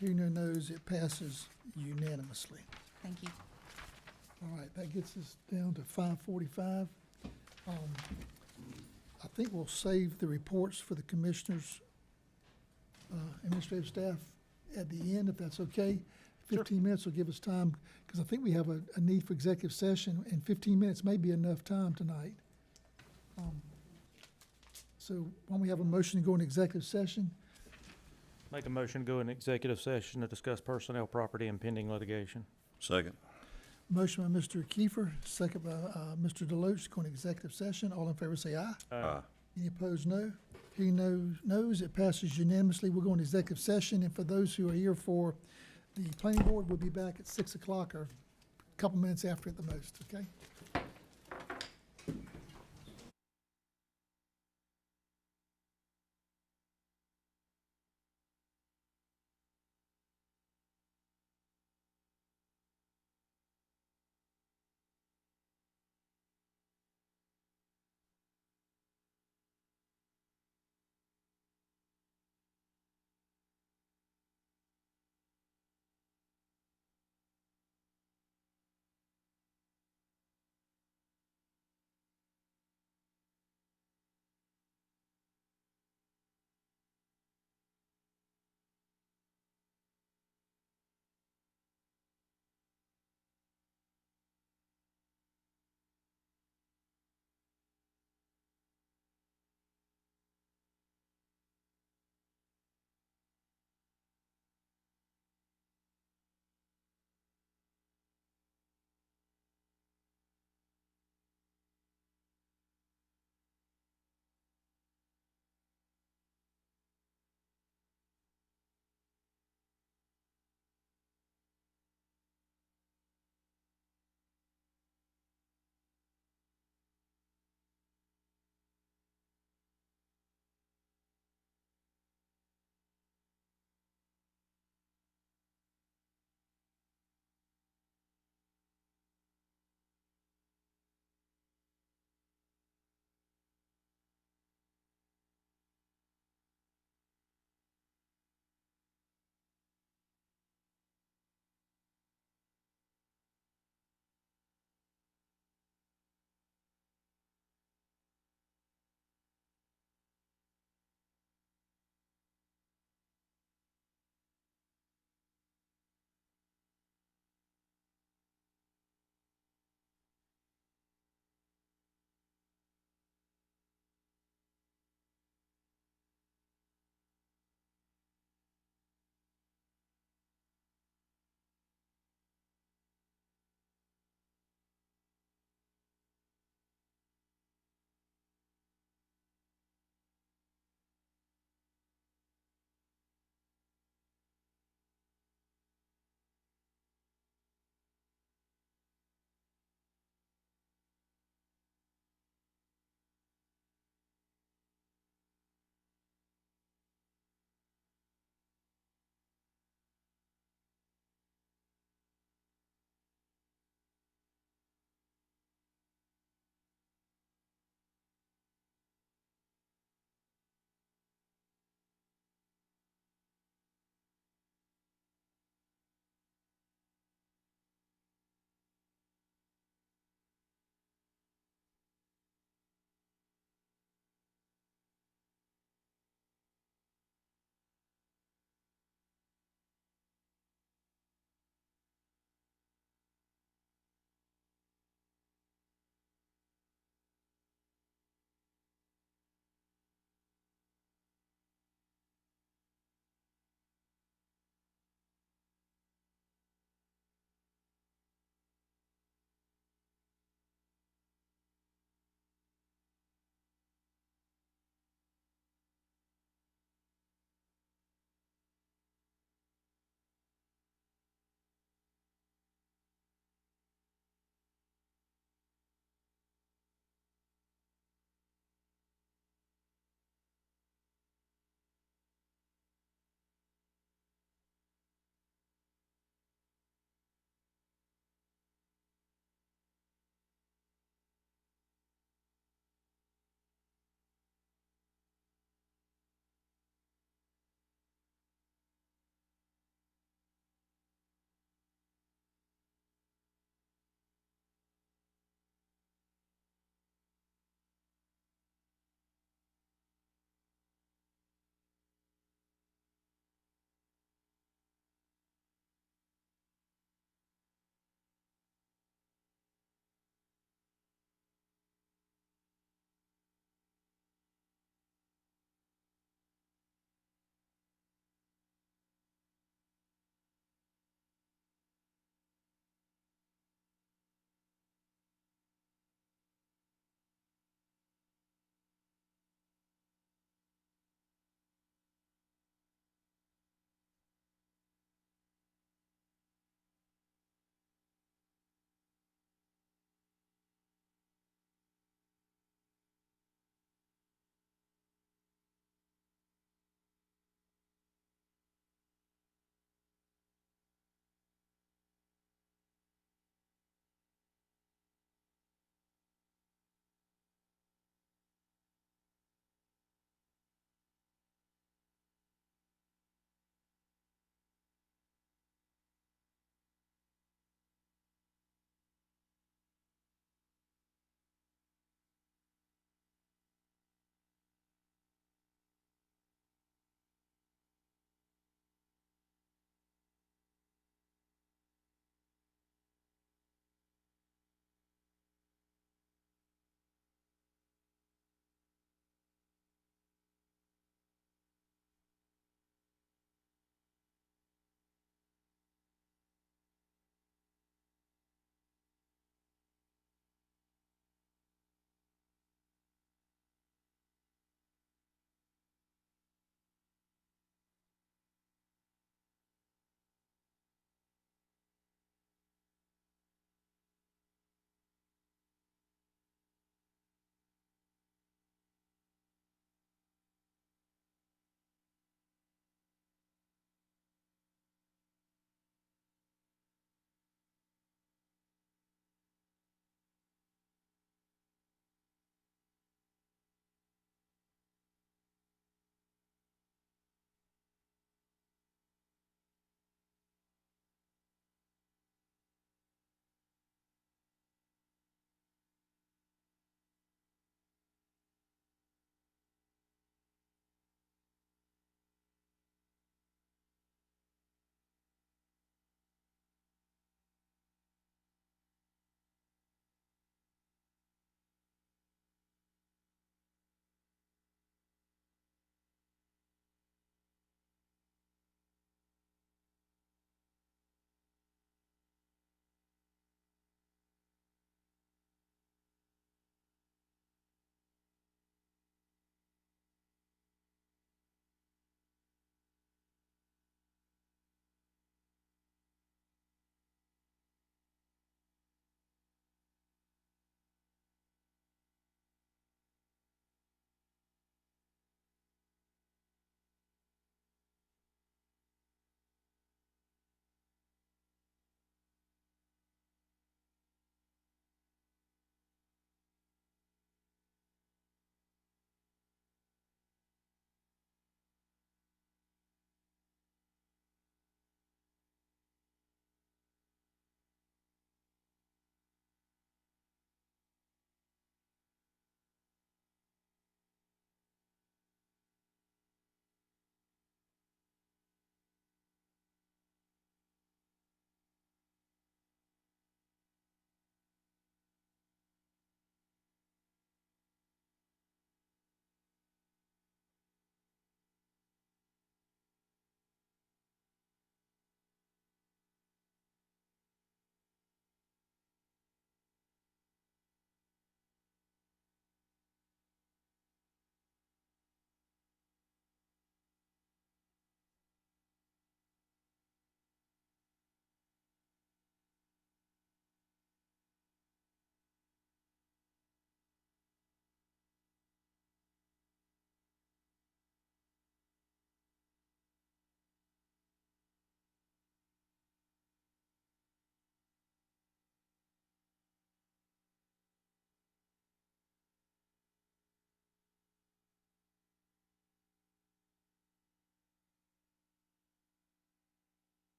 Hearing no noes, it passes unanimously. Thank you. All right, that gets us down to 5:45. I think we'll save the reports for the commissioners, administrative staff at the end, if that's okay. 15 minutes will give us time, because I think we have a need for executive session, and 15 minutes may be enough time tonight. So why don't we have a motion to go into executive session? Make a motion to go in executive session to discuss personnel, property, and pending litigation. Second. Motion by Mr. Kiefer, second by Mr. Deloach, to go into executive session. All in favor say aye. Aye. Any opposed, no. Hearing no noes, it passes unanimously. We'll go into executive session, and for those who are here for the planning board, we'll be back at 6 o'clock or a couple minutes after at the most, okay?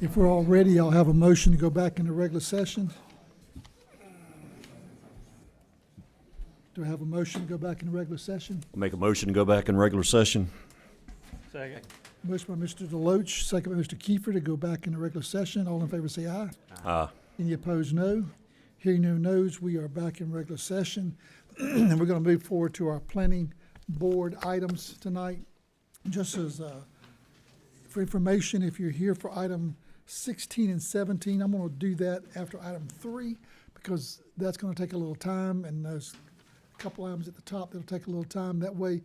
If we're all ready, I'll have a motion to go back into regular session. Do I have a motion to go back into regular session? Make a motion to go back in regular session. Second. Motion by Mr. Deloach, second by Mr. Kiefer to go back into regular session. All in favor say aye. Aye. Any opposed, no. Hearing no noes, we are back in regular session. And we're going to move forward to our planning board items tonight. Just as for information, if you're here for item 16 and 17, I'm going to do that after item 3 because that's going to take a little time, and those couple items at the top, that'll take a little time. That way,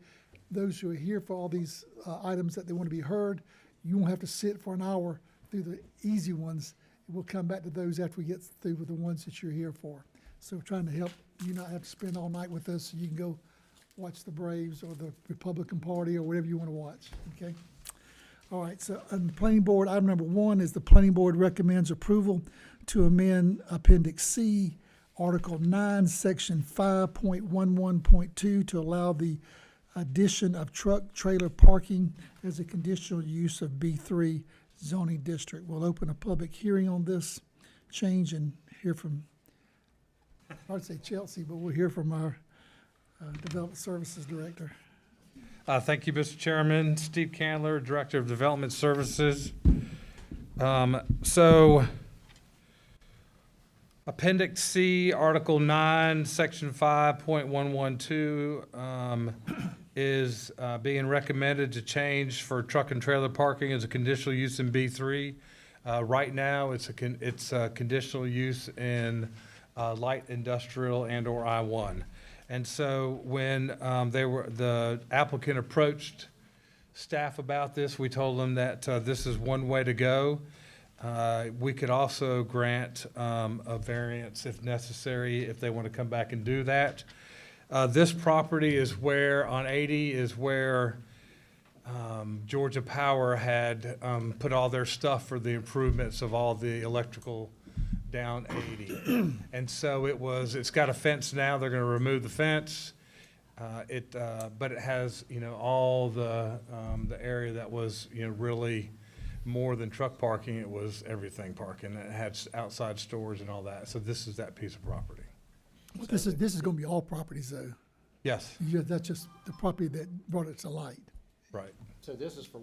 those who are here for all these items that they want to be heard, you won't have to sit for an hour through the easy ones. We'll come back to those after we get through with the ones that you're here for. So we're trying to help you not have to spend all night with us so you can go watch the Braves or the Republican Party or whatever you want to watch, okay? All right, so on the planning board, item number 1 is the planning board recommends approval to amend Appendix C, Article 9, Section 5.11.2 to allow the addition of truck trailer parking as a conditional use of B3 zoning district. We'll open a public hearing on this change and hear from, I'd say Chelsea, but we'll hear from our Development Services Director. Thank you, Mr. Chairman. Steve Candler, Director of Development Services. So Appendix C, Article 9, Section 5.112 is being recommended to change for truck and trailer parking as a conditional use in B3. Right now, it's a conditional use in light industrial and or I-1. And so when the applicant approached staff about this, we told them that this is one way to go. We could also grant a variance if necessary, if they want to come back and do that. This property is where, on 80, is where Georgia Power had put all their stuff for the improvements of all the electrical down 80. And so it's got a fence now, they're gonna remove the fence. But it has, all the area that was, really more than truck parking, it was everything parking. It had outside stores and all that. So this is that piece of property. Well, this is gonna be all properties though. Yes, That's just the property that brought it to light. right. So this is for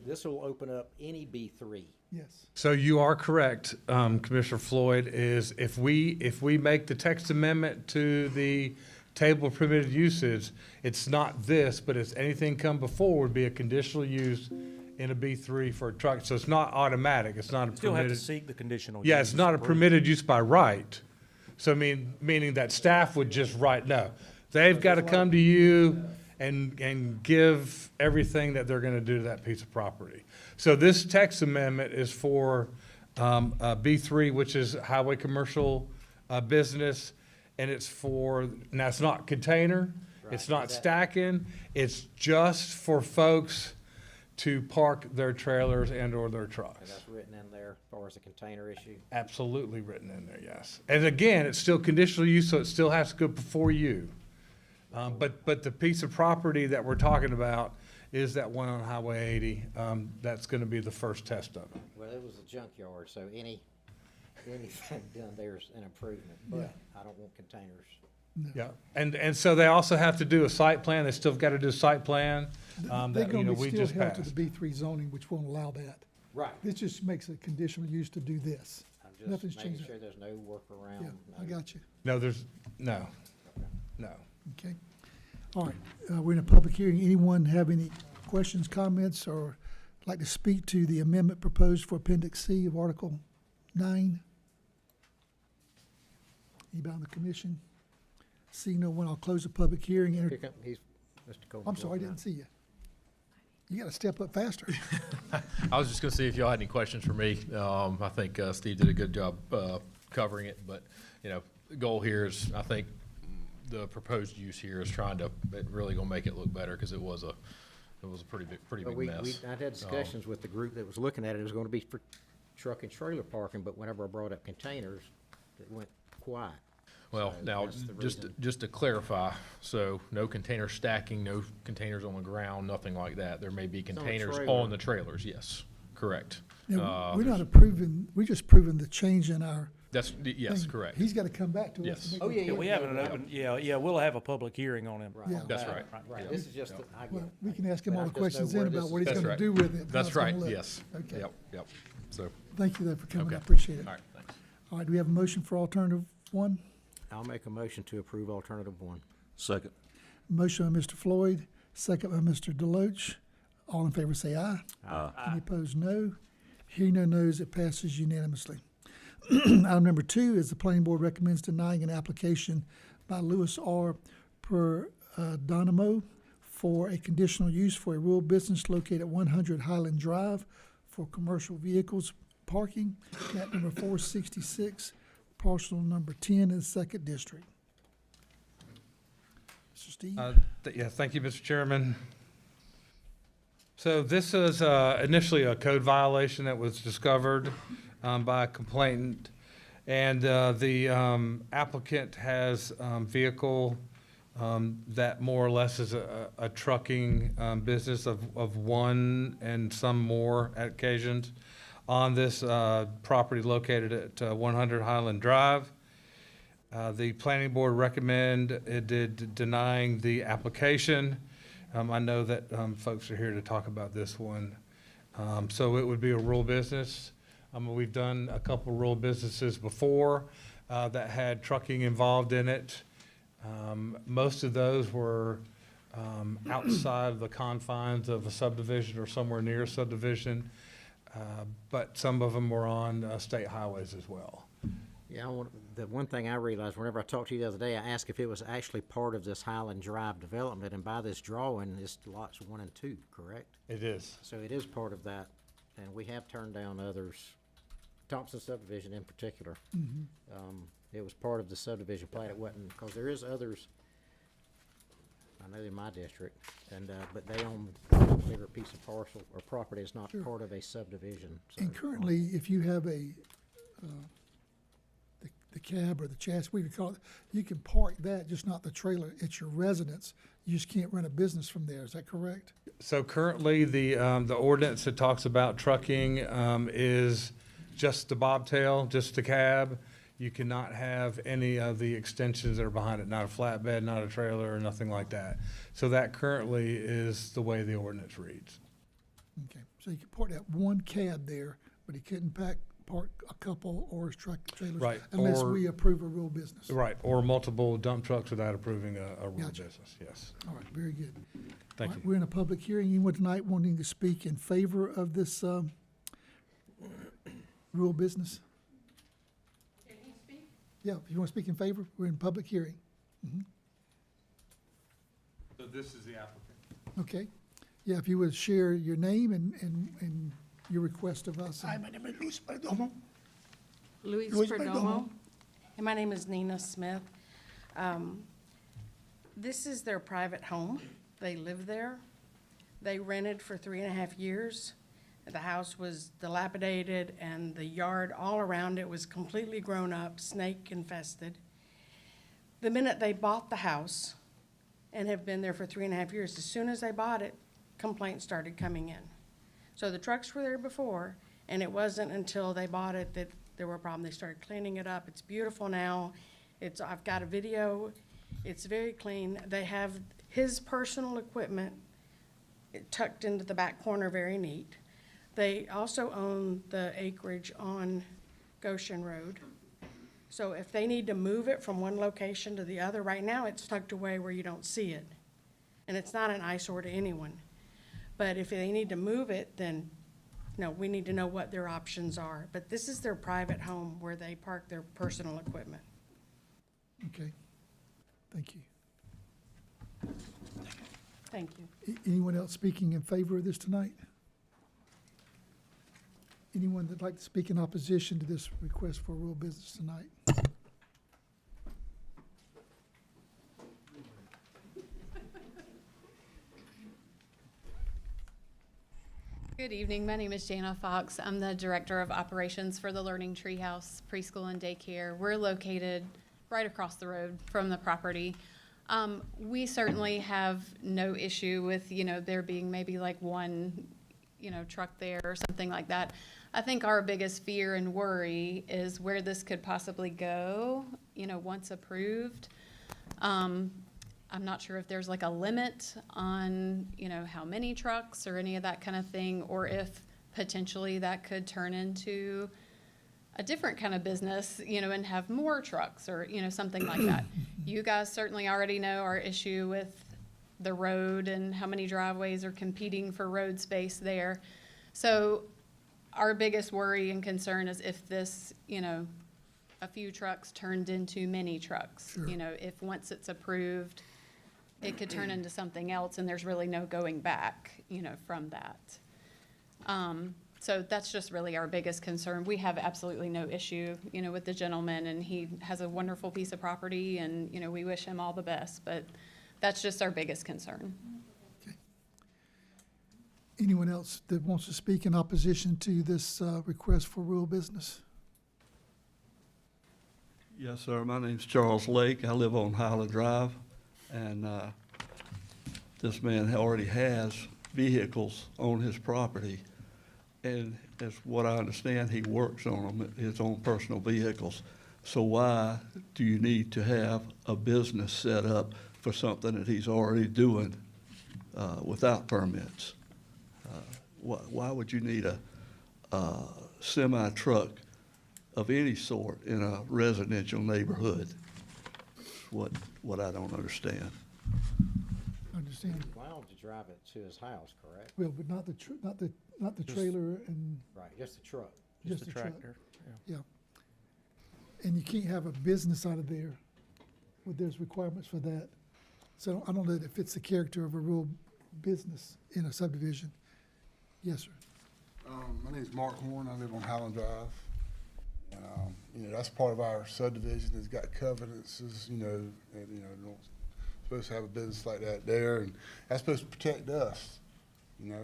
this will open up any B3. Yes. So you are correct, Commissioner Floyd, is if we make the text amendment to the table of permitted uses, it's not this, but it's anything come before would be a conditional use in a B3 for a truck. So it's not automatic, it's not a Still have to permitted. seek the conditional. Yeah, it's use not a approval. permitted use by right. So meaning that staff would just write, no. They've got to come to you and give everything that they're gonna do to that piece of property. So this text amendment is for, B3, which is highway commercial, business. And it's for, now it's not container, it's Right, not that- stacking, it's just for folks to park their trailers and/or their And trucks. that's written in there as far as the container issue. Absolutely written in there, yes. And again, it's still conditional use, so it still has to go before you. But the piece of property that we're talking about is that one on Highway 80. That's gonna be the first test of it. Well, it was a junkyard, so anything done there is an improvement, but I don't want containers. Yeah, and so they also have to do a site plan, they still got to do a site plan, They're that, gonna be we still just held to passed. the B3 zoning, which won't allow that. Right. This just makes a conditional use to do this. I'm just Nothing's making changed. sure there's no workaround. Yeah, I no- got you. No, no. Okay. All right, we're in a public hearing. Anyone have any questions, comments, or like to speak to the amendment proposed for Appendix C of Article 9? Anybody on the commission? Seeing no one, I'll close the public hearing. Here come, he's, Mr. Coleman. I'm sorry, I didn't see you. You gotta step up faster. I was just gonna see if y'all had any questions for me. I think Steve did a good job covering it, but, the goal here is, I think, the proposed use here is trying to, it really gonna make it look better, because it was a pretty But big we, mess. I had discussions with the group that was looking at it. It was gonna be for truck and trailer parking, but whenever I brought up containers, it went quiet. Well, So now, that's the just, reason. just to clarify, so no container stacking, no containers on the ground, nothing like that. There may be on the containers trailer. on the trailers, yes, correct. Now, we're not approving, we're just proving the change in our Yes, thing. correct. He's gotta come back to us. Yes. to make Oh, it yeah, Yeah, we haven't opened, we'll have a public hearing on him. Right. Yeah. That's right. Right, Yeah. this is just, I get Well, it. we can ask him But all I the just know questions where then this about is what he's That's gonna right. do with it. how That's it's gonna right, look. yes. Okay. Yep, so, Thank you though for coming, I okay. appreciate it. All right, thanks. All right, do we have a motion for alternative one? I'll make a motion to approve alternative 1. Second. Motion by Mr. Floyd, second by Mr. Deloach. All in favor say aye. Aye. Any opposed, no. Hearing no nos, it passes unanimously. Item number 2 is the planning board recommends denying an application by Louis R. Perdonamo for a conditional use for a rural business located at 100 Highland Drive for commercial vehicles parking, map number 466, parcel number 10 in the 2nd District. Mr. Steve? Yeah, thank you, Mr. Chairman. So this is initially a code violation that was discovered by a complainant. And the applicant has vehicle that more or less is a trucking business of one and some more occasions on this property located at 100 Highland Drive. The planning board recommended denying the application. I know that folks are here to talk about this one. So it would be a rural business. We've done a couple rural businesses before that had trucking involved in it. Most of those were outside of the confines of a subdivision or somewhere near a subdivision, but some of them were on state highways as well. Yeah, the one thing I realized whenever I talked to you the other day, I asked if it was actually part of this Highland Drive development, and by this drawing, it's lots 1 and 2, correct? It is. So it is part of that, and we have turned down others, Thompson subdivision in particular. it was part of the subdivision plat, it wasn't, because there is others, I know in my district, and, but they own a bigger piece of parcel or property is not Sure. part of a subdivision, so. And currently, if you have the cab or the chassis, whatever you call it, you can park that, just not the trailer, at your residence. You just can't run a business from there, is that correct? So currently, the ordinance that talks about trucking, is just the bobtail, just the cab. You cannot have any of the extensions that are behind it, not a flatbed, not a trailer, or nothing like that. So that currently is the way the ordinance reads. Okay, so you could park that one cab there, but he couldn't park a couple or his truck trailers. Right, Unless or- we approve a rural business. Right, or multiple dump trucks without approving a rural Gotcha. business, yes. All right, very good. Thank All right, you. we're in a public hearing. Anyone tonight wanting to speak in favor of this rural business? Can he speak? Yeah, if you want to speak in favor, we're in public hearing. So this is the applicant. Okay. Yeah, if you would share your name and your request of us. Hi, my name is Luis Perdomo. Luis Luis Perdomo. Perdomo. And my name is Nina Smith. This is their private home. They live there. They rented for 3.5 years. The house was dilapidated and the yard all around it was completely grown up, snake infested. The minute they bought the house and have been there for 3.5 years, as soon as they bought it, complaints started coming in. So the trucks were there before, and it wasn't until they bought it that there were problems. They started cleaning it up. It's beautiful now. I've got a video. It's very clean. They have his personal equipment tucked into the back corner, very neat. They also own the acreage on Goshen Road. So if they need to move it from one location to the other, right now it's tucked away where you don't see it. And it's not an eyesore to anyone. But if they need to move it, then, no, we need to know what their options are. But this is their private home where they park their personal equipment. Okay. Thank you. Thank you. Anyone else speaking in favor of this tonight? Anyone that'd like to speak in opposition to this request for rural business tonight? Good evening. My name is Jana Fox. I'm the Director of Operations for the Learning Treehouse Preschool and Daycare. We're located right across the road from the property. We certainly have no issue with, there being maybe like one, truck there or something like that. I think our biggest fear and worry is where this could possibly go, once approved. I'm not sure if there's like a limit on, how many trucks or any of that kind of thing, or if potentially that could turn into a different kind of business, and have more trucks or, something like that. You guys certainly already know our issue with the road and how many driveways are competing for road space there. So our biggest worry and concern is if this, a few trucks turned into many trucks. Sure. If once it's approved, it could turn into something else and there's really no going back, from that. So that's just really our biggest concern. We have absolutely no issue, with the gentleman, and he has a wonderful piece of property, and, we wish him all the best, but that's just our biggest concern. Anyone else that wants to speak in opposition to this request for rural business? Yes, sir. My name's Charles Lake. I live on Highland Drive, and this man already has vehicles on his property. And as what I understand, he works on them, his own personal vehicles. So why do you need to have a business set up for something that he's already doing without permits? Why would you need a semi-truck of any sort in a residential neighborhood? What I don't understand. Understand. Allowed to drive it to his house, correct? Well, but not the trailer and Right, just the truck. just the tractor. Yeah. And you can't have a business out of there, but there's requirements for that. So I don't know that it fits the character of a rural business in a subdivision. Yes, sir. My name is Mark Horn. I live on Highland Drive. you know, that's part of our subdivision. It's got covenances, you know, and, you know, don't supposed to have a business like that there, and that's supposed to protect us, you know,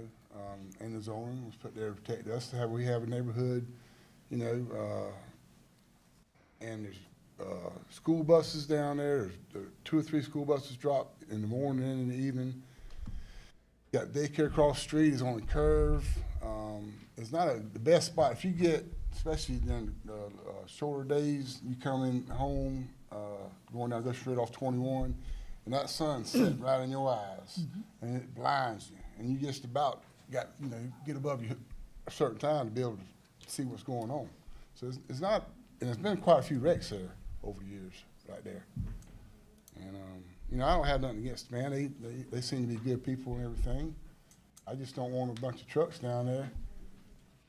and the zoning was put there to protect us, to have, we have a neighborhood, you know, and there's, school buses down there, there's 2 or 3 school buses drop in the morning and in the evening. Got daycare across the street, is on the curve. It's not the best spot. If you get, especially during the shorter days, you come in home, going down, go straight off 21, and that sun's set right in your eyes, and it blinds you. And you just about got, you know, get above you a certain time to be able to see what's going on. So it's not, and there's been quite a few wrecks there over the years, right there. And, you know, I don't have nothing against, man, they seem to be good people and everything. I just don't want a bunch of trucks down there,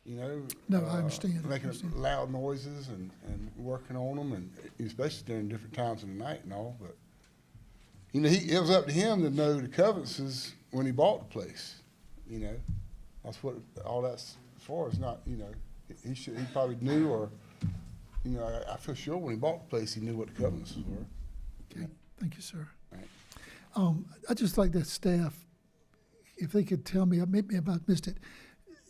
you know. No, I understand. Making loud noises and working on them, and especially during different times of the night and all, but, you know, it was up to him to know the covenances when he bought the place, you know. That's what, all that's as far as not, you know, he probably knew, or, you know, I feel sure when he bought the place, he knew what the covenants were. Okay, thank you, sir. Right. I'd just like that staff, if they could tell me, maybe if I missed it,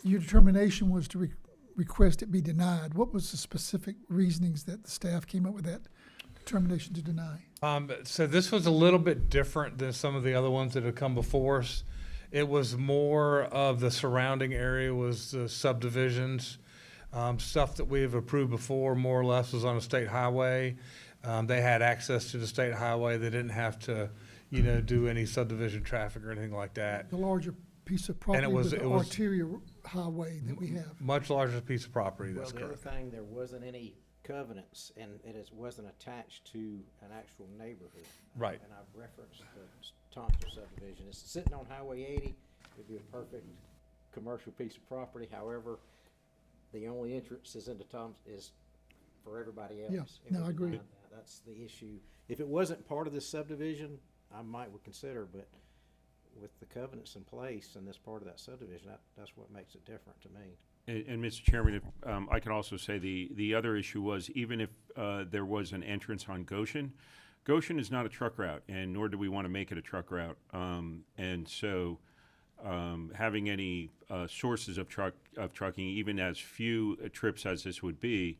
your determination was to request it be denied. What was the specific reasonings that the staff came up with that determination to deny? So this was a little bit different than some of the other ones that have come before us. It was more of the surrounding area, was the subdivisions. Stuff that we have approved before, more or less, was on a state highway. They had access to the state highway. They didn't have to, you know, do any subdivision traffic or anything like that. The larger piece of property was- with it the was arterial highway that we have. Much larger piece of property, that's Well, the other correct. thing, there wasn't any covenants, and wasn't attached to an actual neighborhood. Right. And I've referenced the Thompson subdivision. It's sitting on Highway 80. It'd be a perfect commercial piece of property. However, the only entrance is into is for everybody else. Yeah, It no, was I agree. denied that. That's the issue. If it wasn't part of this subdivision, I would consider, but with the covenants in place and this part of that subdivision, that's what makes it different to me. And Mr. Chairman, if, I can also say the other issue was, even if there was an entrance on Goshen, Goshen is not a truck route, and nor do we want to make it a truck route. And so having any sources of trucking, even as few trips as this would be,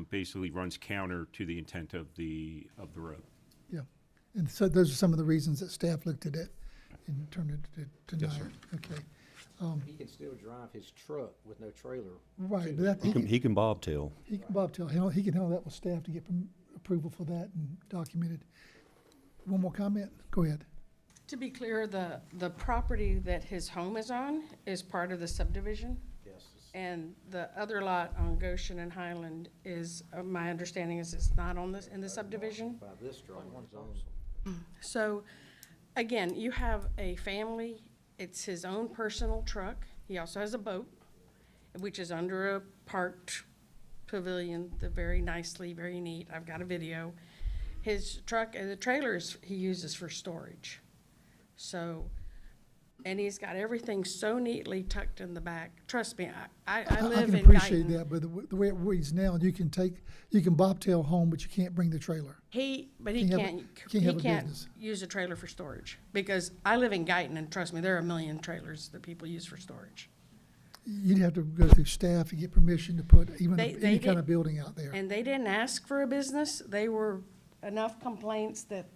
basically runs counter to the intent of the road. Yeah, and so those are some of the reasons that staff looked at it and turned it to deny Yes, sir. it. Okay. He can still drive his truck with no trailer. Right, but that, He can bobtail. he can bobtail, he can handle that with staff to get approval for that and documented. One more comment? Go ahead. To be clear, the property that his home is on is part of the subdivision? Yes. And the other lot on Goshen and Highland is, my understanding is it's not on this, in the subdivision? By this drawing, it's on. So, again, you have a family, it's his own personal truck. He also has a boat, which is under a parked pavilion, very nicely, very neat. I've got a video. His truck and the trailers he uses for storage. So, and he's got everything so neatly tucked in the back. Trust me, I live can in appreciate Guyton. that, but the way it reads now, you can bobtail home, but you can't bring the trailer. But he have a can't business. use a trailer for storage, because I live in Guyton, and trust me, there are a million trailers that people use for storage. You'd have to go through staff to get permission to put even They any kind did- of building out there. And they didn't ask for a business, they were enough complaints that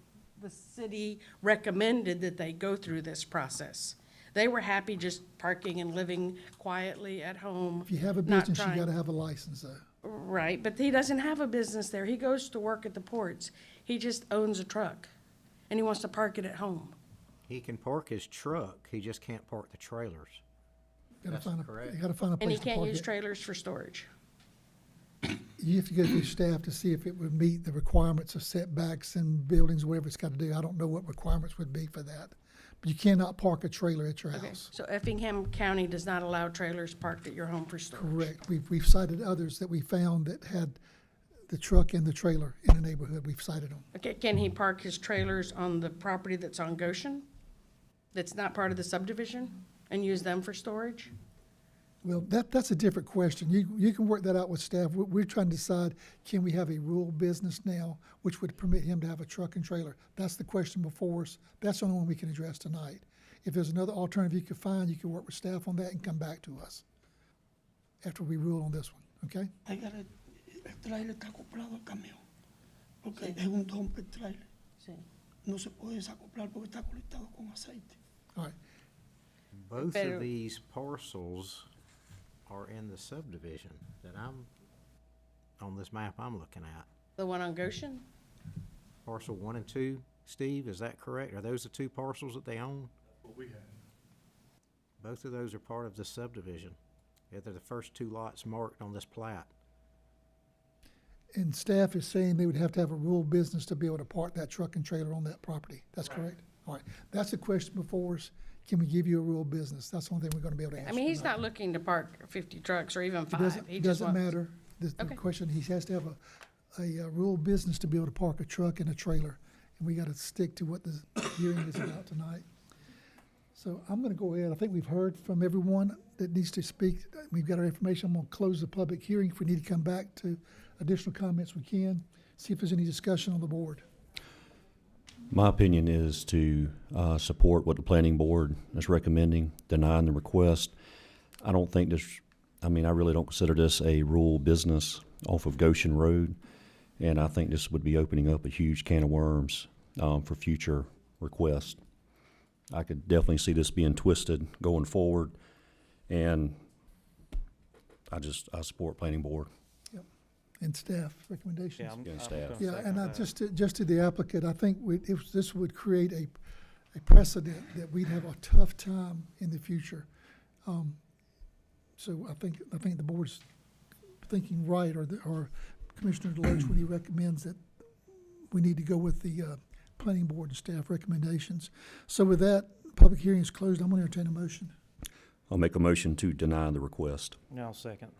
the city recommended that they go through this process. They were happy just parking and living quietly at home. If you have a not business, you trying- gotta have a license though. Right, but he doesn't have a business there. He goes to work at the ports. He just owns a truck, and he wants to park it at home. He can park his truck, he just can't park the trailers. You That's gotta correct. find a And he place to can't park use it. trailers for storage. You have to go through staff to see if it would meet the requirements of setbacks and buildings, whatever it's gotta do. I don't know what requirements would be for that. But you cannot park a trailer at your Okay, house. so Effingham County does not allow trailers parked at your home for storage. Correct. We've cited others that we found that had the truck and the trailer in a neighborhood. We've cited them. Okay, can he park his trailers on the property that's on Goshen? That's not part of the subdivision, and use them for storage? Well, that's a different question. You can work that out with staff. We're trying to decide, can we have a rural business now, which would permit him to have a truck and trailer? That's the question before us. That's the only one we can address tonight. If there's another alternative you could find, you can work with staff on that and come back to us after we rule on this one, okay? El trailer está acoplado al camión, porque es un dumper trailer. No se puede desacoplar porque está conectado con aceite. All right. Both of these parcels are in the subdivision that on this map I'm looking at. The one on Goshen? Parcel 1 and 2, Steve, is that correct? Are those the two parcels that they own? What we have. Both of those are part of the subdivision. Yeah, they're the first two lots marked on this plat. And staff is saying they would have to have a rural business to be able to park that truck and trailer on that property. That's correct? All right. That's the question before us. Can we give you a rural business? That's the only thing we're gonna be able to answer. I mean, he's tonight. not looking to park 50 trucks or even It 5. doesn't, He it just doesn't wants- matter. The Okay. question, he has to have a rural business to be able to park a truck and a trailer. And we gotta stick to what the hearing is about tonight. So I'm gonna go ahead. I think we've heard from everyone that needs to speak. We've got our information. I'm gonna close the public hearing. If we need to come back to additional comments, we can. See if there's any discussion on the board. My opinion is to support what the planning board is recommending, denying the request. I don't think this, I really don't consider this a rural business off of Goshen Road, and I think this would be opening up a huge can of worms for future requests. I could definitely see this being twisted going forward, and I support planning board. And staff recommendations. Yeah, I'm staff. gonna Yeah, second and that. just to the applicant, I think this would create a precedent that we'd have a tough time in the future. So I think the board's thinking right, or Commissioner Deloach, when he recommends that we need to go with the planning board and staff recommendations. So with that, public hearing is closed. I'm gonna entertain a motion. I'll make a motion to deny the request. Now, second.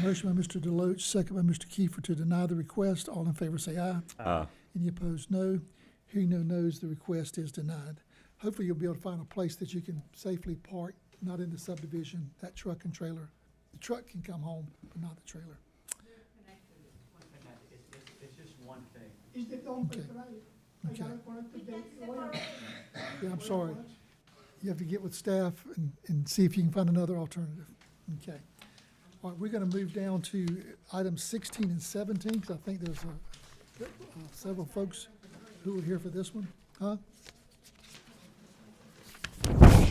Motion by Mr. Deloach, second by Mr. Kiefer to deny the request. All in favor say aye. Aye. Any opposed, no. Hearing no no's, the request is denied. Hopefully you'll be able to find a place that you can safely park, not in the subdivision, that truck and trailer. The truck can come home, but not the trailer. It's just one thing. It's the dumper Okay. trailer. Okay. I gotta connect the gate. Yeah, I'm sorry. You have to get with staff and see if you can find another alternative. Okay. All right, we're gonna move down to items 16 and 17, because I think there's several folks who are here for this one, huh?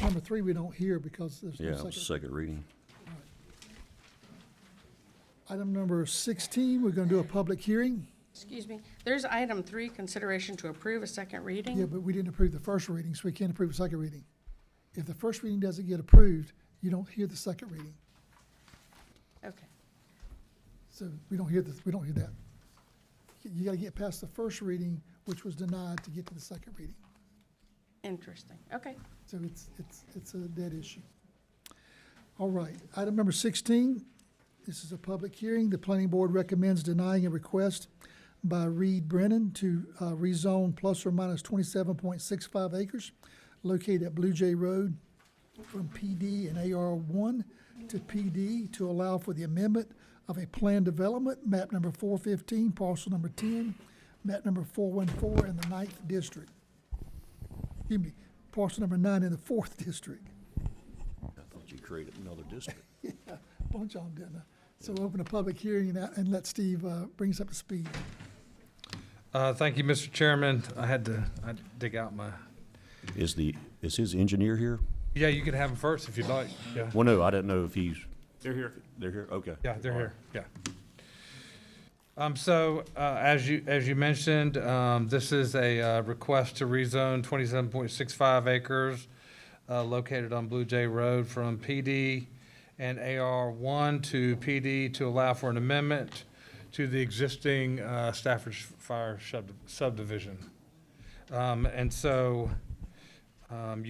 Number 3, we don't hear because there's Yeah, no second. second reading. Item number 16, we're gonna do a public hearing. Excuse me, there's item 3, consideration to approve a second reading. Yeah, but we didn't approve the first reading, so we can't approve the second reading. If the first reading doesn't get approved, you don't hear the second reading. Okay. So we don't hear that. You gotta get past the first reading, which was denied, to get to the second reading. Interesting. Okay. So it's a dead issue. All right, item number 16, this is a public hearing. The planning board recommends denying a request by Reed Brennan to rezone plus or minus 27.65 acres located at Blue Jay Road from PD and AR1 to PD to allow for the amendment of a planned development, map number 415, parcel number 10, map number 414 in the 9th district. Excuse me, parcel number 9 in the 4th district. I thought you created another district. Yeah, bunch of them, didn't I? So open a public hearing and let Steve bring us up to speed. Thank you, Mr. Chairman. I'd dig out my, Is his engineer here? yeah, you can have him first if you'd like. Yeah, Well, no, I didn't know if he's, They're here. they're here, okay. yeah, they're here, yeah. As you mentioned, this is a request to rezone 27.65 acres located on Blue Jay Road from PD and AR1 to PD to allow for an amendment to the existing Stafford Fire subdivision. You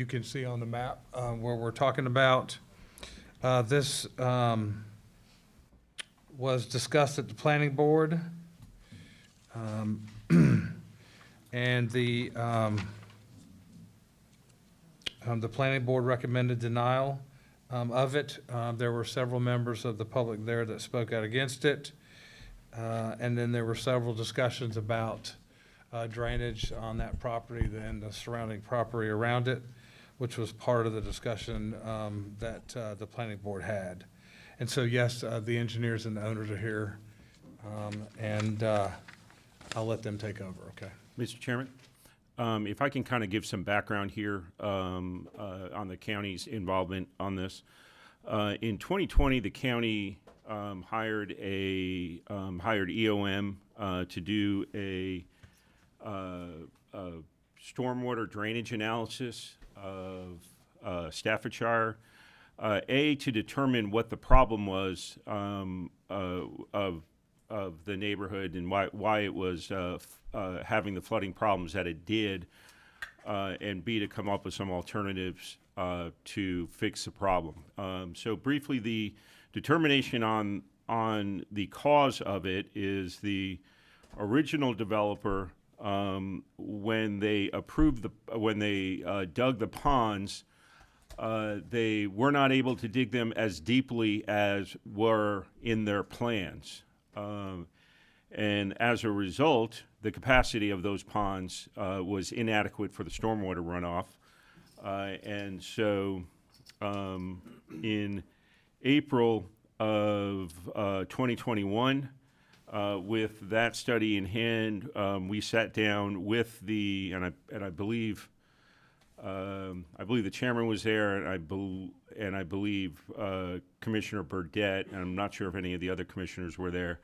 can see on the map where we're talking about. This was discussed at the planning board. And the planning board recommended denial. of it. There were several members of the public there that spoke out against it. And then there were several discussions about drainage on that property and the surrounding property around it, which was part of the discussion that the planning board had. And so, yes, the engineers and the owners are here, and I'll let them take over, okay? Mr. Chairman, if I can kind of give some background here on the county's involvement on this. In 2020, the county hired EOM to do a stormwater drainage analysis of Staffordshire, to determine what the problem was of the neighborhood and why it was having the flooding problems that it did, and B, to come up with some alternatives to fix the problem. So briefly, the determination on the cause of it is the original developer, when they dug the ponds, they were not able to dig them as deeply as were in their plans. And as a result, the capacity of those ponds was inadequate for the stormwater runoff. And so in April of 2021, with that study in hand, we sat down with and I believe the chairman was there, and I believe Commissioner Burdette, and I'm not sure if any of the other commissioners were there,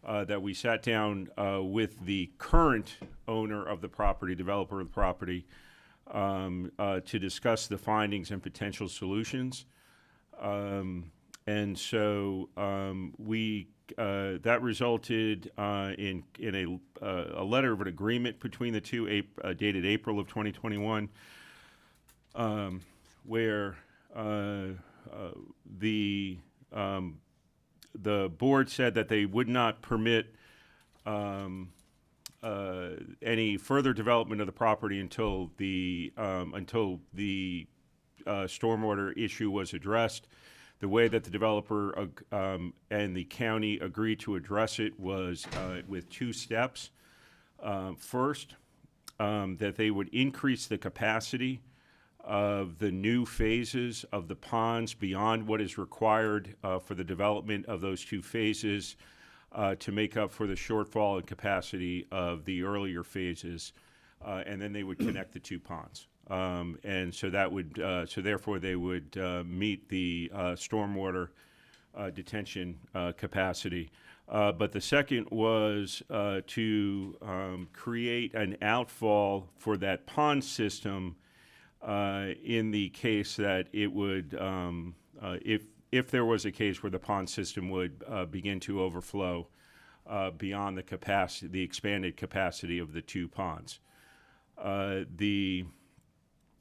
that we sat down with the current owner of the property, developer of the property, to discuss the findings and potential solutions. And so that resulted in a letter of an agreement between the two, dated April of 2021, where the board said that they would not permit any further development of the property until the stormwater issue was addressed. The way that the developer and the county agreed to address it was with two steps. First, that they would increase the capacity of the new phases of the ponds beyond what is required for the development of those two phases to make up for the shortfall in capacity of the earlier phases, and then they would connect the two ponds. And so that would, so therefore they would meet the stormwater detention capacity. But the second was to create an outfall for that pond system in the case that it would, if there was a case where the pond system would begin to overflow beyond the capacity, the expanded capacity of the two ponds.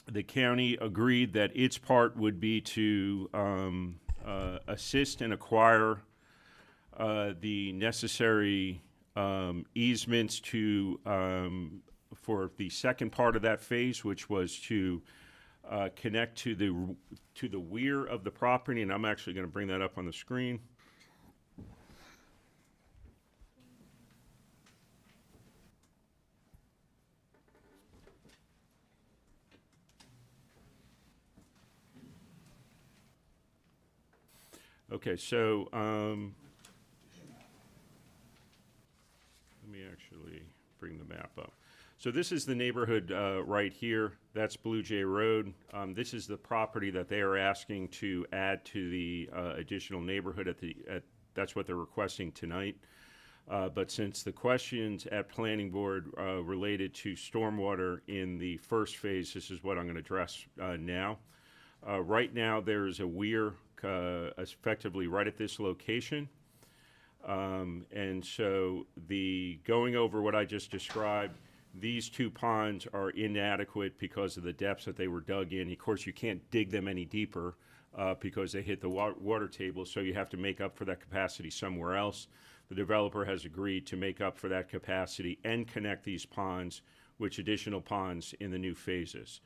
The county agreed that its part would be to assist and acquire the necessary easements for the second part of that phase, which was to connect to the rear of the property, and I'm actually going to bring that up on the screen. Okay, so let me actually bring the map up. So this is the neighborhood right here. That's Blue Jay Road. This is the property that they are asking to add to the additional neighborhood that's what they're requesting tonight. But since the questions at Planning Board related to stormwater in the first phase, this is what I'm going to address now. Right now, there's a weir effectively right at this location. And so going over what I just described, these two ponds are inadequate because of the depths that they were dug in. Of course, you can't dig them any deeper because they hit the water table, so you have to make up for that capacity somewhere else. The developer has agreed to make up for that capacity and connect these ponds with additional ponds in the new phases.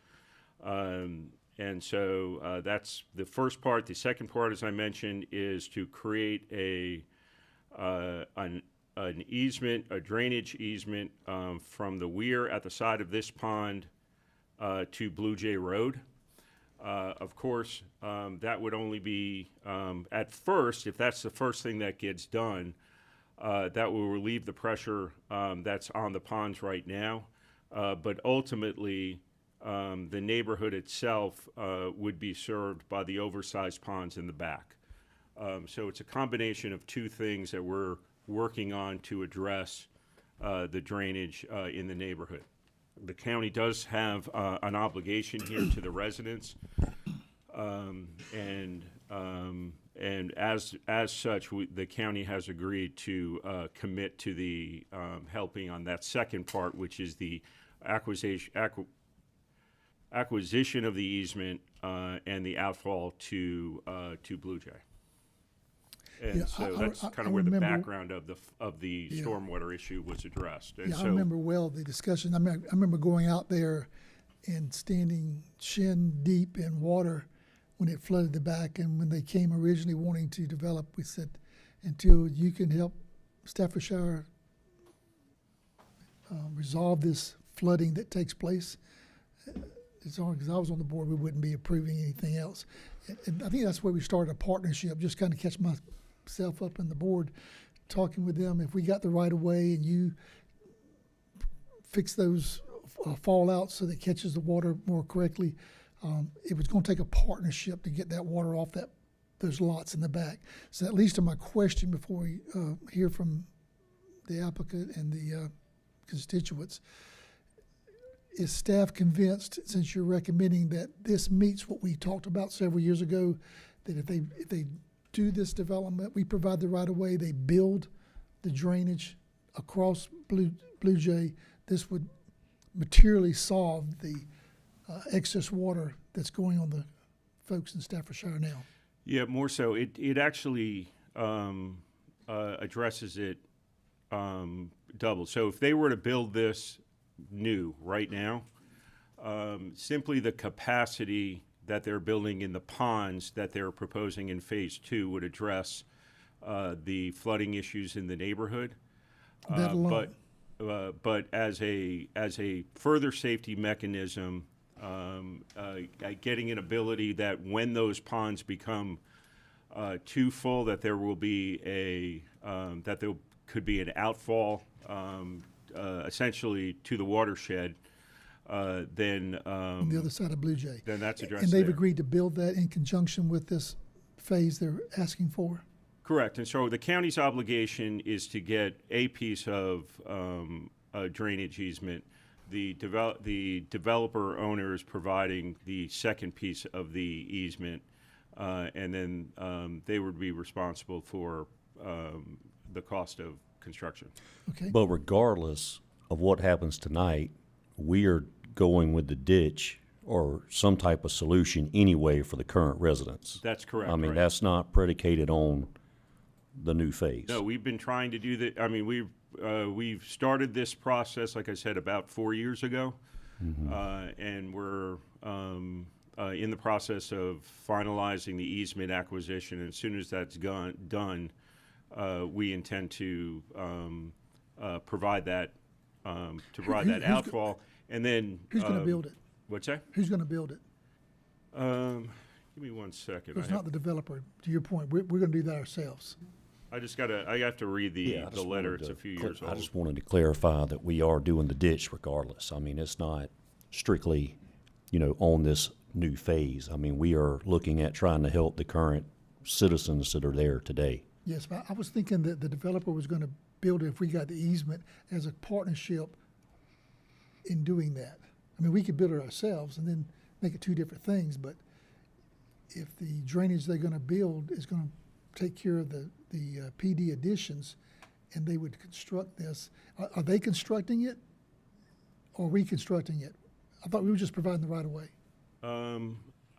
And so that's the first part. The second part, as I mentioned, is to create an easement, a drainage easement from the weir at the side of this pond to Blue Jay Road. Of course, that would only be, at first, if that's the first thing that gets done, that will relieve the pressure that's on the ponds right now. But ultimately, the neighborhood itself would be served by the oversized ponds in the back. So it's a combination of two things that we're working on to address the drainage in the neighborhood. The county does have an obligation here to the residents, and as such, the county has agreed to commit to the helping on that second part, which is the acquisition of the easement and the outfall to Blue Jay. And Yeah, so that's kind of where the background of the stormwater issue was addressed. And Yeah, so, I remember well the discussion. I remember going out there and standing shin deep in water when it flooded the back. And when they came originally wanting to develop, we said, until you can help Staffordshire resolve this flooding that takes place, as long as I was on the board, we wouldn't be approving anything else. And I think that's where we started a partnership, just kind of catch myself up on the board, talking with them. If we got the right of way and you fix those fallouts so that it catches the water more correctly, it was going to take a partnership to get that water off those lots in the back. So that leads to my question before we hear from the applicant and the constituents. Is staff convinced, since you're recommending that this meets what we talked about several years ago, that if they do this development, we provide the right of way, they build the drainage across Blue Jay, this would materially solve the excess water that's going on the folks in Staffordshire now? yeah, more so. It actually addresses it double. So if they were to build this new right now, simply the capacity that they're building in the ponds that they're proposing in phase 2 would address the flooding issues in the neighborhood. That alone. But as a further safety mechanism, getting an ability that when those ponds become too full, that there will be that there could be an outfall essentially to the watershed, then on the other side of Blue Jay. Then that's addressed. And they've there. agreed to build that in conjunction with this phase they're asking for? Correct. And so the county's obligation is to get a piece of a drainage easement. The developer owner is providing the second piece of the easement, and then they would be responsible for the cost of construction. Okay. But regardless of what happens tonight, we are going with the ditch or some type of solution anyway for the current residents. That's correct. I mean, right. that's not predicated on the new phase. No, we've been trying to do that. I mean, we've started this process, like I said, about 4 years ago, and we're in the process of finalizing the easement acquisition. And as soon as that's done, we intend to provide that outfall, and then Who's going to build it? What's that? Who's going to build it? Give me 1 second. It's not the developer. To your point, we're going to do that ourselves. I have to read the letter. It's a few years old. I just wanted to clarify that we are doing the ditch regardless. I mean, it's not strictly, on this new phase. I mean, we are looking at trying to help the current citizens that are there today. Yes, but I was thinking that the developer was going to build it if we got the easement as a partnership in doing that. I mean, we could build it ourselves and then make it two different things, but if the drainage they're going to build is going to take care of the PD additions and they would construct this, are they constructing it or reconstructing it? I thought we were just providing the right of way.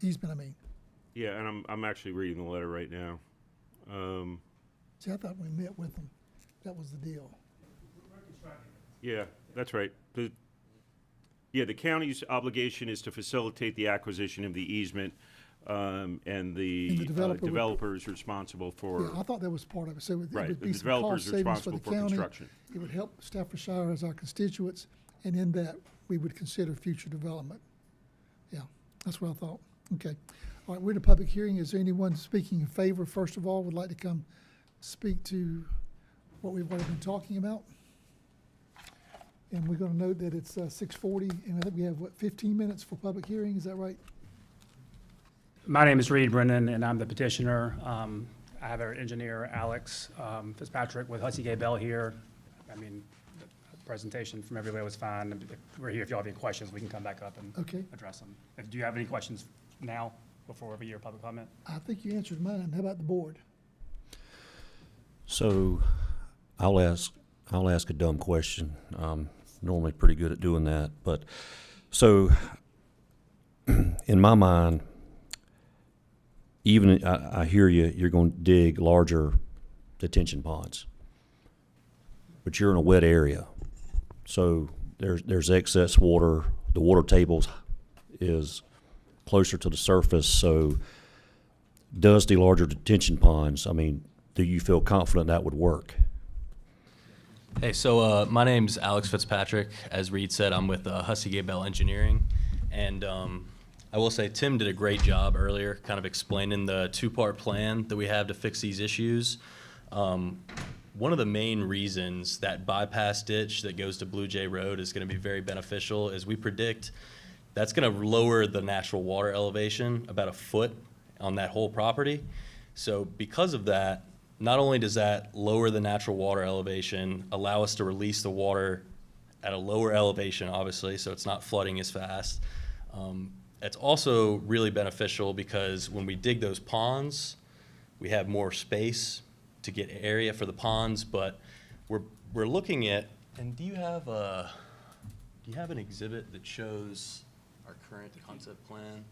Easement, I mean. Yeah, and I'm actually reading the letter right now. See, I thought we met with them. That was the deal. Yeah, that's right. Yeah, the county's obligation is to facilitate the acquisition of the easement, and And the the developer would- developer is responsible for. Yeah, I thought that was part of it, so it Right, would the be some developer's cost savings for the responsible for county. construction. It would help Staffordshire as our constituents, and in that, we would consider future development. Yeah, that's what I thought. Okay. All right, we're in a public hearing. Is there anyone speaking in favor, first of all, would like to come speak to what we've already been talking about? And we're gonna note that it's 6:40, and I think we have, 15 minutes for public hearing, is that right? My name is Reed Brennan, and I'm the petitioner. I have our engineer, Alex Fitzpatrick, with Hussey Gay Bell here. I mean, the presentation from everybody was fine. We're here if you all have any questions, we can come back up and Okay. address them. Do you have any questions now, before we hear public comment? I think you answered mine. How about the board? So I'll ask a dumb question. Normally pretty good at doing that, but so in my mind, even I hear you're going to dig larger detention ponds, but you're in a wet area, so there's excess water. The water table is closer to the surface. So does the larger detention ponds, I mean, do you feel confident that would work? Hey, so my name's Alex Fitzpatrick. As Reed said, I'm with Hussey Gay Bell Engineering. And I will say Tim did a great job earlier kind of explaining the two-part plan that we have to fix these issues. One of the main reasons that bypass ditch that goes to Blue Jay Road is going to be very beneficial is we predict that's going to lower the natural water elevation about a foot on that whole property. So because of that, not only does that lower the natural water elevation, allow us to release the water at a lower elevation, obviously, so it's not flooding as fast. It's also really beneficial because when we dig those ponds, we have more space to get area for the ponds, but we're looking at, and do you have an exhibit that shows our current concept plan?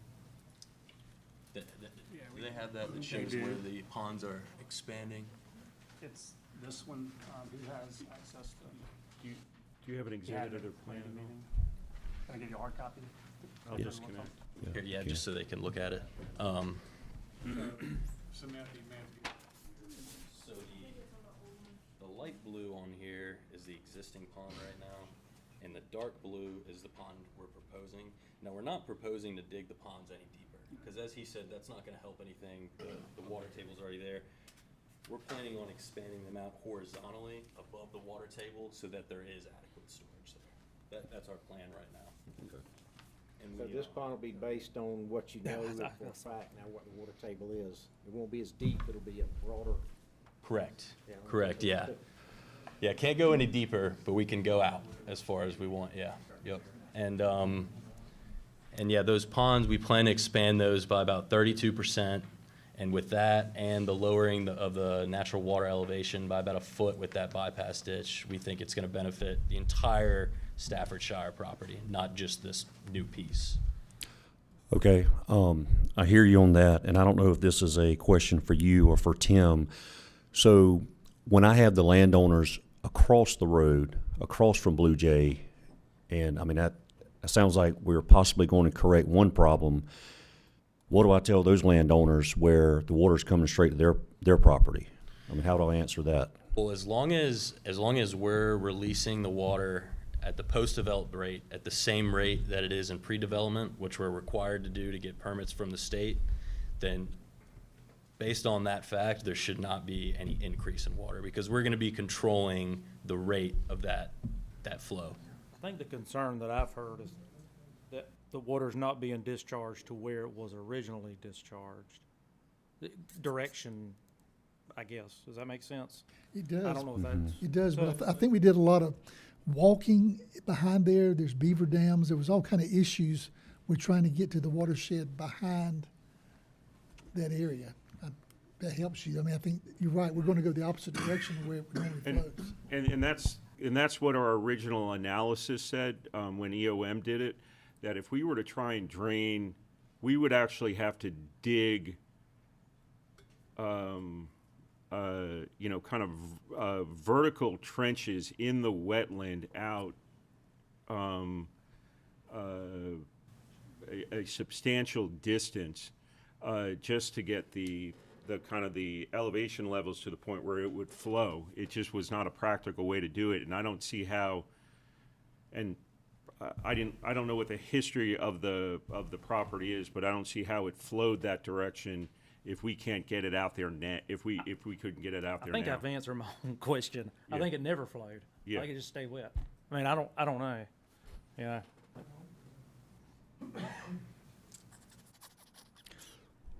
Do they have that shows where the ponds are expanding? It's this one, who has access to. Do you have an exhibit of their plan? Can I give you a hard copy? I'll disconnect. Here, yeah, just so they can look at it. So the light blue on here is the existing pond right now, and the dark blue is the pond we're proposing. Now, we're not proposing to dig the ponds any deeper, because as he said, that's not gonna help anything. The water table's already there. We're planning on expanding them out horizontally above the water table so that there is adequate storage there. That's our plan right now. Okay. And So we, this pond will be based on what you know for a fact now what the water table is. It won't be as deep, it'll be a broader. Correct, Yeah, correct, so- yeah. Yeah, can't go any deeper, but we can go out as far as we want, yeah, yep. And yeah, those ponds, we plan to expand those by about 32%. And with that and the lowering of the natural water elevation by about a foot with that bypass ditch, we think it's gonna benefit the entire Staffordshire property, not just this new piece. Okay, I hear you on that, and I don't know if this is a question for you or for Tim. So when I have the landowners across the road, across from Blue Jay, and I mean, that sounds like we're possibly going to correct one problem. What do I tell those landowners where the water's coming straight to their property? I mean, how do I answer that? Well, as long as we're releasing the water at the post-developed rate, at the same rate that it is in pre-development, which we're required to do to get permits from the state, then based on that fact, there should not be any increase in water because we're gonna be controlling the rate of that flow. I think the concern that I've heard is that the water's not being discharged to where it was originally discharged. The direction, I guess, does that make sense? It does. I don't know if that's. It does, but I think we did a lot of walking behind there. There's beaver dams. There was all kind of issues with trying to get to the watershed behind that area. That helps you. I mean, I think you're right. We're going to go the opposite direction of where it normally flows. And that's what our original analysis said when EOM did it, that if we were to try and drain, we would actually have to dig, kind of vertical trenches in the wetland out a substantial distance just to get the kind of the elevation levels to the point where it would flow. It just was not a practical way to do it, and I don't see how. And I don't know what the history of the property is, but I don't see how it flowed that direction if we can't get it out there now. If we couldn't get it out there I think now. I've answered my own question. I Yeah. think it never flowed. Yeah. I think it just stayed wet. I mean, I don't know. Yeah.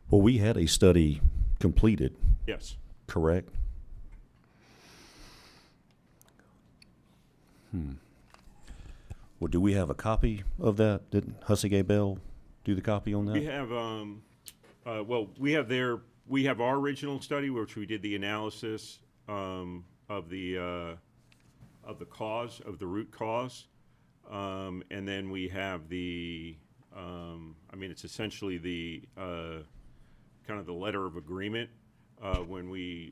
Well, we had a study completed, Yes. correct? Well, do we have a copy of that? Did Hussey Gay Bell do the copy on that? We have well, we have our original study, which we did the analysis of the cause, of the root cause, and then we have the I mean, it's essentially the kind of the letter of agreement when we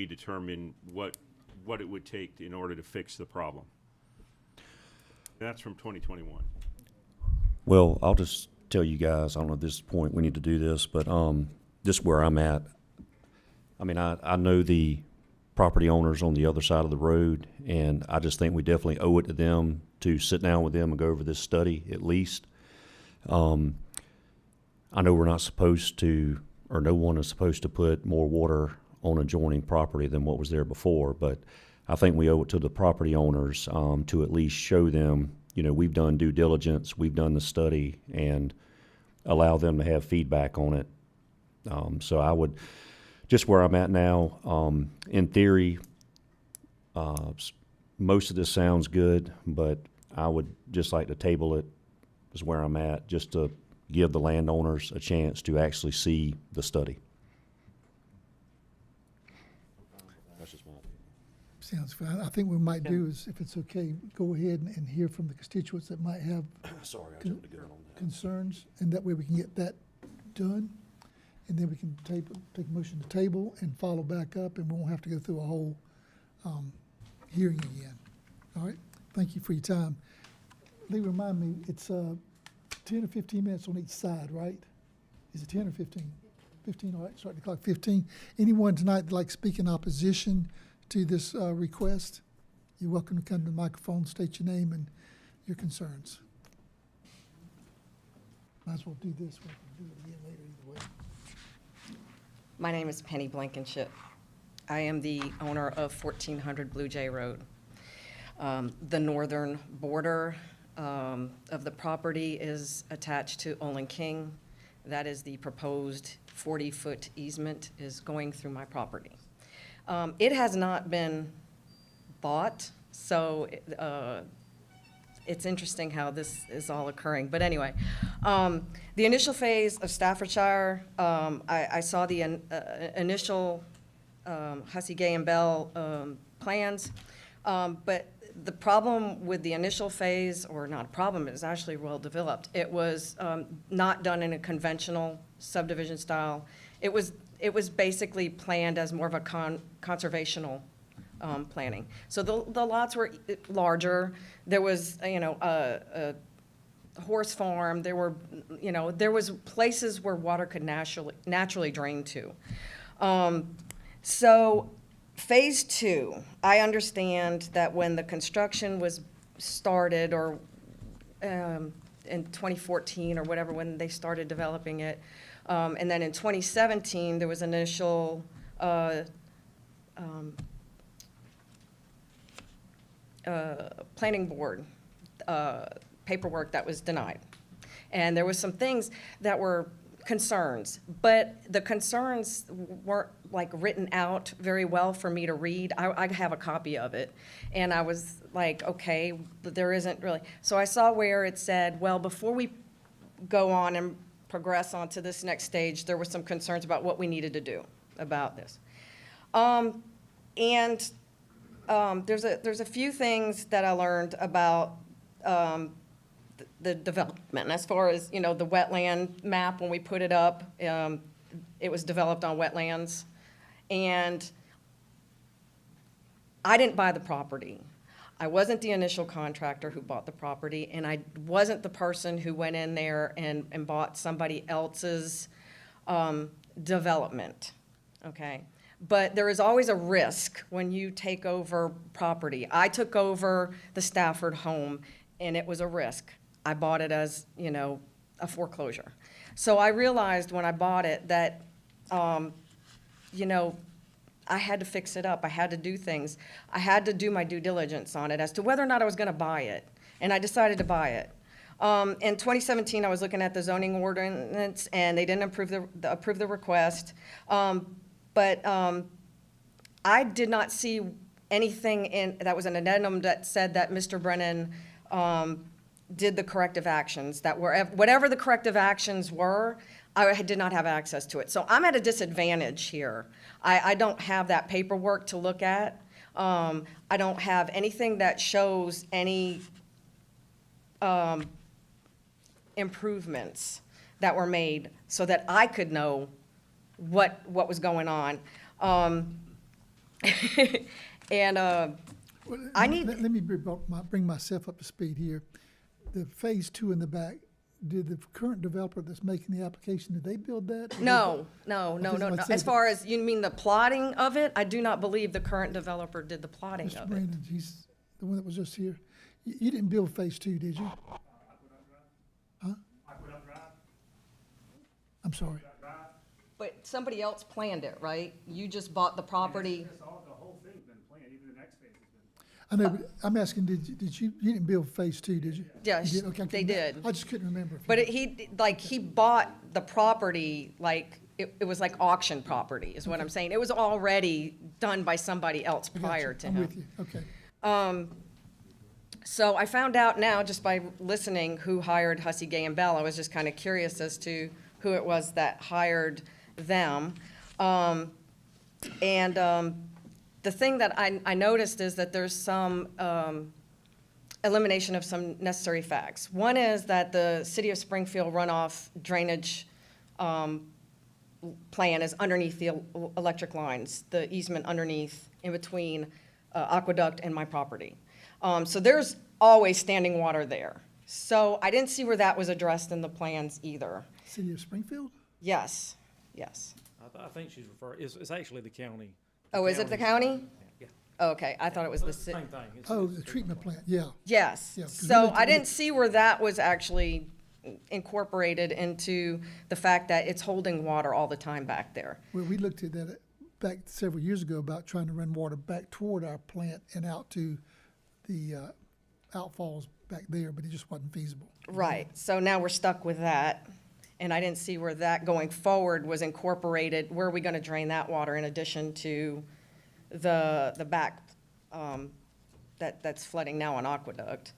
determine what it would take in order to fix the problem. That's from 2021. Well, I'll just tell you guys, I don't know at this point we need to do this, but just where I'm at. I mean, I know the property owners on the other side of the road, and I just think we definitely owe it to them to sit down with them and go over this study at least. I know we're not supposed to, or no one is supposed to put more water on adjoining property than what was there before, but I think we owe it to the property owners to at least show them, you know, we've done due diligence, we've done the study, and allow them to have feedback on it. So I would, just where I'm at now, in theory, most of this sounds good, but I would just like to table it, is where I'm at, just to give the landowners a chance to actually see the study. That's just my opinion. Sounds fine. I think what we might do is, if it's okay, go ahead and hear from the constituents that might have Sorry, I jumped the gun on that. concerns, and that way we can get that done. And then we can take a motion to table and follow back up, and we won't have to go through a whole hearing again. All right? Thank you for your time. Lee, remind me, it's 10 or 15 minutes on each side, right? Is it 10 or 15? 15, all right, start the clock, 15. Anyone tonight that'd like to speak in opposition to this request, you're welcome to come to the microphone, state your name and your concerns. Might as well do this, we can do it again later either way. My name is Penny Blankenship. I am the owner of 1400 Blue Jay Road. The northern border of the property is attached to Olin King. That is the proposed 40-foot easement is going through my property. It has not been bought, so it's interesting how this is all occurring. But anyway, the initial phase of Staffordshire, I saw the initial Hussey, Gay, and Bell plans, but the problem with the initial phase, or not a problem, it was actually well developed. It was not done in a conventional subdivision style. It was basically planned as more of a conservational planning. So the lots were larger. There was, a horse farm. There were, there was places where water could naturally drain to. So phase 2, I understand that when the construction was started, or in 2014 or whatever, when they started developing it, and then in 2017, there was initial planning board paperwork that was denied. And there was some things that were concerns, but the concerns weren't like written out very well for me to read. I have a copy of it, and I was like, okay, but there isn't really. So I saw where it said, well, before we go on and progress on to this next stage, there were some concerns about what we needed to do about this. There's a few things that I learned about the development. As far as, the wetland map, when we put it up, it was developed on wetlands. And I didn't buy the property. I wasn't the initial contractor who bought the property, and I wasn't the person who went in there and bought somebody else's development, okay? But there is always a risk when you take over property. I took over the Stafford home, and it was a risk. I bought it as, you know, a foreclosure. So I realized when I bought it that, you know, I had to fix it up. I had to do things. I had to do my due diligence on it as to whether or not I was going to buy it. And I decided to buy it. In 2017, I was looking at the zoning ordinance, and they didn't approve the request. But I did not see anything that was an addendum that said that Mr. Brennan did the corrective actions, that whatever the corrective actions were, I did not have access to it. So I'm at a disadvantage here. I don't have that paperwork to look at. I don't have anything that shows any improvements that were made so that I could know what was going on. And I need... Let me bring myself up to speed here. The phase 2 in the back, did the current developer that's making the application, did they build that? No. As far as, you mean the plotting of it, I do not believe the current developer did the plotting Mr. of it. Brandon, he's the one that was just here. You didn't build phase 2, did you? Huh? I'm sorry. But somebody else planned it, right? You just bought the property. The whole thing's been planned, even the next phase has been. I know, but I'm asking, did you didn't build phase 2, did you? Yes, You did? Okay, they did. I just couldn't remember. if you But did. he bought the property, like, it was like auction property, is what I'm saying. It was already done by somebody else I got you. prior to him. I'm with you, okay. So I found out now, just by listening, who hired Hussey, Gay, and Bell. I was just kind of curious as to who it was that hired them. The thing that I noticed is that there's some elimination of some necessary facts. One is that the City of Springfield runoff drainage plan is underneath the electric lines, the easement underneath, in between Aqueduct and my property. So there's always standing water there. So I didn't see where that was addressed in the plans either. City of Springfield? Yes. I think she's referring, it's actually the county. Oh, is it the county? Yeah. Okay, I thought it was the Same city. thing. Oh, the treatment plant, yeah. Yes. Yeah, 'cause we So looked I at didn't it. see where that was actually incorporated into the fact that it's holding water all the time back there. Well, we looked at that back several years ago about trying to run water back toward our plant and out to the outfalls back there, but it just wasn't feasible. Right, so now we're stuck with that, and I didn't see where that going forward was incorporated. Where are we gonna drain that water in addition to the back, that's flooding now on Aqueduct?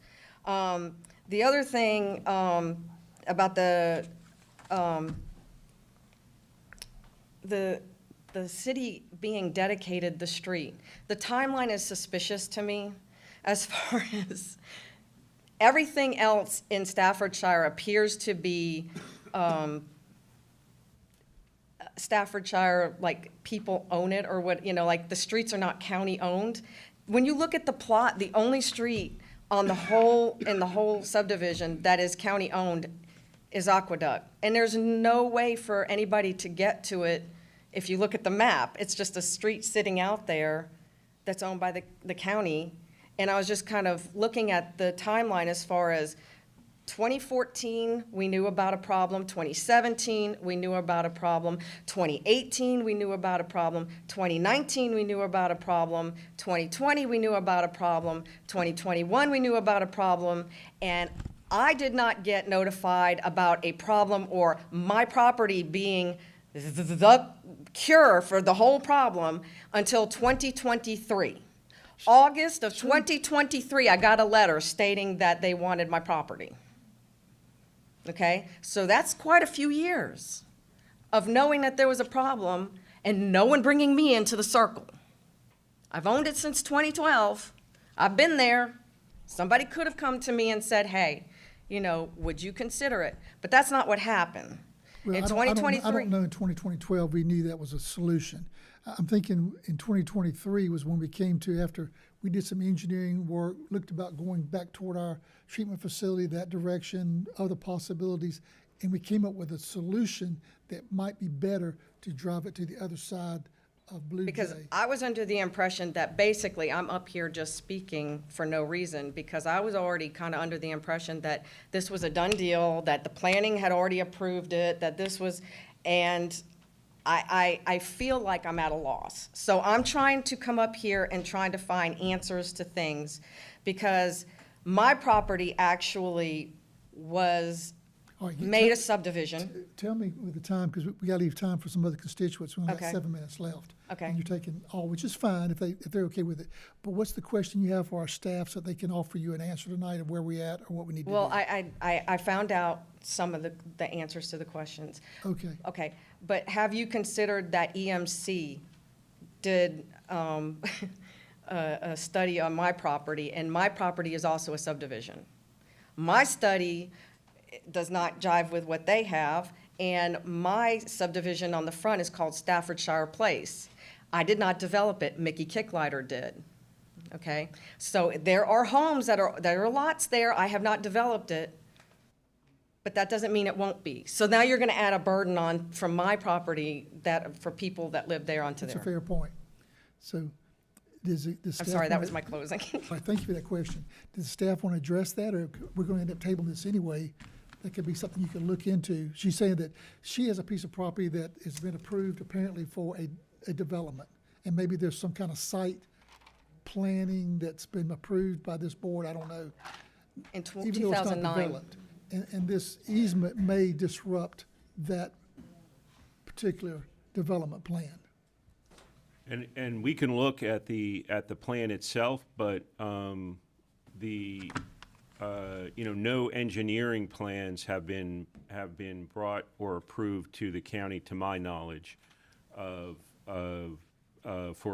The other thing, about the city being dedicated the street, the timeline is suspicious to me as far as everything else in Staffordshire appears to be, Staffordshire, like, people own it, or what, like, the streets are not county-owned. When you look at the plot, the only street in the whole subdivision that is county-owned is Aqueduct. And there's no way for anybody to get to it if you look at the map. It's just a street sitting out there that's owned by the county. And I was just kind of looking at the timeline as far as 2014, we knew about a problem. 2017, we knew about a problem. 2018, we knew about a problem. 2019, we knew about a problem. 2020, we knew about a problem. 2021, we knew about a problem. And I did not get notified about a problem or my property being the cure for the whole problem until 2023. August of 2023, I got a letter stating that they wanted my property. Okay, so that's quite a few years of knowing that there was a problem and no one bringing me into the circle. I've owned it since 2012. I've been there. Somebody could have come to me and said, hey, would you consider it? But that's not what happened. Well, In I 2023. don't know in 2012 we knew that was a solution. I'm thinking in 2023 was when we came to, after we did some engineering work, looked about going back toward our treatment facility, that direction, other possibilities, and we came up with a solution that might be better to drive it to the other side of Blue Because Jay. I was under the impression that basically I'm up here just speaking for no reason, because I was already kind of under the impression that this was a done deal, that the planning had already approved it, that this was, and I feel like I'm at a loss. So I'm trying to come up here and trying to find answers to things, because my property actually was All right, made a subdivision. Tell me with the time, because we gotta leave time for some other constituents. We only got Okay. 7 minutes left. Okay. And you're taking all, which is fine if they're okay with it. But what's the question you have for our staff so they can offer you an answer tonight of where we at or what we need to do? Well, I found out some of the answers to the questions. Okay. Okay, but have you considered that EMC did a study on my property, and my property is also a subdivision? My study does not jive with what they have, and my subdivision on the front is called Staffordshire Place. I did not develop it, Mickey Kicklighter did, okay? So there are homes there are lots there, I have not developed it, but that doesn't mean it won't be. So now you're gonna add a burden on, from my property, for people that live there onto That's a there. fair point. So does the I'm staff sorry, that wanna- was my closing. All right, thank you for that question. Does the staff want to address that, or we're going to end up tabling this anyway? That could be something you can look into. She's saying that she has a piece of property that has been approved apparently for a development. And maybe there's some kind of site planning that's been approved by this board, I don't know. In Even though it's not 2009. developed. And this easement may disrupt that particular development plan. And we can look at the plan itself, but no engineering plans have been brought or approved to the county, to my knowledge, for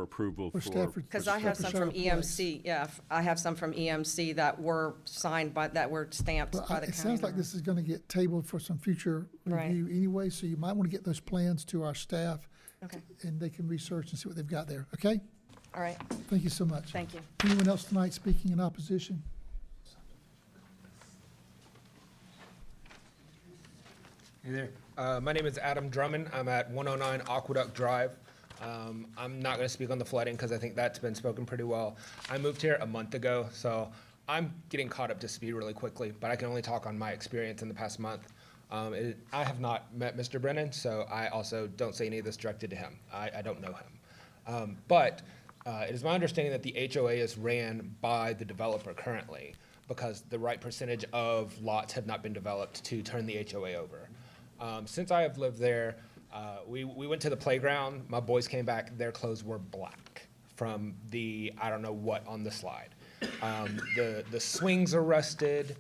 approval For for. Stafford. Because I have some from Staffordshire Place. EMC, yeah, I have some from EMC that were signed that were stamped But by the it county. sounds like this is gonna get tabled for some future Right. review anyway, so you might wanna get those plans to our staff. Okay. And they can research and see what they've got there, okay? All right, Thank you so much. thank you. Anyone else tonight speaking in opposition? Hey there. My name is Adam Drummond. I'm at 109 Aqueduct Drive. I'm not going to speak on the flooding because I think that's been spoken pretty well. I moved here a month ago, so I'm getting caught up to speed really quickly, but I can only talk on my experience in the past month. I have not met Mr. Brennan, so I also don't say any of this directed to him. I don't know him. But it is my understanding that the HOA is ran by the developer currently because the right percentage of lots have not been developed to turn the HOA over. Since I have lived there, we went to the playground. My boys came back. Their clothes were black from the, I don't know what on the slide. The swings are rusted.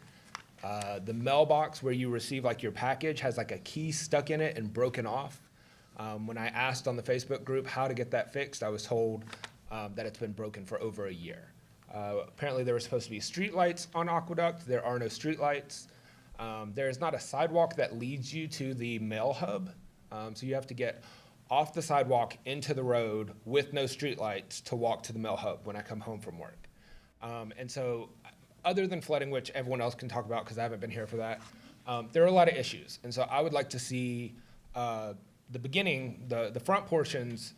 The mailbox where you receive like your package has like a key stuck in it and broken off. When I asked on the Facebook group how to get that fixed, I was told that it's been broken for over a year. Apparently there were supposed to be street lights on Aqueduct. There are no street lights. There is not a sidewalk that leads you to the mail hub. So you have to get off the sidewalk into the road with no street lights to walk to the mail hub when I come home from work. And so other than flooding, which everyone else can talk about because I haven't been here for that, there are a lot of issues. And so I would like to see the beginning, the front portions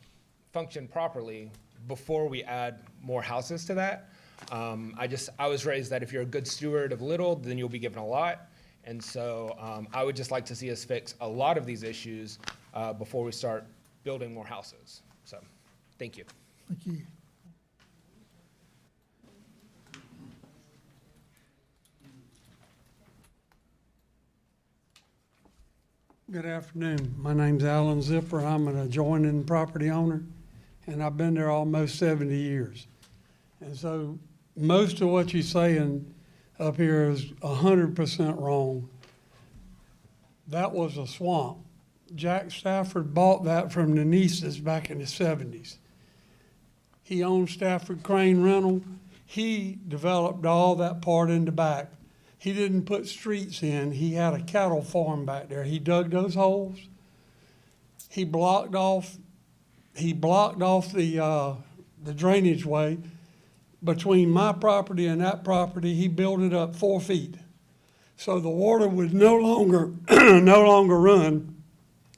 function properly before we add more houses to that. I was raised that if you're a good steward of little, then you'll be given a lot. And so I would just like to see us fix a lot of these issues before we start building more houses. So, thank you. Thank you. Good afternoon. My name's Alan Zipper. I'm an adjoining property owner, and I've been there almost 70 years. And so most of what you're saying up here is 100% wrong. That was a swamp. Jack Stafford bought that from the Nieces back in the 70s. He owned Stafford Crane Rental. He developed all that part in the back. He didn't put streets in. He had a cattle farm back there. He dug those holes. He blocked off the drainage way between my property and that property, he built it up 4 feet. So the water would no longer, no longer run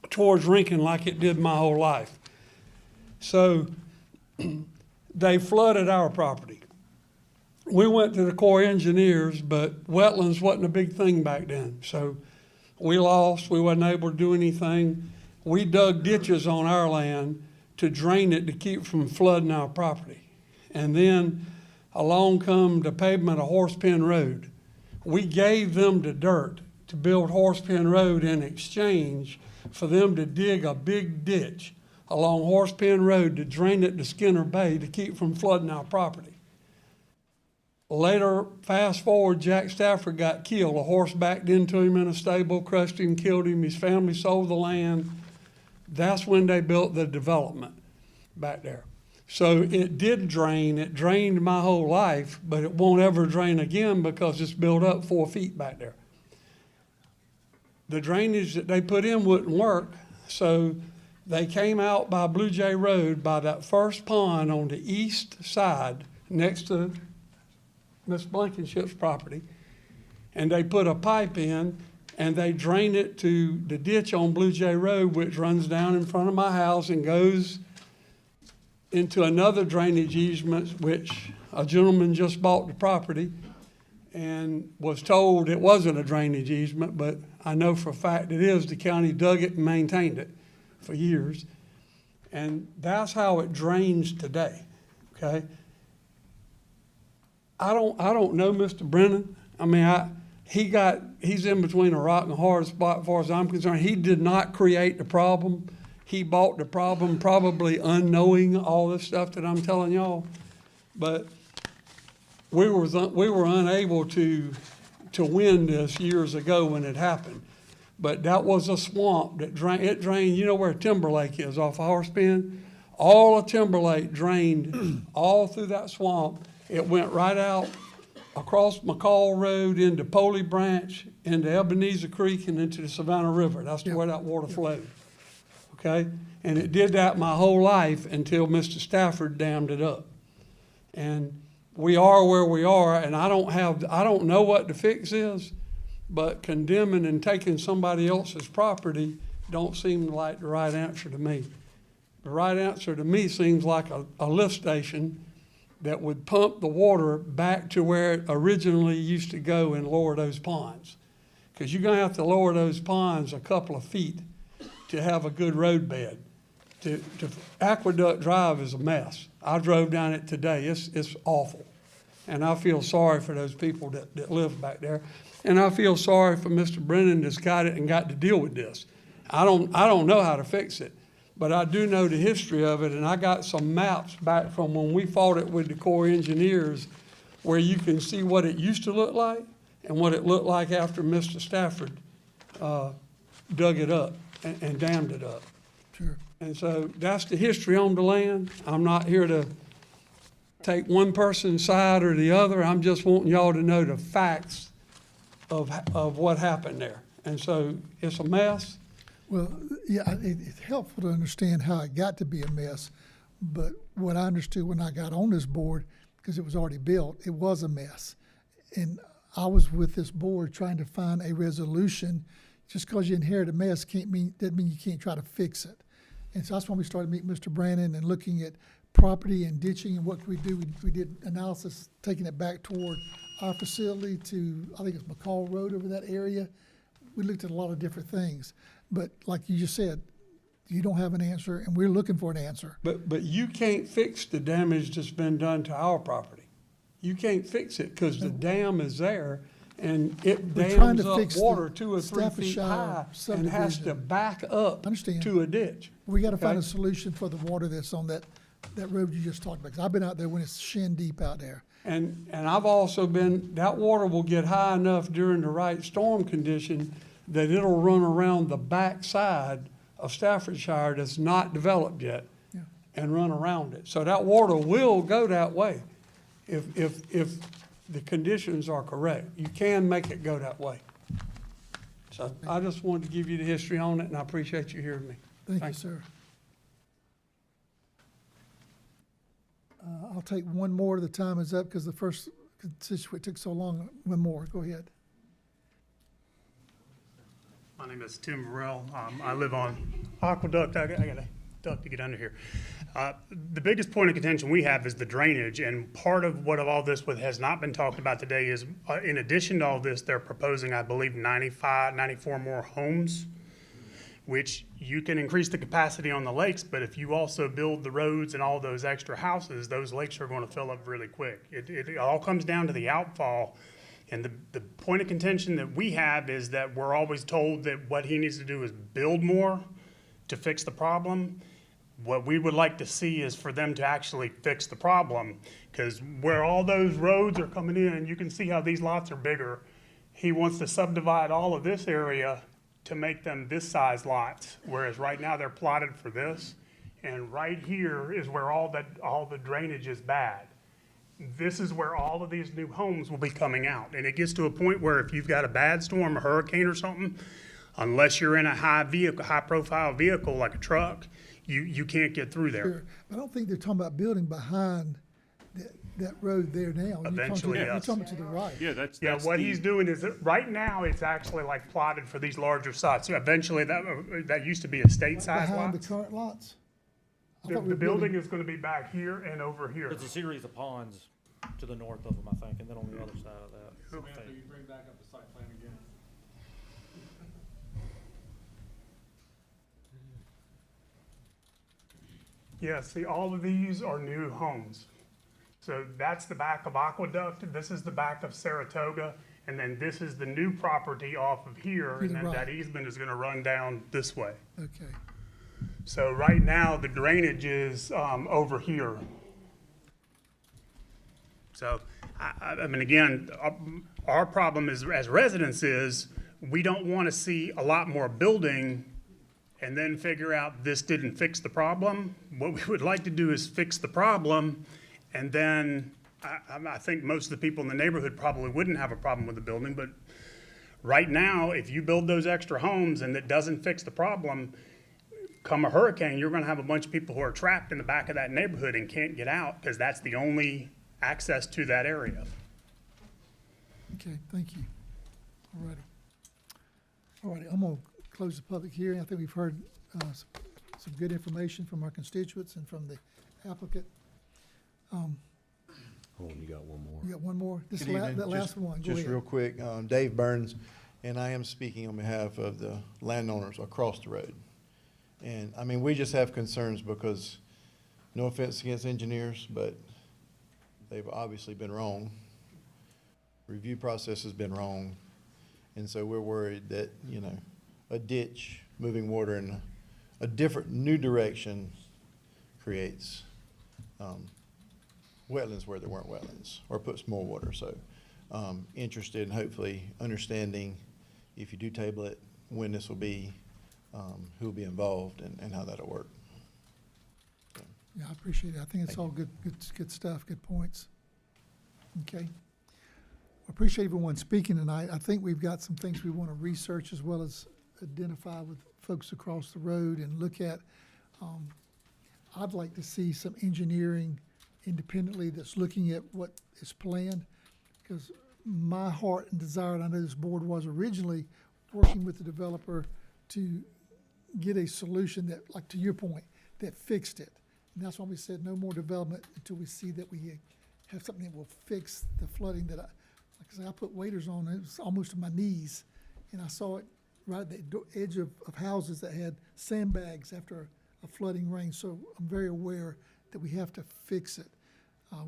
towards Rincon like it did my whole life. So they flooded our property. We went to the Corps of Engineers, but wetlands wasn't a big thing back then. So we lost, we wasn't able to do anything. We dug ditches on our land to drain it to keep from flooding our property. And then along come the pavement of Horsepen Road. We gave them the dirt to build Horsepen Road in exchange for them to dig a big ditch along Horsepen Road to drain it to Skinner Bay to keep from flooding our property. Later, fast forward, Jack Stafford got killed. A horse backed into him in a stable, crushed him, killed him. His family sold the land. That's when they built the development back there. So it did drain. It drained my whole life, but it won't ever drain again because it's built up 4 feet back there. The drainage that they put in wouldn't work, so they came out by Blue Jay Road by that first pond on the east side next to Miss Blankenship's property, and they put a pipe in and they drain it to the ditch on Blue Jay Road, which runs down in front of my house and goes into another drainage easement, which a gentleman just bought the property and was told it wasn't a drainage easement, but I know for a fact it is. The county dug it and maintained it for years. And that's how it drains today, okay? I don't know Mr. Brennan. I mean, he's in between a rock and a hard spot as far as I'm concerned. He did not create the problem. He bought the problem probably unknowing all this stuff that I'm telling y'all. But we were unable to win this years ago when it happened. But that was a swamp that drained, you know where Timberlake is off of Horsepen? All of Timberlake drained all through that swamp. It went right out across McCall Road into Poley Branch, into Ebenezer Creek, and into the Savannah River. That's where that water flowed, okay? And it did that my whole life until Mr. Stafford dammed it up. And we are where we are, and I don't know what the fix is, but condemning and taking somebody else's property don't seem like the right answer to me. The right answer to me seems like a lift station that would pump the water back to where it originally used to go and lower those ponds. Because you're gonna have to lower those ponds a couple of feet to have a good road bed. Aqueduct Drive is a mess. I drove down it today. It's awful. And I feel sorry for those people that live back there. And I feel sorry for Mr. Brennan that's got it and got to deal with this. I don't know how to fix it, but I do know the history of it, and I got some maps back from when we fought it with the Corps of Engineers where you can see what it used to look like and what it looked like after Mr. Stafford dug it up and dammed it up. Sure. And so that's the history on the land. I'm not here to take one person's side or the other. I'm just wanting y'all to know the facts of what happened there. And so it's a mess. Well, yeah, it's helpful to understand how it got to be a mess, but what I understood when I got on this board, because it was already built, it was a mess. And I was with this board trying to find a resolution. Just because you inherit a mess doesn't mean you can't try to fix it. And so that's when we started meeting Mr. Brandon and looking at property and ditching and what could we do. We did analysis, taking it back toward our facility to, I think it's McCall Road over that area. We looked at a lot of different things. But like you just said, you don't have an answer, and we're looking for an answer. But you can't fix the damage that's been done to our property. You can't fix it because the dam is there, and it dams up water 2 or 3 feet high and has to back up to a ditch. We got to find a solution for the water that's on that road you just talked about. 'Cause I've been out there when it's shin deep out there. And I've also been, that water will get high enough during the right storm condition that it'll run around the back side of Staffordshire that's not developed yet and run around it. So that water will go that way if the conditions are correct. You can make it go that way. So I just wanted to give you the history on it, and I appreciate you hearing me. Thank you, sir. I'll take one more. The time is up because the first constituent took so long. One more. Go ahead. My name is Tim Burrell. I live on Aqueduct. I got a duck to get under here. The biggest point of contention we have is the drainage, and part of what of all this has not been talked about today is, in addition to all this, they're proposing, I believe, 94 more homes, which you can increase the capacity on the lakes, but if you also build the roads and all those extra houses, those lakes are going to fill up really quick. It all comes down to the outfall. And the point of contention that we have is that we're always told that what he needs to do is build more to fix the problem. What we would like to see is for them to actually fix the problem, because where all those roads are coming in, you can see how these lots are bigger. He wants to subdivide all of this area to make them this size lots, whereas right now they're plotted for this. And right here is where all the drainage is bad. This is where all of these new homes will be coming out. And it gets to a point where if you've got a bad storm, a hurricane or something, unless you're in a high profile vehicle like a truck, you can't get through there. Sure. I don't think they're talking about building behind that road there now. Eventually, You're yes. talking to the right. Yeah, What he's doing is that right now it's actually like plotted for these larger sites. So eventually that used to be estate size Behind lots. the current lots. I The thought we were building building- is gonna be back here and over here. There's a series of ponds to the north of them, I think, and then on the other side of that. Samantha, you bring back up the site plan again. Yeah, see, all of these are new homes. So that's the back of Aqueduct, this is the back of Saratoga, and then this is the new property off of here, To and the then that right. easement is gonna run down this way. Okay. So right now, the drainage is over here. So, I mean, again, our problem is, as residents is, we don't want to see a lot more building and then figure out this didn't fix the problem. What we would like to do is fix the problem, and then I think most of the people in the neighborhood probably wouldn't have a problem with the building, but right now, if you build those extra homes and it doesn't fix the problem, come a hurricane, you're gonna have a bunch of people who are trapped in the back of that neighborhood and can't get out, because that's the only access to that area. Okay, thank you. All righty. All righty, I'm gonna close the public hearing. I think we've heard some good information from our constituents and from the applicant. Hold on, you got one more. You got one more? This Good evening. that last one, go Just ahead. real quick, Dave Burns, and I am speaking on behalf of the landowners across the road. And, I mean, we just have concerns because, no offense against engineers, but they've obviously been wrong. Review process has been wrong. And so we're worried that, you know, a ditch moving water in a different, new direction creates wetlands where there weren't wetlands, or puts more water. So interested in hopefully understanding, if you do table it, when this will be, who will be involved, and how that'll work. So, Yeah, I appreciate it. I think it's Thank all good stuff, good points. Okay. I appreciate everyone speaking tonight. I think we've got some things we want to research as well as identify with folks across the road and look at. I'd like to see some engineering independently that's looking at what is planned, because my heart and desire, and I know this board was originally working with the developer to get a solution that, like to your point, that fixed it. And that's why we said no more development until we see that we have something that will fix the flooding that I put waders on, it was almost to my knees, and I saw it right at the edge of houses that had sandbags after a flooding rain. So I'm very aware that we have to fix it.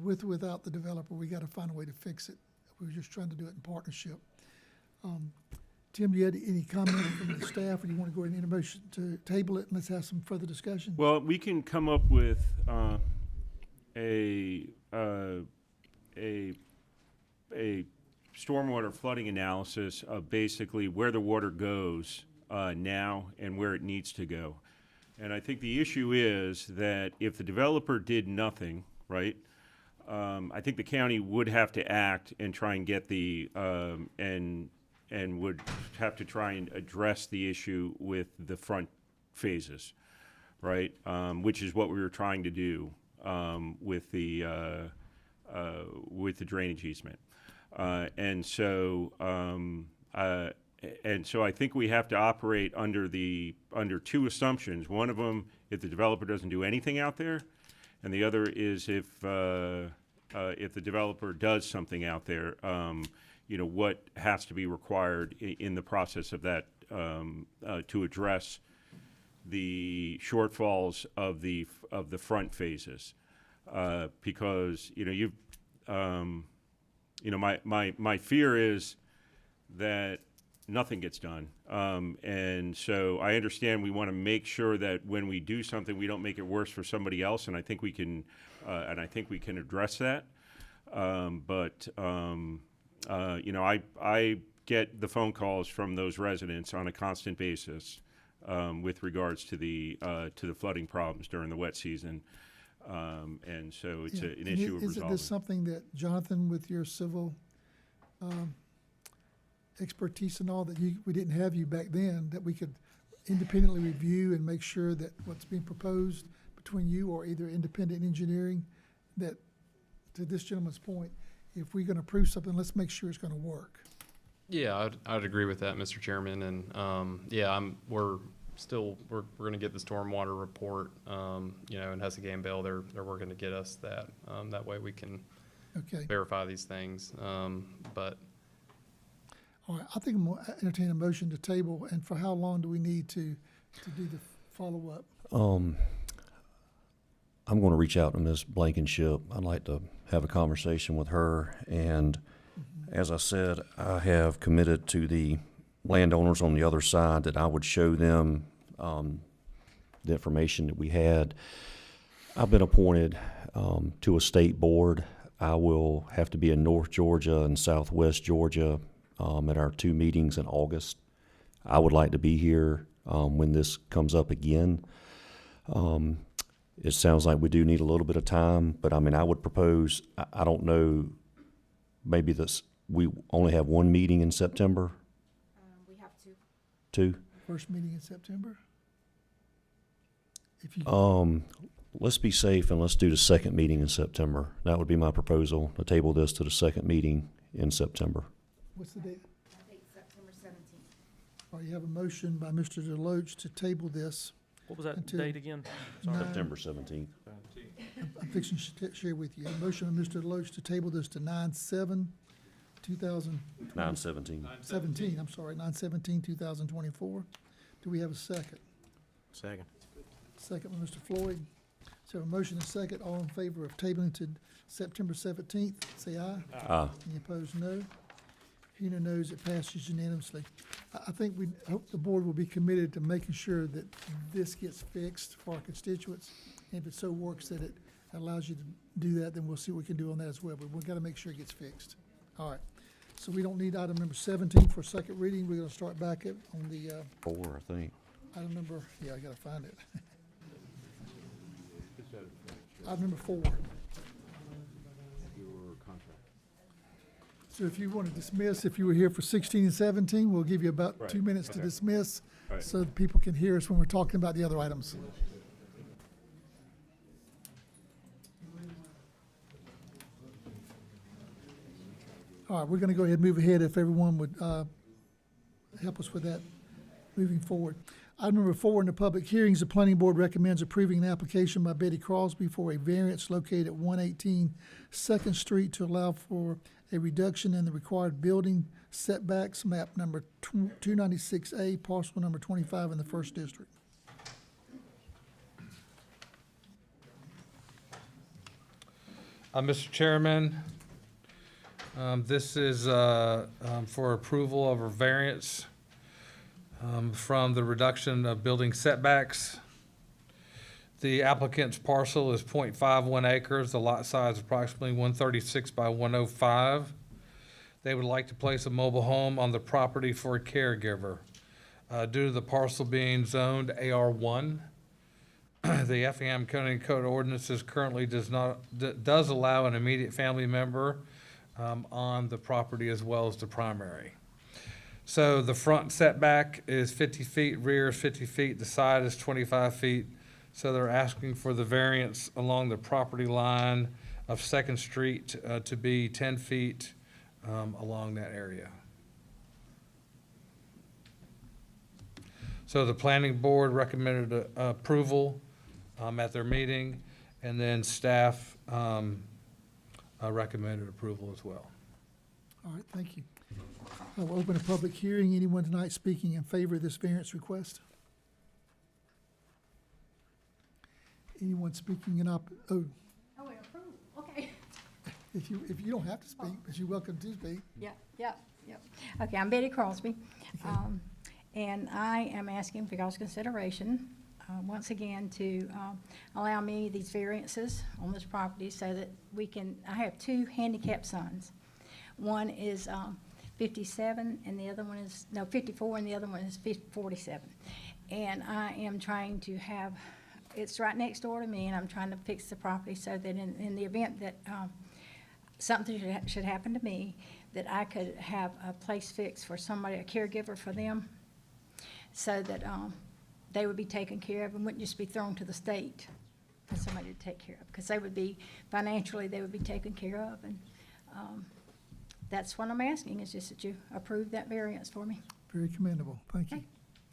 With or without the developer, we gotta find a way to fix it. We're just trying to do it in partnership. Tim, do you have any comment from the staff, or do you want to go ahead and enter motion to table it, and let's have some further discussion? Well, we can come up with a stormwater flooding analysis of basically where the water goes now and where it needs to go. And I think the issue is that if the developer did nothing, right, I think the county would have to act and try and get the, and would have to try and address the issue with the front phases, right, which is what we were trying to do. with the drainage easement. And so I think we have to operate under two assumptions. One of them, if the developer doesn't do anything out there, and the other is if the developer does something out there, what has to be required in the process of that to address the shortfalls of the front phases, because my fear is that nothing gets done, and so I understand we want to make sure that when we do something, we don't make it worse for somebody else, and I think we can address that. I get the phone calls from those residents on a constant basis with regards to the flooding problems during the wet season, and so it's an issue of Isn't resolving. this something that Jonathan, with your civil expertise and all, that we didn't have you back then, that we could independently review and make sure that what's being proposed between you or either independent engineering, that, to this gentleman's point, if we're going to approve something, let's make sure it's going to work. Yeah, I'd agree with that, Mr. Chairman, and we're going to get the stormwater report. And Husky and Bell, they're working to get us that. That way we can verify these things. But all right, I think I'm going to entertain a motion to table, and for how long do we need to do the follow-up? I'm going to reach out to Ms. Blankenship. I'd like to have a conversation with her, and as I said, I have committed to the landowners on the other side that I would show them the information that we had. I've been appointed to a state board. I will have to be in North Georgia and Southwest Georgia at our 2 meetings in August. I would like to be here when this comes up again. It sounds like we do need a little bit of time, but I mean, I would propose, I don't know, maybe we only have 1 meeting in September? We have 2. 2? First meeting in September? If you Let's be safe and let's do the second meeting in September. That would be my proposal, to table this to the second meeting in September. What's the date? I think September 17th. All right, you have a motion by Mr. Deloach to table this. What was that until date again? Sorry. September 17th. I'm fixing to share with you. A motion by Mr. Deloach to table this to 9/7/2017. 9/17. I'm sorry, 9/17/2024. Do we have a second? Second. Second by Mr. Floyd. So a motion and second. All in favor of tabling to September 17th, say aye. Aye. Any opposed, no. Hearing no noes, it passes unanimously. I think I hope the board will be committed to making sure that this gets fixed for our constituents. And if it so works that it allows you to do that, then we'll see what we can do on that as well. But we've got to make sure it gets fixed. All right. So we don't need item number 17 for second reading. We're going to start back on the 4, I think. item number, I got to find it. Item number 4. So if you want to dismiss, if you were here for 16 and 17, we'll give you about Right. 2 minutes to Okay. dismiss Right. so that people can hear us when we're talking about the other items. All right, we're going to go ahead and move ahead if everyone would help us with that moving forward. Item number 4 in the public hearings, the planning board recommends approving an application by Betty Crosby for a variance located at 118 Second Street to allow for a reduction in the required building setbacks, map number 296A, parcel number 25 in the 1st District. Mr. Chairman, this is for approval of a variance from the reduction of building setbacks. The applicant's parcel is .51 acres. The lot size is approximately 136 by 105. They would like to place a mobile home on the property for a caregiver. Due to the parcel being zoned AR1, the Effingham County Code ordinances currently does allow an immediate family member on the property as well as the primary. So the front setback is 50 feet, rear is 50 feet, the side is 25 feet. So they're asking for the variance along the property line of Second Street to be 10 feet along that area. So the planning board recommended approval at their meeting, and then staff recommended approval as well. All right, thank you. I will open a public hearing. Anyone tonight speaking in favor of this variance request? Anyone speaking in oh, Oh, wait, approve, okay. if you don't have to speak, but you're welcome to speak. Yep. Okay, I'm Betty Crosby. And I am asking for y'all's consideration, once again, to allow me these variances on this property so that I have two handicapped sons. One is 57 and the other one is, 54 and the other one is 47. And I am trying to it's right next door to me, and I'm trying to fix the property so that in the event that something should happen to me, that I could have a place fixed for somebody, a caregiver for them, so that they would be taken care of and wouldn't just be thrown to the state for somebody to take care of, because they would be, financially, they would be taken care of. And that's what I'm asking, is just that you approve that variance for me. Very commendable. Thank you.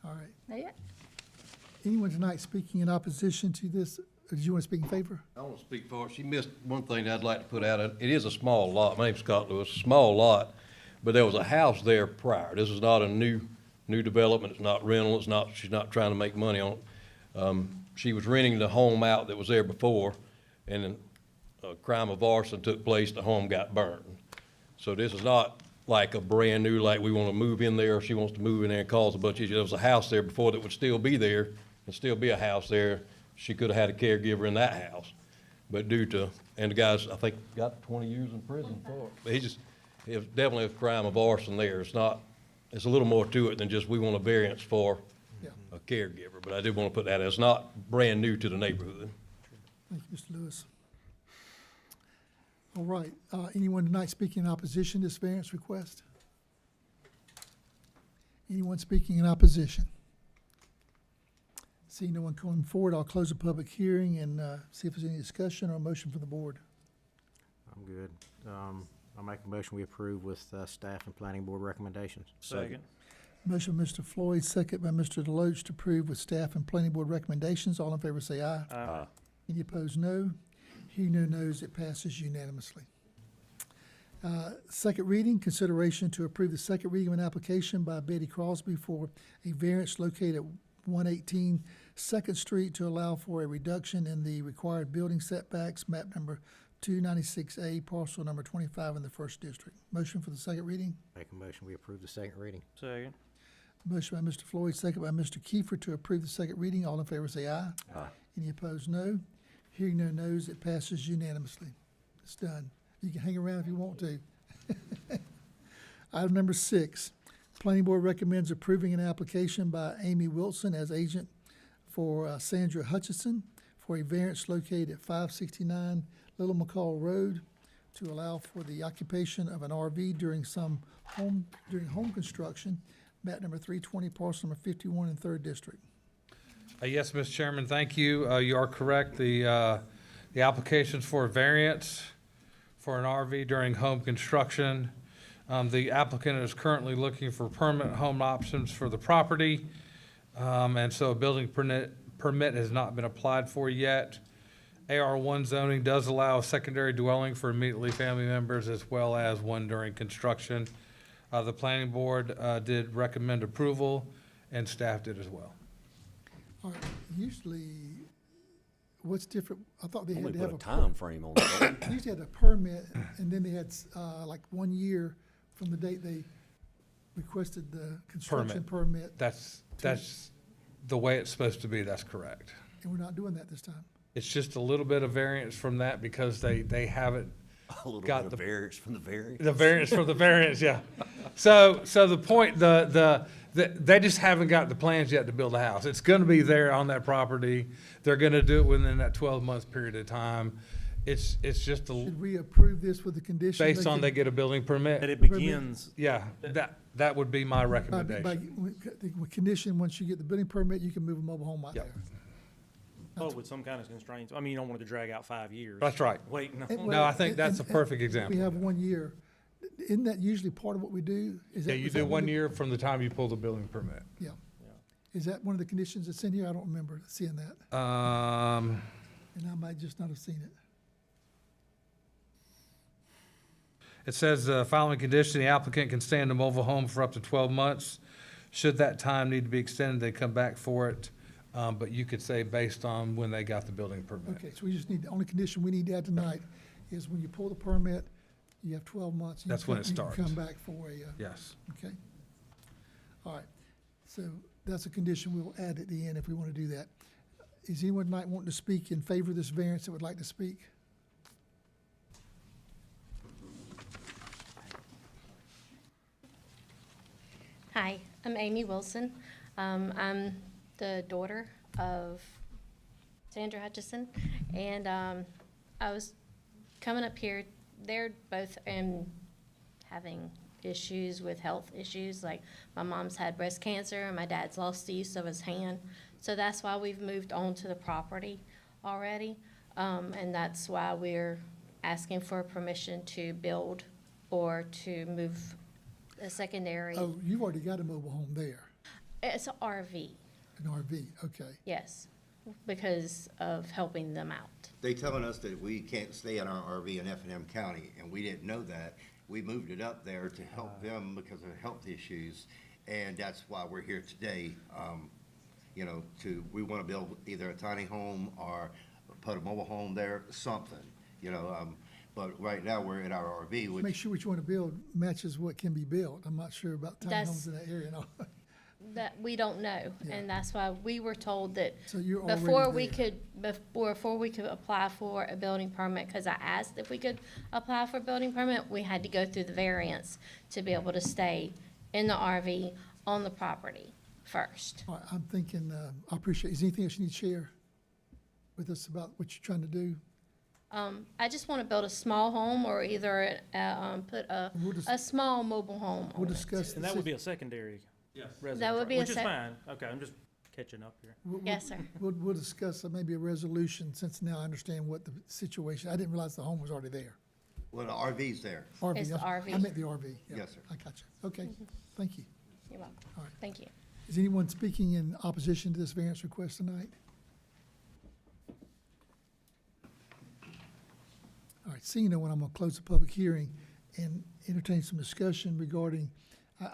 All right. That's it. Anyone tonight speaking in opposition to this? Or did you want to speak in favor? I want to speak for it. She missed one thing that I'd like to put out. It is a small lot. My name's Scott Lewis, a small lot, but there was a house there prior. This is not a new development. It's not rental. She's not trying to make money on it. She was renting the home out that was there before, and a crime of arson took place. The home got burned. So this is not like a brand new, like we want to move in there, or she wants to move in there and cause a bunch of issues. There was a house there before that would still be there, and still be a house there. She could have had a caregiver in that house. But and the guy's, I think, got 20 years in prison for it. It was definitely a crime of arson there. It's a little more to it than just we want a variance for a caregiver. But I did want to put that, it's not brand new to the neighborhood. Thank you, Mr. Lewis. All right, anyone tonight speaking in opposition to this variance request? Anyone speaking in opposition? Seeing no one coming forward, I'll close the public hearing and see if there's any discussion or a motion from the board. I'm good. I'll make a motion we approve with staff and planning board recommendations. Second. Motion by Mr. Floyd, second by Mr. Deloach to approve with staff and planning board recommendations. All in favor say aye. Aye. Any opposed, no. Hearing no nos, it passes unanimously. Second reading, consideration to approve the second reading of an application by Betty Crosby for a variance located at 118 Second Street to allow for a reduction in the required building setbacks, map number 296A, parcel number 25 in the first district. Motion for the second reading. Make a motion we approve the second reading. Second. Motion by Mr. Floyd, second by Mr. Kiefer to approve the second reading. All in favor say aye. Aye. Any opposed, no. Hearing no nos, it passes unanimously. It's done. You can hang around if you want to. Item number 6, Planning Board recommends approving an application by Amy Wilson as agent for Sandra Hutchison for a variance located at 569 Little McCall Road to allow for the occupation of an RV during home construction, map number 320, parcel number 51 in 3rd District. Yes, Mr. Chairman, thank you. You are correct. The application's for a variance for an RV during home construction. The applicant is currently looking for permanent home options for the property. And so a building permit has not been applied for yet. AR1 zoning does allow a secondary dwelling for immediately family members as well as one during construction. The planning board did recommend approval, and staff did as well. All right, usually, what's different, I thought they had Only to put have a time frame on it. They usually had a permit, and then they had, like 1 year from the date they requested the construction permit. That's the way it's supposed to be, that's correct. And we're not doing that this time. It's just a little bit of variance from that because they haven't A little got bit of variance from the variance. The variance from the variance, yeah. So the point, they just haven't got the plans yet to build a house. It's gonna be there on that property. They're gonna do it within that 12-month period of time. It's just Should we approve this with the condition? based on they get a building permit. And it begins. Yeah, that would be my By recommendation. the condition, once you get the building permit, you can move a mobile home out Yep. there. Oh, with some kind of constraints. I mean, you don't want it to drag out 5 years. That's right. Waiting And- on. No, I think that's a perfect example. We have 1 year. Isn't that usually part of what we do? Is Yeah, that- you is that do what 1 we year from the time you pull the building permit. Yeah. Is that one of the conditions that's in here? I don't remember seeing that, Um, and I might just not have seen it. It says, following condition, the applicant can stay in the mobile home for up to 12 months. Should that time need to be extended, they come back for it. But you could say based on when they got the building permit. Okay, so we just need, the only condition we need to add tonight is when you pull the permit, you have 12 months. and you That's when come- it you can starts. come back for a, Yes. okay. All right, so that's a condition we'll add at the end if we want to do that. Is anyone tonight wanting to speak in favor of this variance that would like to speak? Hi, I'm Amy Wilson. I'm the daughter of Sandra Hutchison, and I was coming up here. They're both having issues with health issues. Like my mom's had breast cancer, and my dad's lost the use of his hand. So that's why we've moved on to the property already, and that's why we're asking for permission to build or to move a secondary. Oh, you've already got a mobile home there, It's an RV, an RV, okay. yes, because of helping them out. They telling us that we can't stay in our RV in Effingham County, and we didn't know that. We moved it up there to help them because of health issues, and that's why we're here today. You know, we want to build either a tiny home or put a mobile home there, something, you know. But right now, we're in our RV, which. Make sure what you want to build matches what can be built. I'm not sure about tiny That's- homes in that area and all. That we don't know, Yeah. and that's why we were told that So you're before already we there. could, before we could apply for a building permit, because I asked if we could apply for a building permit, we had to go through the variance to be able to stay in the RV on the property first. All right, I'm thinking, I appreciate, is there anything else you need to share with us about what you're trying to do? I just want to build a small home or either, put We'll dis- a small mobile home We'll on it. discuss. And that would be a secondary residence. That would be a Which is sec- fine. Okay, I'm just catching up here. Yes, sir. We'll discuss maybe a resolution, since now I understand what the situation, I didn't realize the home was already there. Well, the RV's there. RV, It's the RV. I meant the RV. Yeah, Yes, sir. I got you. Okay, thank you. You're welcome. All right. Thank you. Is anyone speaking in opposition to this variance request tonight? All right, seeing no one, I'm gonna close the public hearing and entertain some discussion regarding,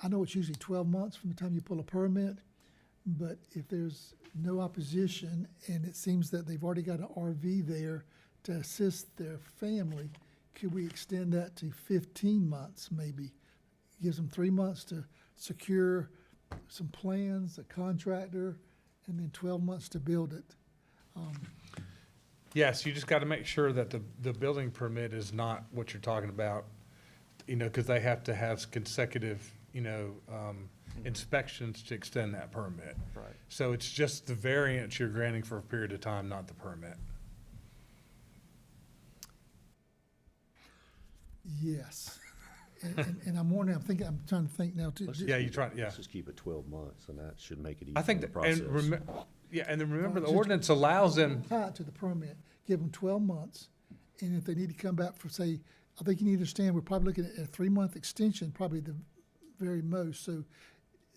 I know it's usually 12 months from the time you pull a permit, but if there's no opposition and it seems that they've already got an RV there to assist their family, could we extend that to 15 months maybe? Gives them 3 months to secure some plans, a contractor, and then 12 months to build it. Yes, you just got to make sure that the building permit is not what you're talking about, you know, because they have to have consecutive, you know, inspections to extend that permit. Right. So it's just the variance you're granting for a period of time, not the permit. Yes. And I'm wondering, I'm trying to think now too. Yeah, you try, yeah. Let's just keep it 12 months, and that should make it easy I think, in the that- and process. yeah, and then remember, the Just ordinance allows them, Tie it to the permit, give them 12 months, and if they need to come back for, say, I think you need to understand, we're probably looking at a 3-month extension, probably the very most, so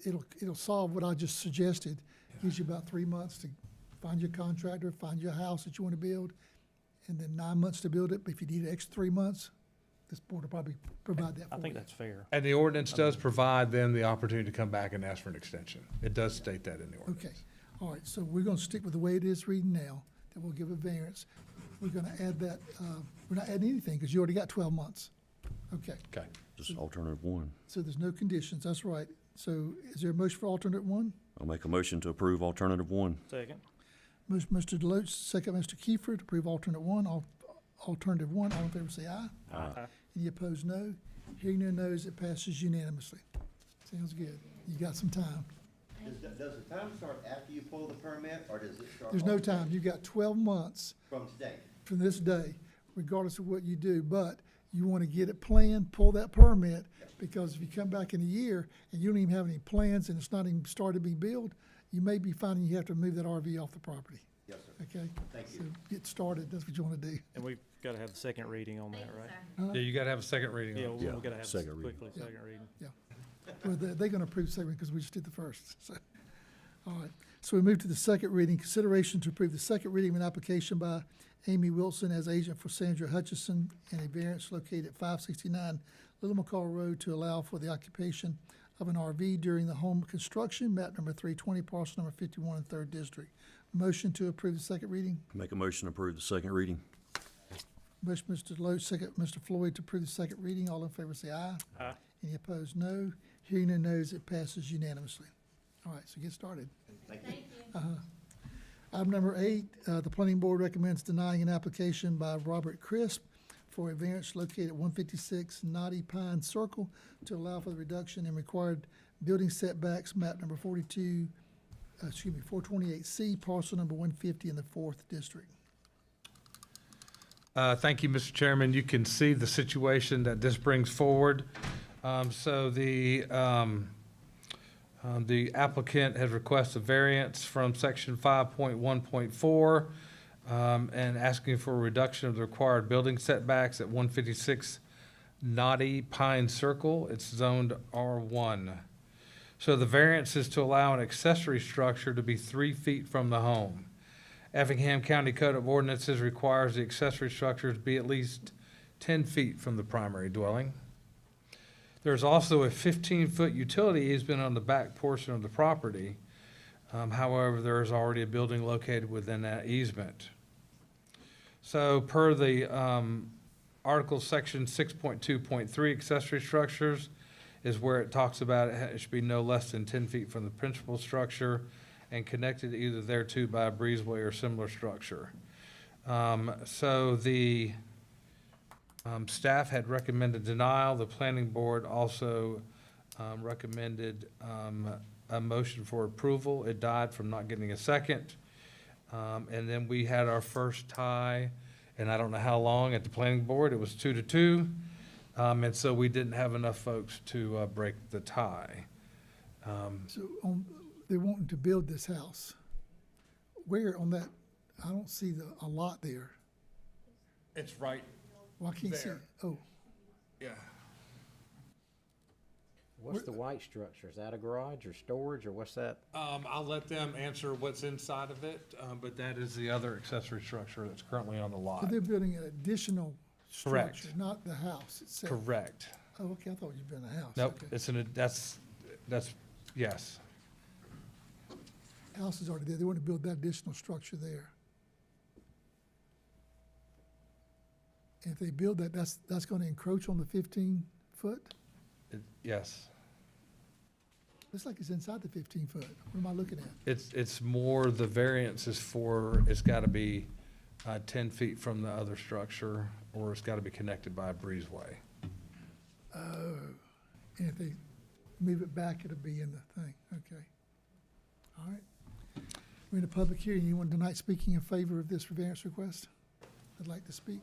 it'll solve what I just suggested. Gives you about 3 months to find your contractor, find your house that you want to build, and then 9 months to build it, but if you need an extra 3 months, this board will probably provide that for I you. think that's fair. and the ordinance does provide them the opportunity to come back and ask for an extension. It does state that in the ordinance. Okay, all right, so we're gonna stick with the way it is reading now, that we'll give a variance. We're gonna add that, we're not adding anything, because you already got 12 months. Okay, Okay. Just alternative one. so there's no conditions, that's right. So is there a motion for alternate one? I'll make a motion to approve alternative one. Second. Motion, Mr. Deloach, second, Mr. Kiefer, to approve alternate one. Alternative one, all in favor say aye. Aye. Any opposed, no. Hearing no nos, it passes unanimously. Sounds good. You got some time. Does the time start after you pull the permit, or does it start? There's no time. You've got 12 months From today? from this day, regardless of what you do, but you want to get it planned, pull that permit, because if you come back in a year and you don't even have any plans and it's not even started to be built, you may be finding you have to move that RV off the property. Yes, sir. Okay? Thank you. So get started, that's what you want to do. And we've got to have the second reading on that, right? Huh? Yeah, you gotta have a second reading Yeah, on it. we've got to have second reading. quickly second reading. Yeah. Well, they're going to approve the second because we just did the first, so. All right, so we move to the second reading. Consideration to approve the second reading of an application by Amy Wilson as agent for Sandra Hutchison and a variance located at 569 Little McCall Road to allow for the occupation of an RV during the home construction, map number 320, parcel number 51 in 3rd District. Motion to approve the second reading. Make a motion to approve the second reading. Motion, Mr. Lowe, second, Mr. Floyd, to approve the second reading. All in favor say aye. Aye. Any opposed, no. Hearing no no's, it passes unanimously. All right, so get started. Thank you. Item number 8, the planning board recommends denying an application by Robert Crisp for a variance located at 156 Knotty Pine Circle to allow for the reduction in required building setbacks, map number 428C, parcel number 150 in the 4th District. Thank you, Mr. Chairman. You can see the situation that this brings forward. So the applicant has requested a variance from section 5.1.4 and asking for a reduction of the required building setbacks at 156 Knotty Pine Circle. It's zoned R1. So the variance is to allow an accessory structure to be 3 feet from the home. Effingham County Code of Ordinances requires the accessory structures be at least 10 feet from the primary dwelling. There's also a 15-foot utility easement on the back portion of the property. However, there is already a building located within that easement. So per the Article Section 6.2.3, accessory structures is where it talks about it should be no less than 10 feet from the principal structure and connected either thereto by a breezeway or similar structure. So the staff had recommended denial. The planning board also recommended a motion for approval. It died from not getting a second. And then we had our first tie, and I don't know how long at the planning board. It was 2-2. And so we didn't have enough folks to break the tie. So they're wanting to build this house. Where on that, I don't see a lot there. It's right Well, I can't see. there. Oh, Yeah. What's the white structure? Is that a garage or storage, or what's that? I'll let them answer what's inside of it, but that is the other accessory structure that's currently on the so lot. they're building an additional Correct. structure, not the house itself. Correct. Oh, okay, I thought you were building a house. Nope, Okay. it's that's, yes. House is already there. They want to build that additional structure there. And if they build that, that's going to encroach on the 15-foot? Yes. Looks like it's inside the 15-foot. What am I looking at? It's more, the variance is for, it's gotta be 10 feet from the other structure, or it's gotta be connected by a breezeway. Oh, and if they move it back, it'll be in the thing. Okay. All right. We're in a public hearing. Anyone tonight speaking in favor of this variance request? I'd like to speak.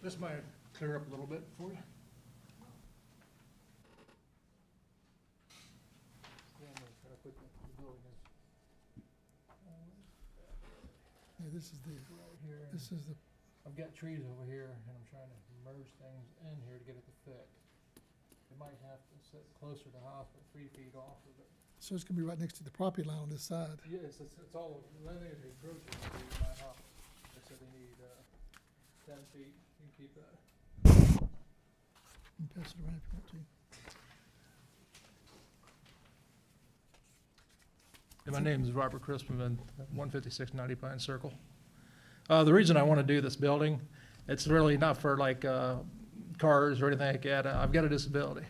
This might clear up a little bit for you. Yeah, this is the, I've got trees over here, and I'm trying to merge things in here to get it to fit. It might have to sit closer to the house, but 3 feet off of it. so it's gonna be right next to the property line on this side. Yes, it's all linear approaches to my house. They said they need 10 feet. You can keep that. You can pass it around if you want to. My name is Robert Crispin, 156 Knotty Pine Circle. The reason I want to do this building, it's really not for like cars or anything like that. I've got a disability.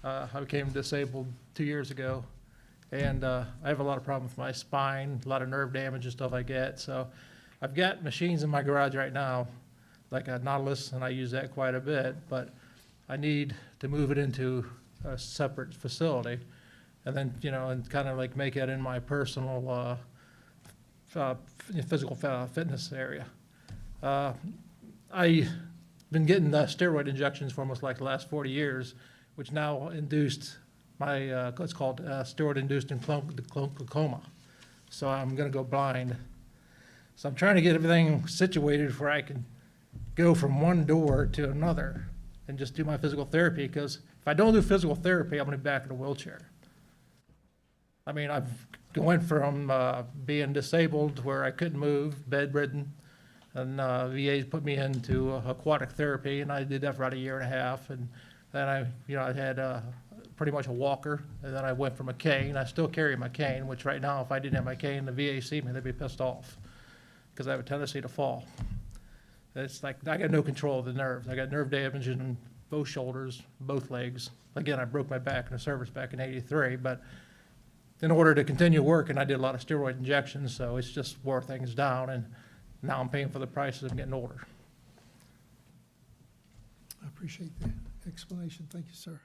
I became disabled 2 years ago, and I have a lot of problems with my spine, a lot of nerve damage and stuff like that. So I've got machines in my garage right now, like a Nautilus, and I use that quite a bit, but I need to move it into a separate facility. And then, you know, and kind of like make it in my personal physical fitness area. I've been getting steroid injections for almost like the last 40 years, which now induced my, it's called steroid-induced glaucoma. So I'm gonna go blind. So I'm trying to get everything situated where I can go from one door to another and just do my physical therapy, because if I don't do physical therapy, I'm gonna be back in a wheelchair. I mean, I've went from being disabled where I couldn't move, bedridden, and VA put me into aquatic therapy, and I did that for about 1.5 years. And then I had pretty much a walker, and then I went from a cane. I still carry my cane, which right now, if I didn't have my cane, the VA see me, they'd be pissed off, because I have a tendency to fall. It's like, I got no control of the nerves. I got nerve damage in both shoulders, both legs. Again, I broke my back in the service back in '83, but in order to continue working, I did a lot of steroid injections, so it's just wore things down, and now I'm paying for the prices of getting older. I appreciate the explanation. Thank you, sir.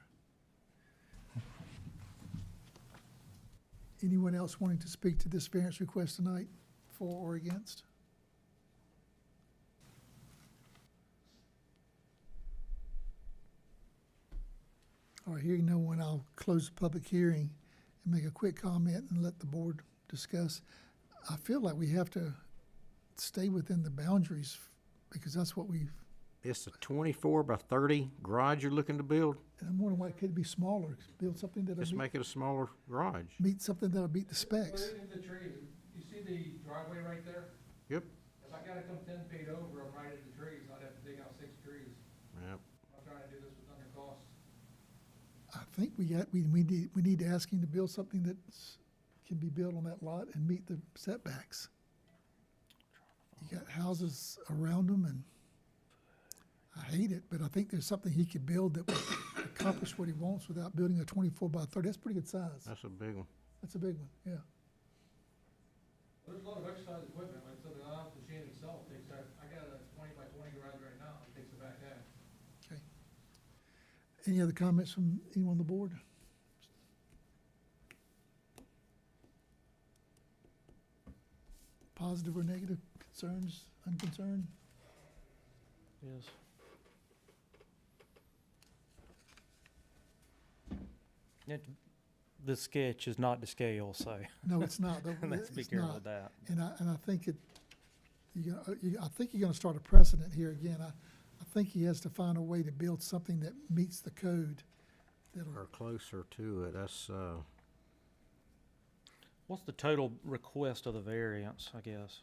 Anyone else wanting to speak to this variance request tonight, for or against? All right, hearing no one, I'll close the public hearing and make a quick comment and let the board discuss. I feel like we have to stay within the boundaries, because that's what we've, It's a 24 by 30 garage you're looking to build? and I'm wondering why it could be smaller, build something that'll Just make it a smaller garage. meet something that'll beat the specs. Put it in the trees. You see the driveway right there? Yep. If I gotta come 10 feet over, I'm right at the trees, I'd have to dig out 6 trees. Yep. I'm trying to do this with under cost. I think we need to ask him to build something that can be built on that lot and meet the setbacks. You got houses around them, and I hate it, but I think there's something he could build that would accomplish what he wants without building a 24 by 30. That's pretty good size. That's a big one. That's a big one, yeah. There's a lot of exercise equipment, like, so the machine itself takes, I got a 20 by 20 garage right now, it takes the back half. Okay. Any other comments from anyone on the board? Positive or negative concerns, unconcerned? Yes. The sketch is not to scale, so. No, it's not. though. Let's be It's careful not. with that. And I think I think you're gonna start a precedent here again. I think he has to find a way to build something that meets the code. Or closer to it, that's, What's the total request of the variance, I guess?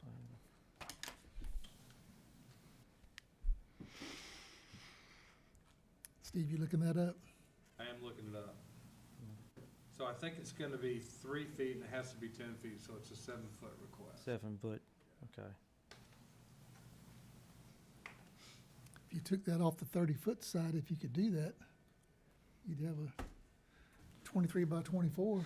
Steve, you looking that up? I am looking it up. So I think it's gonna be 3 feet and it has to be 10 feet, so it's a 7-foot request. 7 foot, okay. If you took that off the 30-foot side, if you could do that, you'd have a 23 by 24.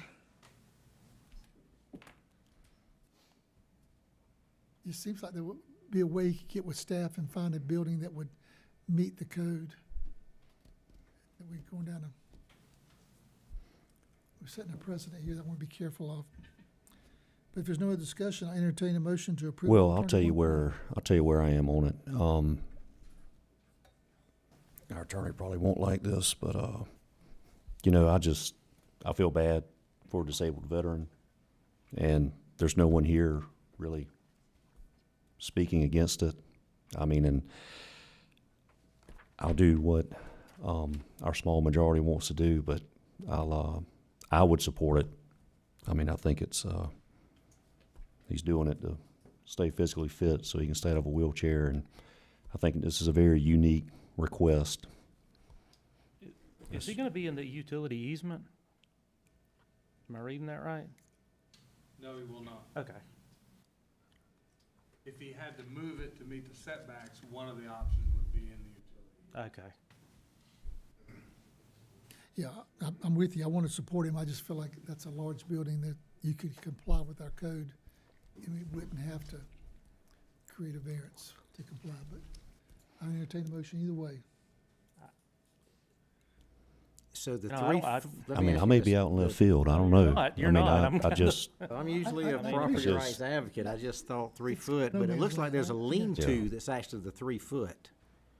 It seems like there would be a way you could get with staff and find a building that would meet the code. That we're going down we're setting a precedent here that I want to be careful of. But if there's no other discussion, I entertain a motion to approve. Well, I'll tell you where I am on it. Our attorney probably won't like this, but, you know, I feel bad for a disabled veteran, and there's no one here really speaking against it. I mean, and I'll do what, our small majority wants to do, but I would support it. I mean, I think it's, he's doing it to stay physically fit so he can stay out of a wheelchair, and I think this is a very unique request. Is he gonna be in the utility easement? Am I reading that right? No, he will not. Okay. If he had to move it to meet the setbacks, one of the options would be in the utility. Okay. Yeah, I'm with you. I want to support him. I just feel like that's a large building that you could comply with our code, and we wouldn't have to create a variance to comply, but I entertain the motion either way. so the No, three. I mean, I may be out in left field. I don't know. You're not. I just, I'm usually a I property it's just- rights advocate. I just thought 3 foot, no but it man's looks like land, there's a right? lean-to Yeah. that's actually the 3 foot.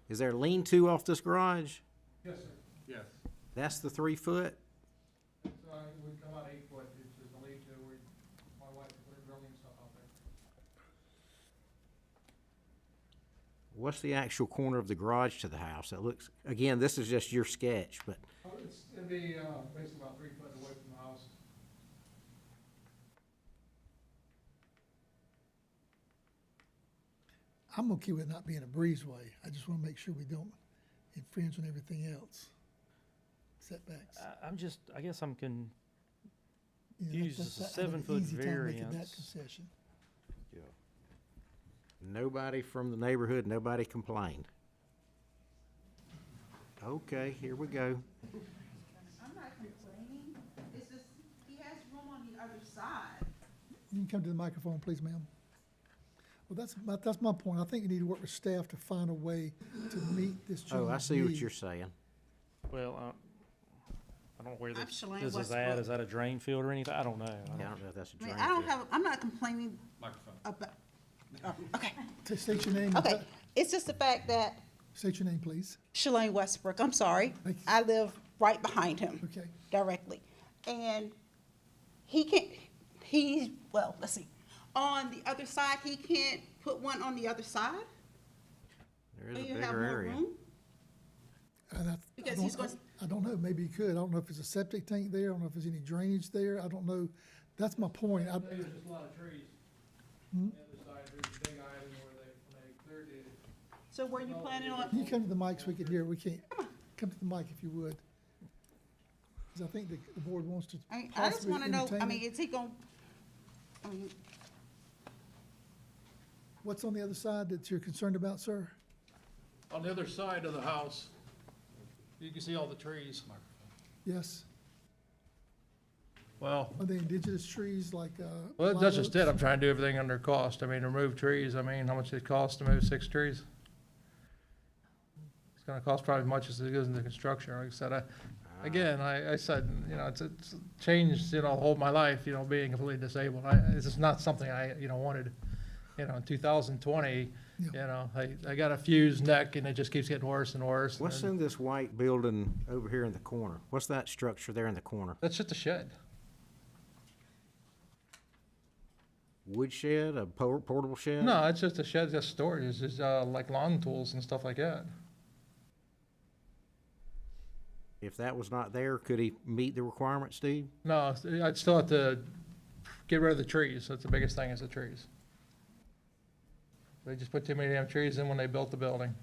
Is there a lean-to off this garage? Yes, sir. Yes. That's the 3 foot? So we come out 8 foot, it's just a lead to, my wife put her drilling stuff out there. What's the actual corner of the garage to the house? That looks, again, this is just your sketch, but It'd be, basically about 3 foot away from the house. I'm okay with not being a breezeway. I just want to make sure we don't infringe on everything else. Setbacks. I guess I'm You know, confused. that's- It's a I have an 7-foot easy time making that variance. concession. nobody from the neighborhood, nobody complained. Okay, here we go. I'm not complaining, it's just, he has room on the other side. You can come to the microphone, please, ma'am. Well, that's my point. I think you need to work with staff to find a way to meet this Oh, I gentleman's see what need. you're saying. Well, I don't know where I'm this, Shalane this is Westbrook. at. Is that a drain field or anything? I don't know. Yeah, I don't know if that's a I mean, drain I don't field. have, I'm not complaining Microphone. about, oh, okay, State your name. okay. It's just the fact that State your name, please. Shalane Westbrook, I'm sorry, I live right behind him. Okay. Directly. And well, let's see, on the other side, he can't put one on the other side? There is Or a you have bigger more area. room? I don't know, maybe you could. I don't know if there's a septic tank there. I don't know if there's any drainage there. I don't know. That's my point. There's just a lot of trees. On the other side, there's a big island where they cleared it. So were you planning on? Can you come to the mic so we can hear? We can't. Come to the mic if you would. Because I think the board wants to I just possibly wanna know, entertain I mean, it. is he gonna, I mean, What's on the other side that you're concerned about, sir? On the other side of the house, you can see all the trees. Yes? Well, Are they indigenous trees like, well, live that's just oaks? it. I'm trying to do everything under cost. I mean, remove trees. I mean, how much it costs to move 6 trees? It's gonna cost probably as much as it goes into construction. Like I said, I said, you know, it's changed, you know, whole my life, you know, being completely disabled. It's just not something I, you know, wanted. You know, in 2020, you know, I got a fused neck and it just keeps getting worse and worse. What's and in this white building over here in the corner? What's that structure there in the corner? That's just a shed. Wood shed, a portable shed? No, it's just a shed, just storage. It's just like lawn tools and stuff like that. If that was not there, could he meet the requirement, Steve? No, I'd still have to get rid of the trees. That's the biggest thing is the trees. They just put too many damn trees in when they built the building.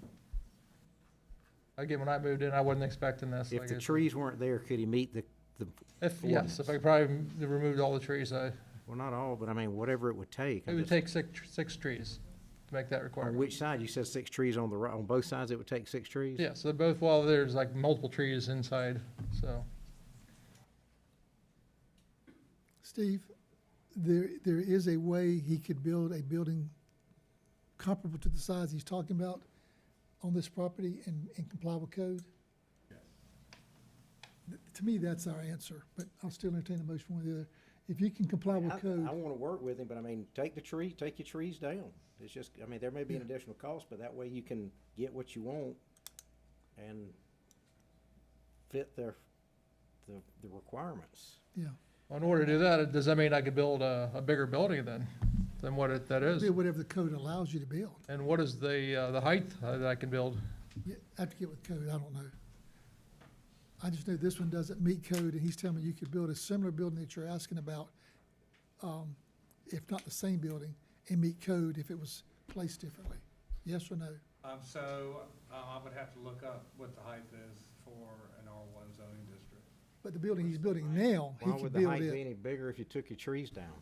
Again, when I moved in, I wasn't expecting this. If like the it's- trees weren't there, could he meet the Yes, if I probably removed all the trees, well, not all, but I mean, whatever it would take. it would take six trees to make that On requirement. which side? You said 6 trees on the right, on both sides it would take 6 trees? Yeah, so both, well, there's like multiple trees inside, so. Steve, there is a way he could build a building comparable to the size he's talking about on this property and comply with code? To me, that's our answer, but I'll still entertain a motion one or the other. If you can comply with I code, wanna work with him, but I mean, take your trees down. It's just, I mean, there may be an additional cost, but that way you can get what you want and fit the requirements. yeah. In order to do that, does that mean I could build a bigger building than what that is? Build whatever the code allows you to build. And what is the height that I can build? Yeah, I have to get with code, I don't know. I just know this one doesn't meet code, and he's telling me you could build a similar building that you're asking about, if not the same building, and meet code if it was placed differently. Yes or no? I would have to look up what the height is for an R1 zoning district. But the building he's building now, he Why could would the build height be it. any bigger if you took your trees down?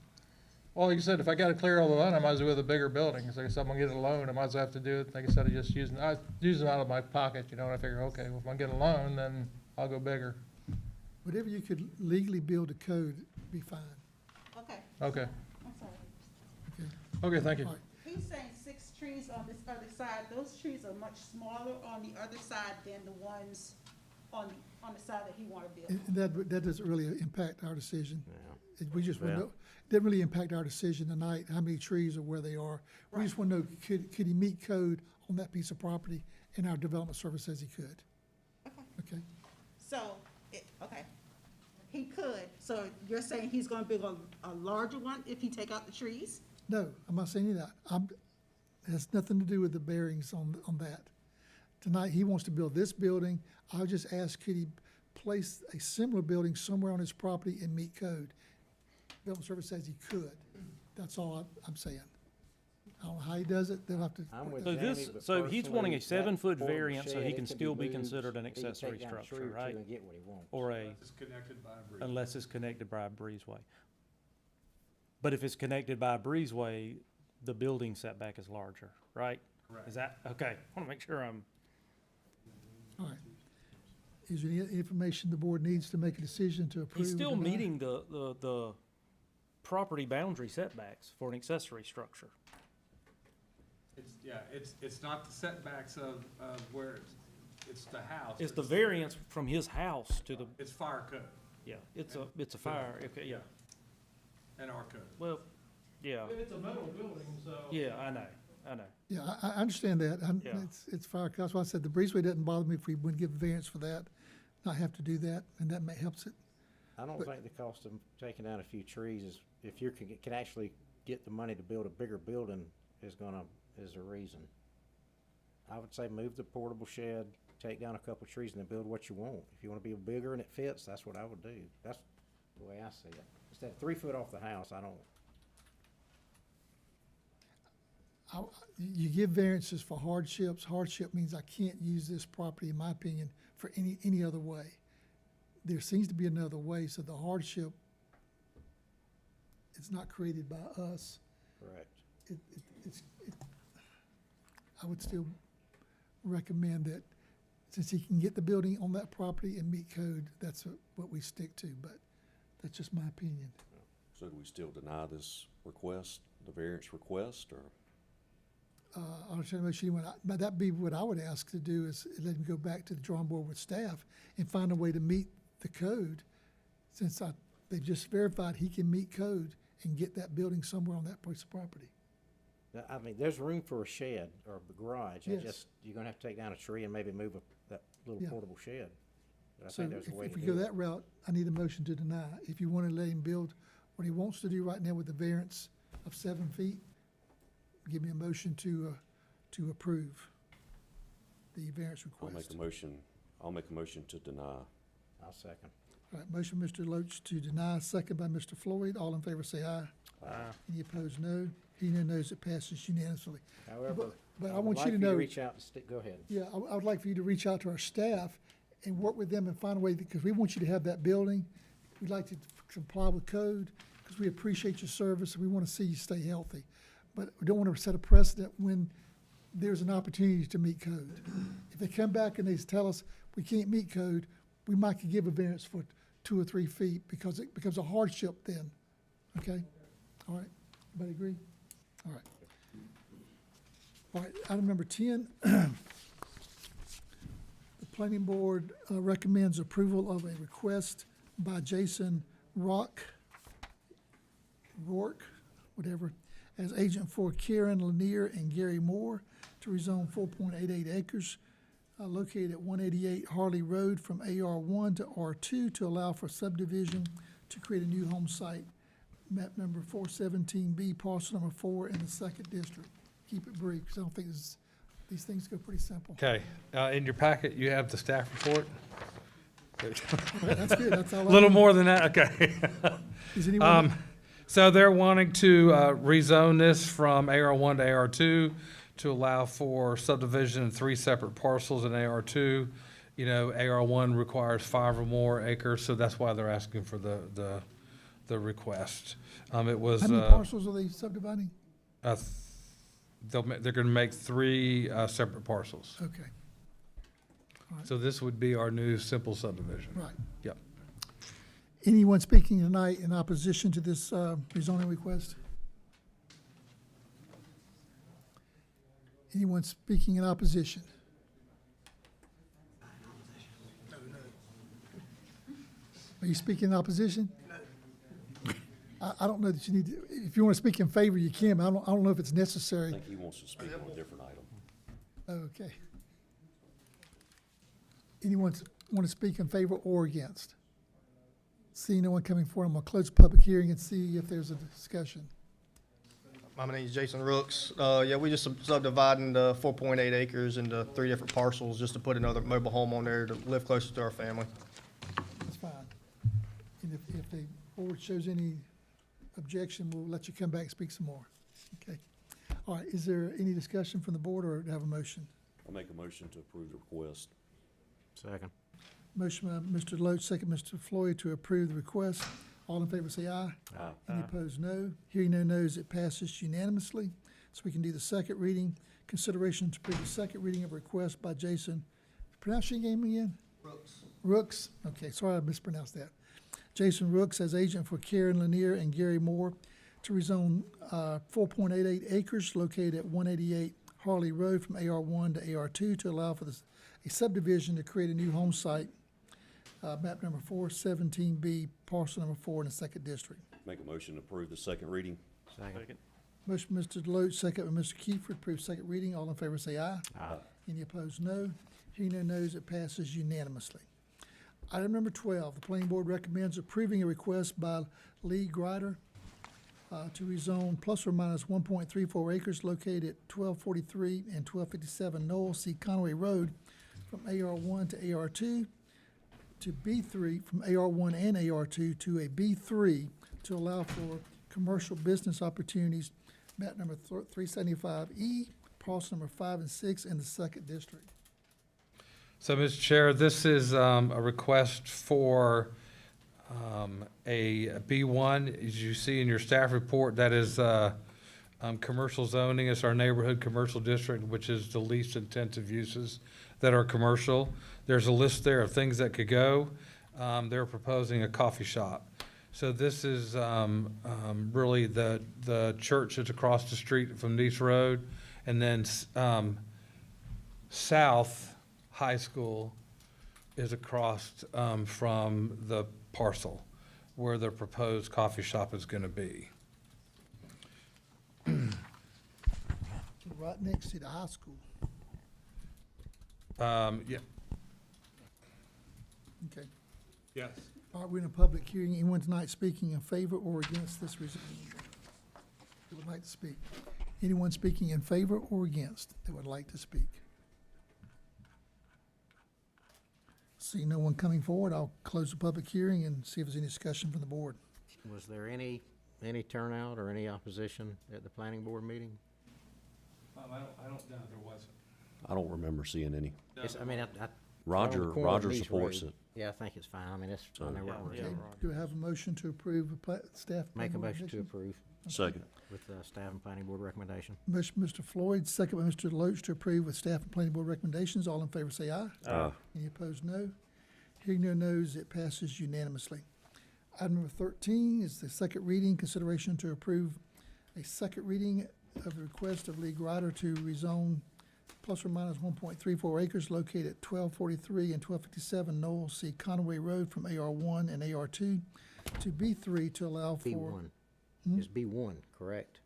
Well, like I said, if I gotta clear all the land, I might as well with a bigger building. 'Cause like I said, I'm gonna get a loan, I might as well have to do it, like I said, I use them out of my pocket, you know, and I figure, okay, well, if I get a loan, then I'll go bigger. Whatever you could legally build to code, be fine. okay, Okay, I'm sorry. okay, thank you. All right. He's saying 6 trees on this other side. Those trees are much smaller on the other side than the ones on the side that he wanna build. And that doesn't really impact our decision. Yeah. We just want to Well- know, doesn't really impact our decision tonight, how many trees or where they are. We just want to know, could he meet code on that piece of property? And our development service says he could. Okay? So Okay. He could, so you're saying he's gonna build a larger one if he take out the trees? No, I'm not saying any of that. It has nothing to do with the bearings on that. Tonight, he wants to build this building. I'll just ask, could he place a similar building somewhere on his property and meet code? Building Service says he could. That's all I'm saying. I don't know how he does it, they'll have to. I'm with So Jamie, this, but so he's wanting a personally, that 7-foot portable variance so shed, he it can be still be moved. considered an He can take accessory down a tree structure, or two right? and get what he wants. Or a, It's connected by a bridge. unless it's connected by a breezeway. But if it's connected by a breezeway, the building setback is larger, right? Correct. Is that, okay, I wanna make sure I'm, All right. Is there any information the board needs to make a decision to approve? he's or still deny? meeting the property boundary setbacks for an accessory structure. It's not the setbacks of where it's the house. It's the variance from his house to the, It's fire code yeah, it's a fire, okay, yeah, and our code. well, yeah, It's a metal building, so. yeah, I know. Yeah, I understand that. Yeah. It's fire cost. That's why I said the breezeway doesn't bother me if we wouldn't give a variance for that, not have to do that, and that helps it. I don't But- think the cost of taking down a few trees is, if you can actually get the money to build a bigger building is a reason. I would say move the portable shed, take down a couple trees and then build what you want. If you wanna be bigger and it fits, that's what I would do. That's the way I see it. Instead of 3 foot off the house, I don't, You give variances for hardships. Hardship means I can't use this property, in my opinion, for any other way. There seems to be another way, so the hardship is not created by us. correct. I would still recommend that, since he can get the building on that property and meet code, that's what we stick to, but that's just my opinion. So do we still deny this request, the variance request, or? I'll try to make sure, but that'd be what I would ask to do, is let him go back to the drawing board with staff and find a way to meet the code, since they've just verified he can meet code and get that building somewhere on that piece of property. I mean, there's room for a shed or a garage. Yes. You're gonna have to take down a tree and maybe move that little Yeah. portable shed. But I So think there's a way if to we do go it. that route, I need a motion to deny. If you want to let him build what he wants to do right now with the variance of 7 feet, give me a motion to approve the variance I'll make request. I'll make a motion to deny. I'll second. All right, motion, Mr. Loach, to deny, second by Mr. Floyd. All in favor, say aye. Any opposed, no. Hearing no nos, it passes unanimously. However, But I would want you like to for know. reach out and go ahead. Yeah, I would like for you to reach out to our staff and work with them and find a way, because we want you to have that building. We'd like to comply with code, because we appreciate your service, and we want to see you stay healthy. But we don't want to set a precedent when there's an opportunity to meet code. If they come back and they tell us we can't meet code, we might could give a variance for 2 or 3 feet, because it becomes a hardship then, okay? All right, everybody agree? All right. All right, item number 10. The planning board recommends approval of a request by Jason Rourke, whatever, as agent for Karen Lanier and Gary Moore to rezone 4.88 acres located at 188 Harley Road from AR1 to R2 to allow for subdivision to create a new home site. Map number 417B, parcel number 4 in the 2nd district. Keep it brief, because I don't think these things go pretty simple. Okay, in your packet, you have the staff report. That's good, that's all I A little need. more than that, okay. Is anyone, So they're wanting to rezone this from AR1 to AR2 to allow for subdivision of 3 separate parcels in AR2. You know, AR1 requires 5 or more acres, so that's why they're asking for the request. It was. how many parcels are they subdividing? They're gonna make 3 separate parcels. Okay, So this would be our new simple subdivision. right. Yep. Anyone speaking tonight in opposition to this rezoning request? Anyone speaking in opposition? Are you speaking in opposition? I don't know that you need to, if you want to speak in favor, you can, but I don't know if it's I necessary. think he wants to speak on a different item. Okay. Anyone want to speak in favor or against? Seeing no one coming forward, I'm gonna close the public hearing and see if there's a discussion. My name is Jason Rooks. Yeah, we just subdividing the 4.8 acres into 3 different parcels just to put another mobile home on there to live closer to our family. That's fine. And if the board shows any objection, we'll let you come back and speak some more. Okay. All right, is there any discussion from the board or have a motion? I'll make a motion to approve the request. Second. Motion by Mr. Loach, second Mr. Floyd to approve the request. All in favor say aye. Aye. Any opposed, no. Hearing no nos, it passes unanimously. So we can do the second reading. Consideration to approve the second reading of a request by Jason, pronounce your name again? Rooks. Okay, sorry I mispronounced that. Jason Rooks as agent for Karen Lanier and Gary Moore to rezone 4.88 acres located at 188 Harley Road from AR1 to AR2 to allow for a subdivision to create a new home site, map number 417B, parcel number 4 in the second district. Make a motion to approve the second reading. Second. Motion by Mr. Deloach, second by Mr. Kiefer, approve second reading. All in favor say aye. Aye. Any opposed, no. Hearing no nos, it passes unanimously. Item number 12, the planning board recommends approving a request by Lee Grider to rezone plus or minus 1.34 acres located at 1243 and 1257 Knoll C. Conway Road from AR1 to AR2 to B3, from AR1 and AR2 to a B3 to allow for commercial business opportunities, map number 375E, parcel number 5 and 6 in the second district. So, Mr. Chair, this is a request for a B1. As you see in your staff report, that is commercial zoning. It's our neighborhood commercial district, which is the least intensive uses that are commercial. There's a list there of things that could go. They're proposing a coffee shop. So this is really the church that's across the street from Nice Road, and then South High School is across from the parcel where the proposed coffee shop is going to be. Right next to the high school. Yeah. Okay. Yes. All right, we're in a public hearing. Anyone tonight speaking in favor or against this resolution? Who would like to speak? Anyone speaking in favor or against that would like to speak? See no one coming forward, I'll close the public hearing and see if there's any discussion from the board. Was there any turnout or any opposition at the planning board meeting? I don't know there wasn't. I don't remember seeing any. It's, I mean, Roger supports it. Yeah, I think it's fine. I mean, it's, I So- know what we're Okay, doing. do I have a motion to approve the staff? Make a motion to recommendation? approve Second. with staff and planning board recommendation. Motion, Mr. Floyd, second by Mr. Deloach to approve with staff and planning board recommendations. All in favor say aye. Aye. Any opposed, no. Hearing no nos, it passes unanimously. Item number 13 is the second reading, consideration to approve a second reading of the request of Lee Grider to rezone plus or minus 1.34 acres located at 1243 and 1257 Knoll C. Conway Road from AR1 and AR2 to B3 to allow for. B1. It's B1, correct?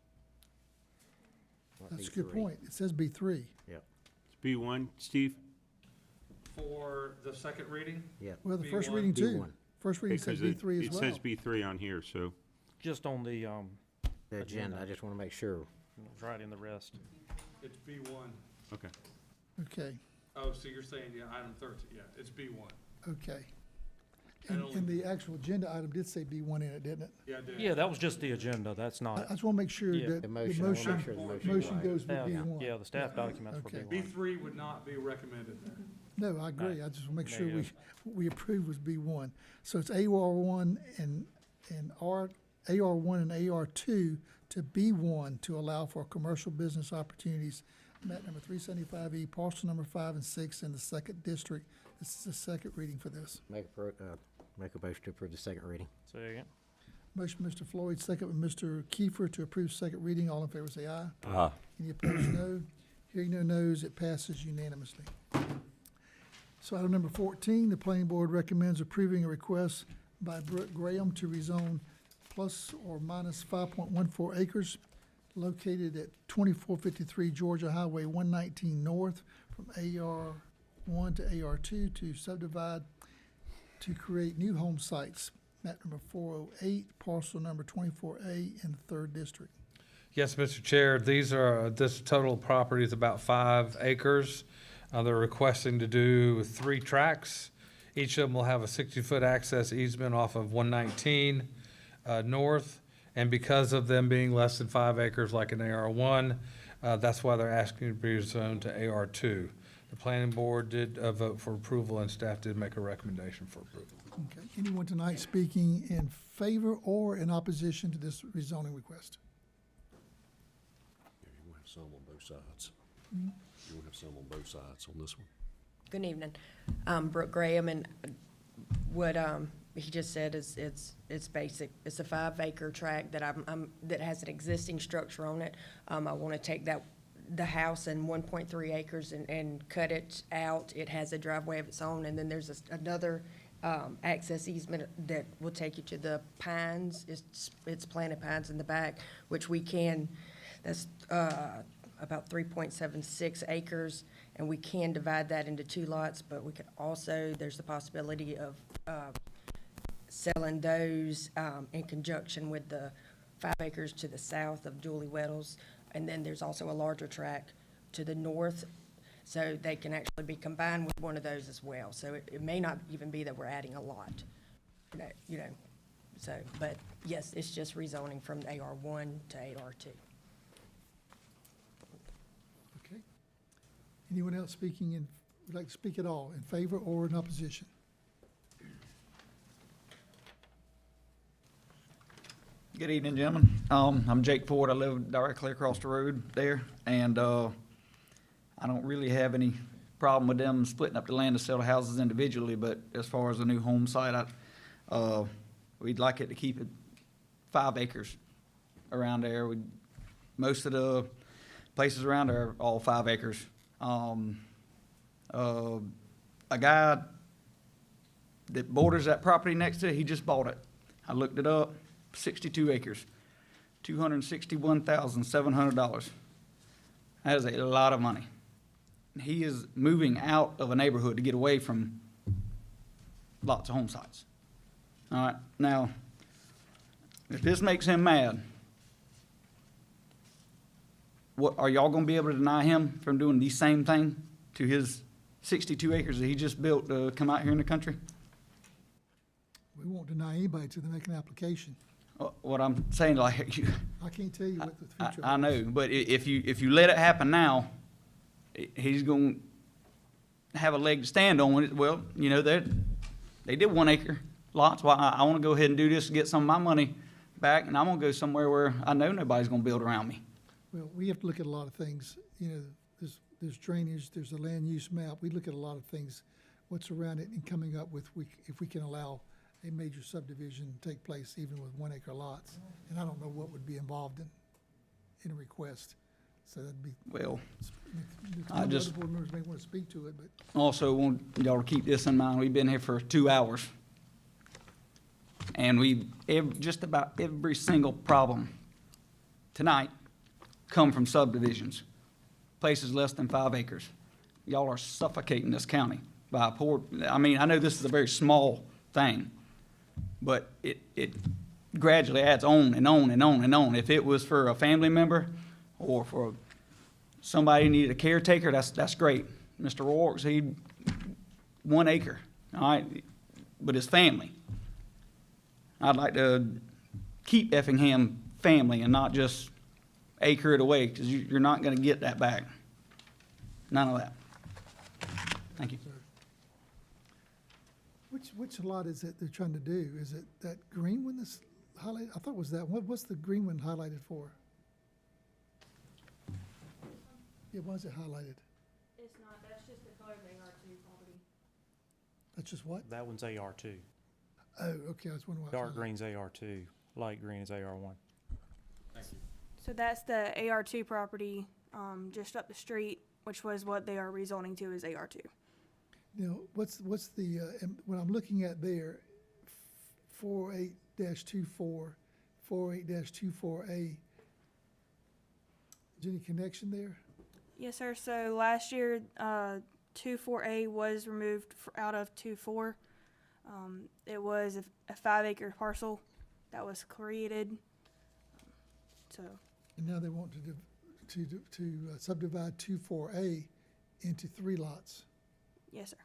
Not That's a good B3. point. It says B3. Yep, It's B1, Steve? For the second reading? yep. Well, the B1. first reading too. B1. First reading says Because B3 as well. It says B3 on here, so. Just on the, The agenda, I just want to make sure. it's right in the rest. It's B1. Okay. Okay, Oh, so you're saying, yeah, item 13, yeah, it's B1. okay. And And the actual agenda item did say B1 in it, didn't it? Yeah, I did. Yeah, that was just the agenda, that's I not. just want to make sure Yeah. that The the motion, I wanna make motion, sure the motion's motion right. goes with Yeah, B1. yeah, the staff documents for Okay. B1. B3 would not be recommended there. No, I agree. I just want to make sure Negative. we approve was B1. So it's AR1 and AR1 and AR2 to B1 to allow for commercial business opportunities. Map number 375E, parcel number 5 and 6 in the second district. This is the second reading for this. Make a motion to approve the second reading. Second. Motion, Mr. Floyd, second by Mr. Kiefer to approve second reading. All in favor say aye. Aye. Any opposed, no. Hearing no nos, it passes unanimously. So item number 14, the planning board recommends approving a request by Brooke Graham to rezone plus or minus 5.14 acres located at 2453 Georgia Highway 119 North from AR1 to AR2 to subdivide to create new home sites. map number 408, parcel number 24A in the 3rd District. Yes, Mr. Chair, this total property is about 5 acres. They're requesting to do 3 tracks. Each of them will have a 60-foot access easement off of 119 north. And because of them being less than 5 acres like an AR1, that's why they're asking to be zoned to AR2. The planning board did vote for approval, and staff did make a recommendation for approval. Okay, anyone tonight speaking in favor or in opposition to this rezoning request? You will have some on both sides. Mm-hmm. You will have some on both sides on this one. Good evening. I'm Brooke Graham, and what he just said is it's basic. It's a 5-acre tract that that has an existing structure on it. I want to take the house and 1.3 acres and cut it out. It has a driveway of its own, and then there's another access easement that will take you to the pines. It's planted pines in the back, which we can. That's about 3.76 acres, and we can divide that into 2 lots, but we could also, there's the possibility of selling those in conjunction with the 5 acres to the south of Julie Weddles, and then there's also a larger tract to the north, so they can actually be combined with one of those as well. So it may not even be that we're adding a lot, you know, so, but yes, it's just rezoning from AR1 to AR2. Okay. Anyone else speaking would like to speak at all, in favor or in opposition? Good evening, gentlemen. I'm Jake Ford. I live directly across the road there, and I don't really have any problem with them splitting up the land to sell the houses individually, but as far as the new home site, we'd like it to keep it 5 acres around there. Most of the places around there are all 5 acres. A guy that borders that property next to it, he just bought it. I looked it up, 62 acres, $261,700. That is a lot of money. He is moving out of a neighborhood to get away from lots of home sites. All right, now, if this makes him mad, what, are y'all gonna be able to deny him from doing the same thing to his 62 acres that he just built to come out here in the country? We won't deny anybody till they make an application. What I'm saying, like, I can't tell you what the future I know, but if you let it happen now, he's gonna have a leg to stand on. Well, you know, they did 1 acre lots. Well, I wanna go ahead and do this to get some of my money back, and I'm gonna go somewhere where I know nobody's gonna build around me. Well, we have to look at a lot of things. You know, there's drainage, there's a land use map. We look at a lot of things, what's around it, and coming up with if we can allow a major subdivision to take place even with 1 acre lots. And I don't know what would be involved in a request. So that'd be. Well, I just. Other board members may want to speak to it, but. Also want y'all to keep this in mind. We've been here for 2 hours. And just about every single problem tonight come from subdivisions, places less than 5 acres. Y'all are suffocating this county by I mean, I know this is a very small thing, but it gradually adds on and on and on and on. If it was for a family member or for somebody who needed a caretaker, that's great. Mr. Rourke's, 1 acre, all right, but his family. I'd like to keep Effingham family and not just acre it away, because you're not going to get that back. None of that. Thank you. Which lot is it they're trying to do? Is it that green one that's highlighted? I thought it was that one. What's the green one highlighted for? Yeah, why is it highlighted? It's not, that's just the color of the AR2 property. That's just what? That one's AR2. Oh, okay, I was wondering why. Dark green's AR2, light green is AR1. Thank you. So that's the AR2 property, just up the street, which was what they are rezoning to is AR2. Now, what's the, when I'm looking at there, 48-24, 48-24A, is any connection there? Yes, sir. So last year, 24A was removed out of 24. It was a 5-acre parcel that was created. So, And now they want to subdivide 2-4A into 3 lots. yes, sir.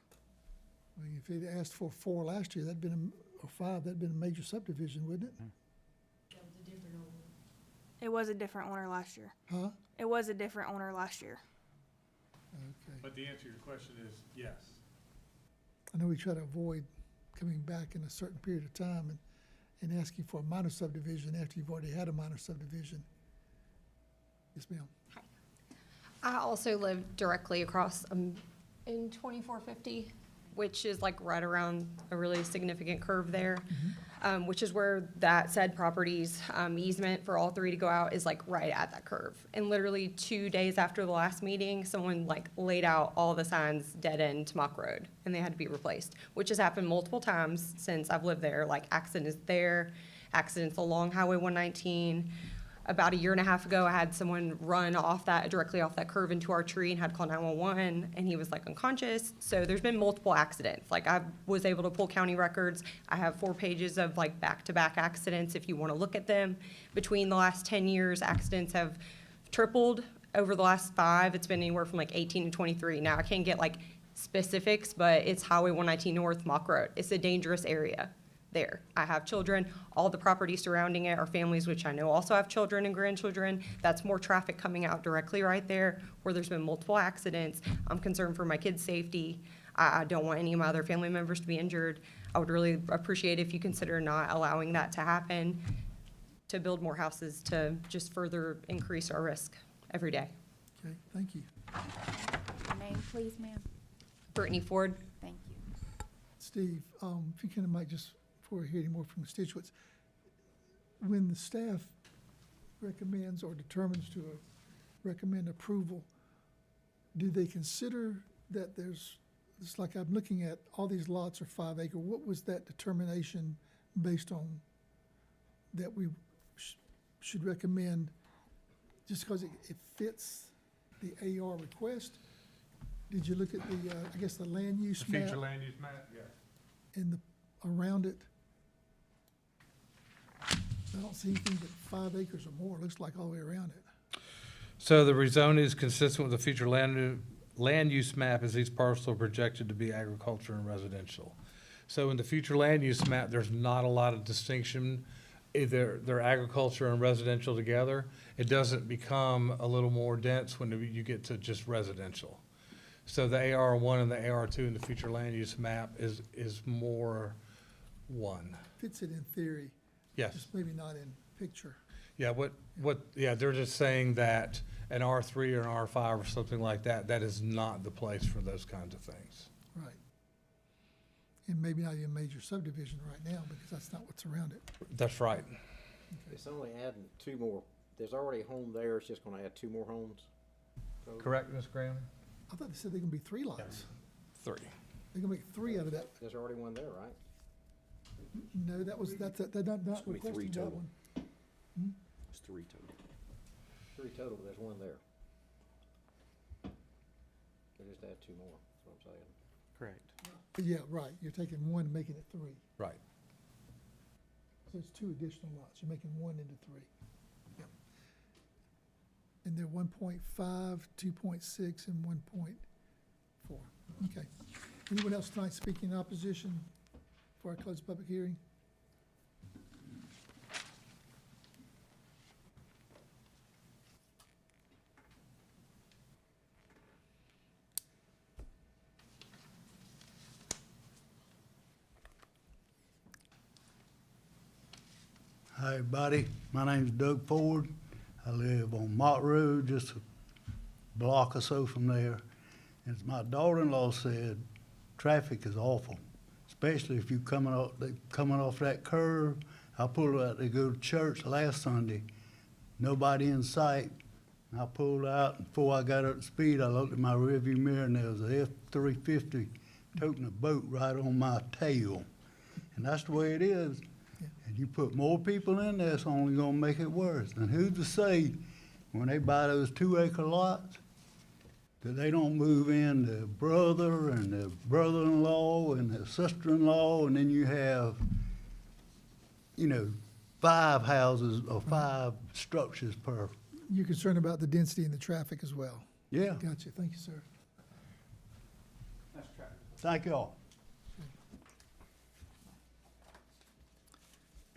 I mean, if they'd asked for 4 last year, or 5, that'd been a major subdivision, wouldn't it? It was a different owner last year. Huh? It was a different owner last year. Okay. But the answer to your question is yes. I know we try to avoid coming back in a certain period of time and asking for a minor subdivision after you've already had a minor subdivision. Yes, ma'am. I also live directly across in 2450, which is like right around a really significant curve there, which is where that said property's easement for all 3 to go out is like right at that curve. And literally 2 days after the last meeting, someone like laid out all the signs dead end to Mock Road, and they had to be replaced, which has happened multiple times since I've lived there. Like accidents there, accidents along Highway 119. About a year and a half ago, I had someone run directly off that curve into our tree and had to call 911, and he was like unconscious. So there's been multiple accidents. Like I was able to pull county records. I have 4 pages of like back-to-back accidents if you want to look at them. Between the last 10 years, accidents have tripled. Over the last 5, it's been anywhere from like 18 to 23. Now I can't get like specifics, but it's Highway 119 North, Mock Road. It's a dangerous area. There. I have children. All the properties surrounding it are families, which I know also have children and grandchildren. That's more traffic coming out directly right there where there's been multiple accidents. I'm concerned for my kids' safety. I don't want any of my other family members to be injured. I would really appreciate if you consider not allowing that to happen, to build more houses, to just further increase our risk every day. Okay, thank you. Your name, please, ma'am? Brittany Ford. Thank you. Steve, if you can, might just, before we hear any more from constituents, when the staff recommends or determines to recommend approval, do they consider that it's like I'm looking at all these lots are 5 acre. What was that determination based on that we should recommend just because it fits the AR request? Did you look at the, I guess, the land use map? Future land use map, yeah. And around it? I don't see anything but 5 acres or more. It looks like all the way around it. So the rezoning is consistent with the future land use map as these parcels are projected to be agriculture and residential. So in the future land use map, there's not a lot of distinction. Either they're agriculture and residential together. It doesn't become a little more dense when you get to just residential. So the AR1 and the AR2 in the future land use map is more one. Fits it in theory. Yes. Just maybe not in picture. Yeah, they're just saying that an R3 or an R5 or something like that, that is not the place for those kinds of things. Right. And maybe not even major subdivision right now because that's not what's around it. That's right. It's only adding 2 more. There's already a home there, it's just gonna add 2 more homes. Correct, Ms. Graham? I thought they said they're gonna be 3 lots. 3. They're gonna make 3 out of that. There's already one there, right? No, that's not It's gonna be 3 requesting that total. one. It's 3 total. 3 total, but there's one there. They just add 2 more, that's what I'm saying. Correct. Yeah, right. You're taking 1 and making it 3. Right. So it's 2 additional lots. You're making 1 into 3. Yep. And they're 1.5, 2.6, and 1.4. Okay. Anyone else tonight speaking in opposition before I close the public hearing? Hi, everybody. My name's Doug Ford. I live on Mott Road, just a block or so from there. As my daughter-in-law said, traffic is awful, especially if you're coming off that curve. I pulled out to go to church last Sunday, nobody in sight. I pulled out, and before I got up to speed, I looked at my rearview mirror, and there was a F-350 toting a boat right on my tail. And that's the way it is. And you put more people in there, it's only gonna make it worse. And who's to say, when they buy those 2 acre lots, that they don't move in the brother and the brother-in-law and the sister-in-law, and then you have, you know, 5 houses or 5 structures per. You're concerned about the density and the traffic as well? Yeah. Gotcha, thank you, sir. Thank you all.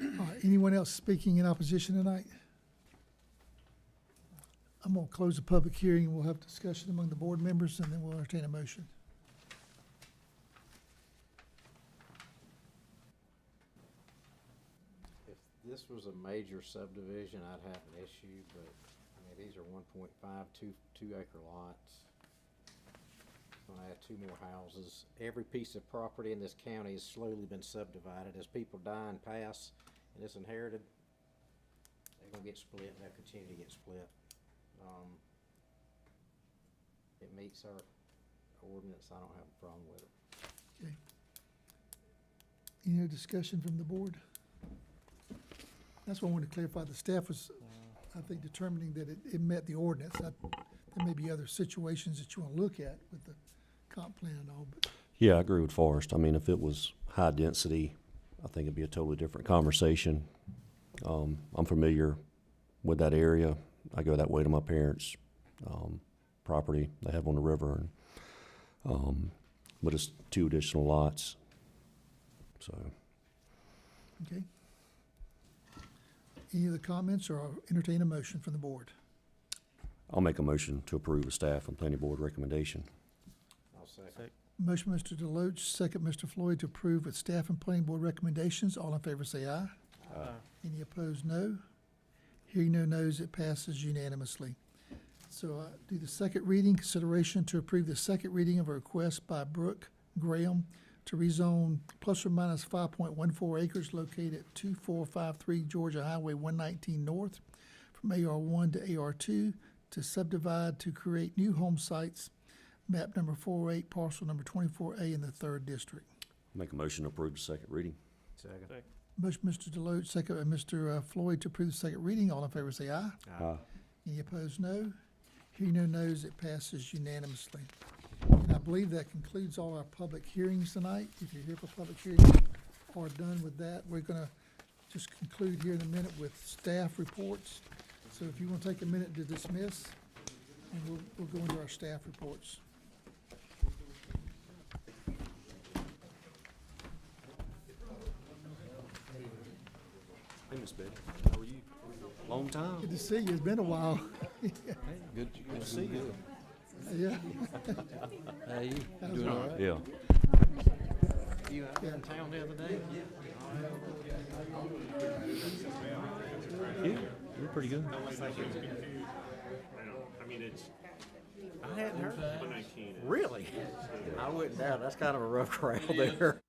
All right, anyone else speaking in opposition tonight? I'm gonna close the public hearing, and we'll have discussion among the board members, and then we'll entertain a motion. If this was a major subdivision, I'd have an issue, but, I mean, these are 1.5, 2 acre lots. Gonna add 2 more houses. Every piece of property in this county has slowly been subdivided. As people die and pass and it's inherited, they're gonna get split and they'll continue to get split. It meets our ordinance. I don't have a problem with it. Okay. Any other discussion from the board? That's what I wanted to clarify. The staff was, I think, determining that it met the ordinance. There may be other situations that you want to look at with the comp plan and all, but Yeah, I agree with Forrest. I mean, if it was high density, I think it'd be a totally different conversation. I'm familiar with that area. I go that way to my parents' property they have on the river, and but it's 2 additional lots. So, okay. Any other comments, or I'll entertain a motion from the board? I'll make a motion to approve the staff and planning board recommendation. I'll second. Motion, Mr. Deloach, second, Mr. Floyd, to approve with staff and planning board recommendations. All in favor say aye. Aye. Any opposed, no. Hearing no nos, it passes unanimously. So do the second reading, consideration to approve the second reading of a request by Brooke Graham to rezone plus or minus 5.14 acres located at 2453 Georgia Highway 119 North from AR1 to AR2 to subdivide to create new home sites, map number 408, parcel number 24A in the 3rd district. Make a motion to approve the second reading. Second. Motion, Mr. Deloach, second by Mr. Floyd, to approve the second reading. All in favor say aye. Aye. Any opposed, no. Hearing no nos, it passes unanimously. And I believe that concludes all our public hearings tonight. If you're here for public hearings, are done with that. We're gonna just conclude here in a minute with staff reports. So if you want to take a minute to dismiss, and we'll go into our staff reports. Hey, Miss Betty, how are you? Long time. Good to see you. It's been a while. Hey, good to see you. Yeah. How you? How's Doing it? all right? Yeah. You out in town the other day? Yeah, you're pretty good. I mean, it's I hadn't heard that. 119. Really? I wouldn't doubt. That's kind of a rough crowd there.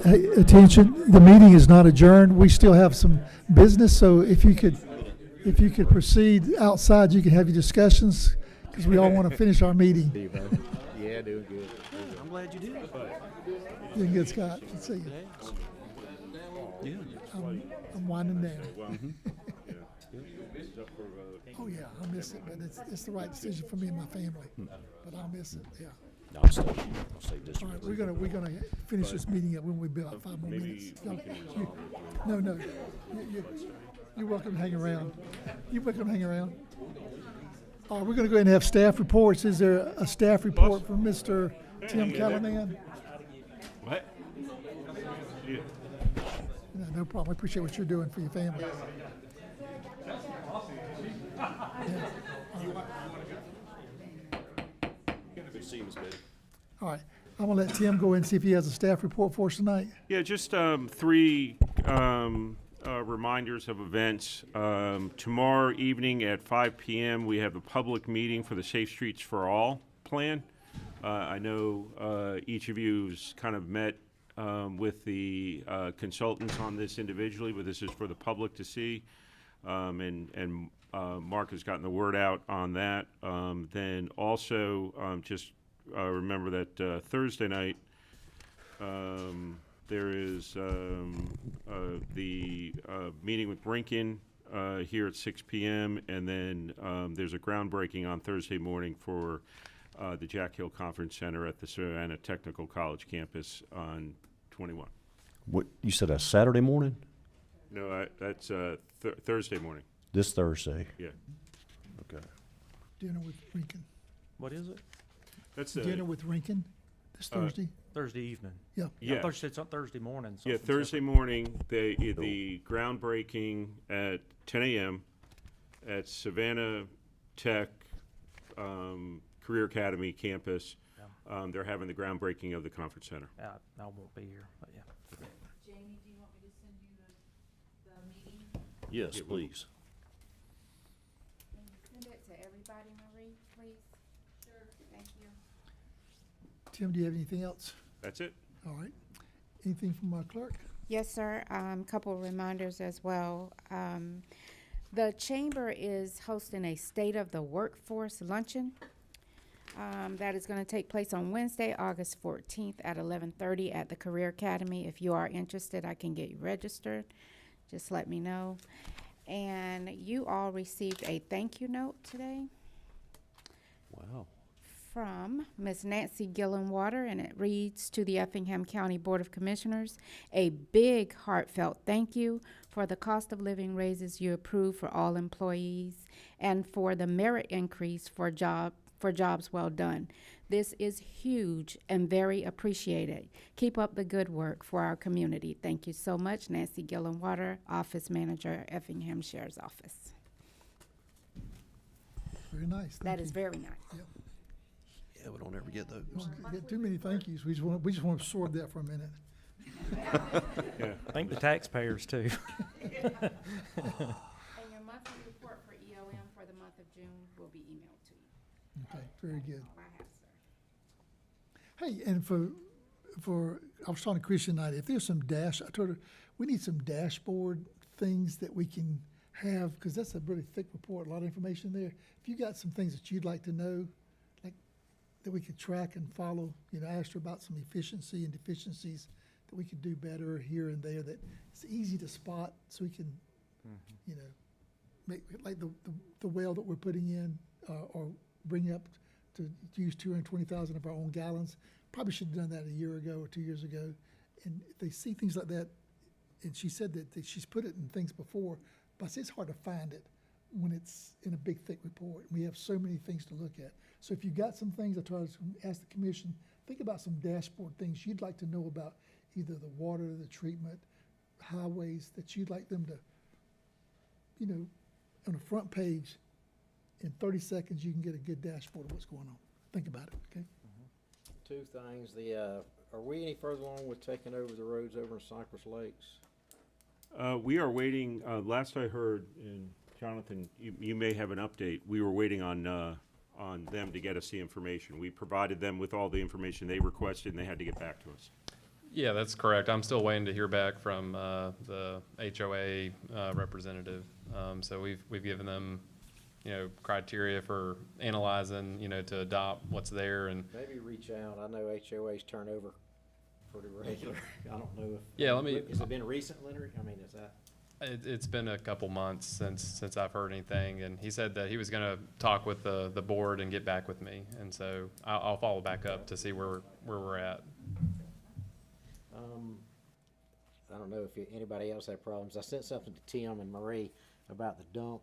Hey, attention, the meeting is not adjourned. We still have some business, so if you could proceed outside, you can have your discussions, because we all want to finish our meeting. Yeah, doing good. I'm glad you did. Doing good, Scott. Good to see you. Yeah. I'm winding down. It's up for a vote. Oh, yeah, I miss it, but it's the right decision for me and my family. But I'll miss it, yeah. No, I'll save this. All right, we're gonna finish this meeting up when we be about 5 more minutes. No, you're welcome to hang around. You're welcome to hang around. All right, we're gonna go ahead and have staff reports. Is there a staff report from Mr. Tim Callahan? What? Yeah. No problem. I appreciate what you're doing for your family. Yeah. Good to see you, Miss Betty. All right, I'm gonna let Tim go in and see if he has a staff report for us tonight. Yeah, just 3 reminders of events. Tomorrow evening at 5 p.m., we have a public meeting for the Safe Streets for All plan. I know each of you's kind of met with the consultants on this individually, but this is for the public to see. And Mark has gotten the word out on that. Then also, just remember that Thursday night, there is the meeting with Brinken here at 6 p.m. And then there's a groundbreaking on Thursday morning for the Jack Hill Conference Center at the Savannah Technical College campus on 21. What, you said a Saturday morning? No, that's Thursday morning. This Thursday? Yeah. Okay. Dinner with Rinkin. What is it? That's Dinner with Rinkin this Thursday. Thursday evening. Yeah. Yeah. I thought it's on Thursday morning. Yeah, something Thursday separate. morning, the groundbreaking at 10 a.m. at Savannah Tech Career Academy campus. They're having the groundbreaking of the conference center. Yeah, I won't be here, but yeah. Jamie, do you want me to send you the meeting? Yes, Yeah, well- please. Can you send it to everybody, Marie, please? Sure. Thank you. Tim, do you have anything else? That's it. All right. Anything from our clerk? Yes, sir. Couple of reminders as well. The chamber is hosting a State of the Workforce luncheon. That is going to take place on Wednesday, August 14th at 11:30 at the Career Academy. If you are interested, I can get you registered. Just let me know. And you all received a thank you note today Wow. from Ms. Nancy Gillenwater, and it reads, to the Effingham County Board of Commissioners, a big heartfelt thank you for the cost of living raises you approved for all employees and for the merit increase for jobs well done. This is huge and very appreciated. Keep up the good work for our community. Thank you so much, Nancy Gillenwater, Office Manager, Effingham Sheriff's Office. Very nice. That Thank is you. very nice. Yep. Yeah, we don't ever get those. Don't get too many thank yous. We just want to absorb that for a minute. Yeah. Thank the taxpayers too. And your monthly report for EOM for the month of June will be emailed to you. Okay, very good. All I have, sir. Hey, and I was talking to Christian tonight, if there's some I told her, we need some dashboard things that we can have, because that's a really thick report, a lot of information there. If you got some things that you'd like to know, like, that we could track and follow, I asked her about some efficiency and deficiencies that we could do better here and there, that it's easy to spot, so we can, make, like the well that we're putting in, or bring up to use 220,000 of our own gallons. Probably should have done that a year ago or 2 years ago. And if they see things like that, and she said that she's put it in things before, but I say it's hard to find it when it's in a big, thick report. We have so many things to look at. So if you got some things, I try to ask the commission, think about some dashboard things you'd like to know about, either the water, the treatment, highways, that you'd like them to, on the front page, in 30 seconds, you can get a good dashboard of what's going on. Think about it, okay? Two things, are we any further along with taking over the roads over in Cypress Lakes? We are waiting, last I heard, and Jonathan, you may have an update, we were waiting on them to get us the information. We provided them with all the information they requested, and they had to get back to us. Yeah, that's correct. I'm still waiting to hear back from the HOA representative. So we've given them, criteria for analyzing, to adopt what's there, and Maybe reach out, I know HOAs turn over pretty regular, I don't know if. Yeah, Has it been recent, Leonard? I mean, is that? it's been a couple months since I've heard anything, and he said that he was gonna talk with the board and get back with me, and so I'll follow back up to see where we're at. I don't know if anybody else had problems. I sent something to Tim and Marie about the dump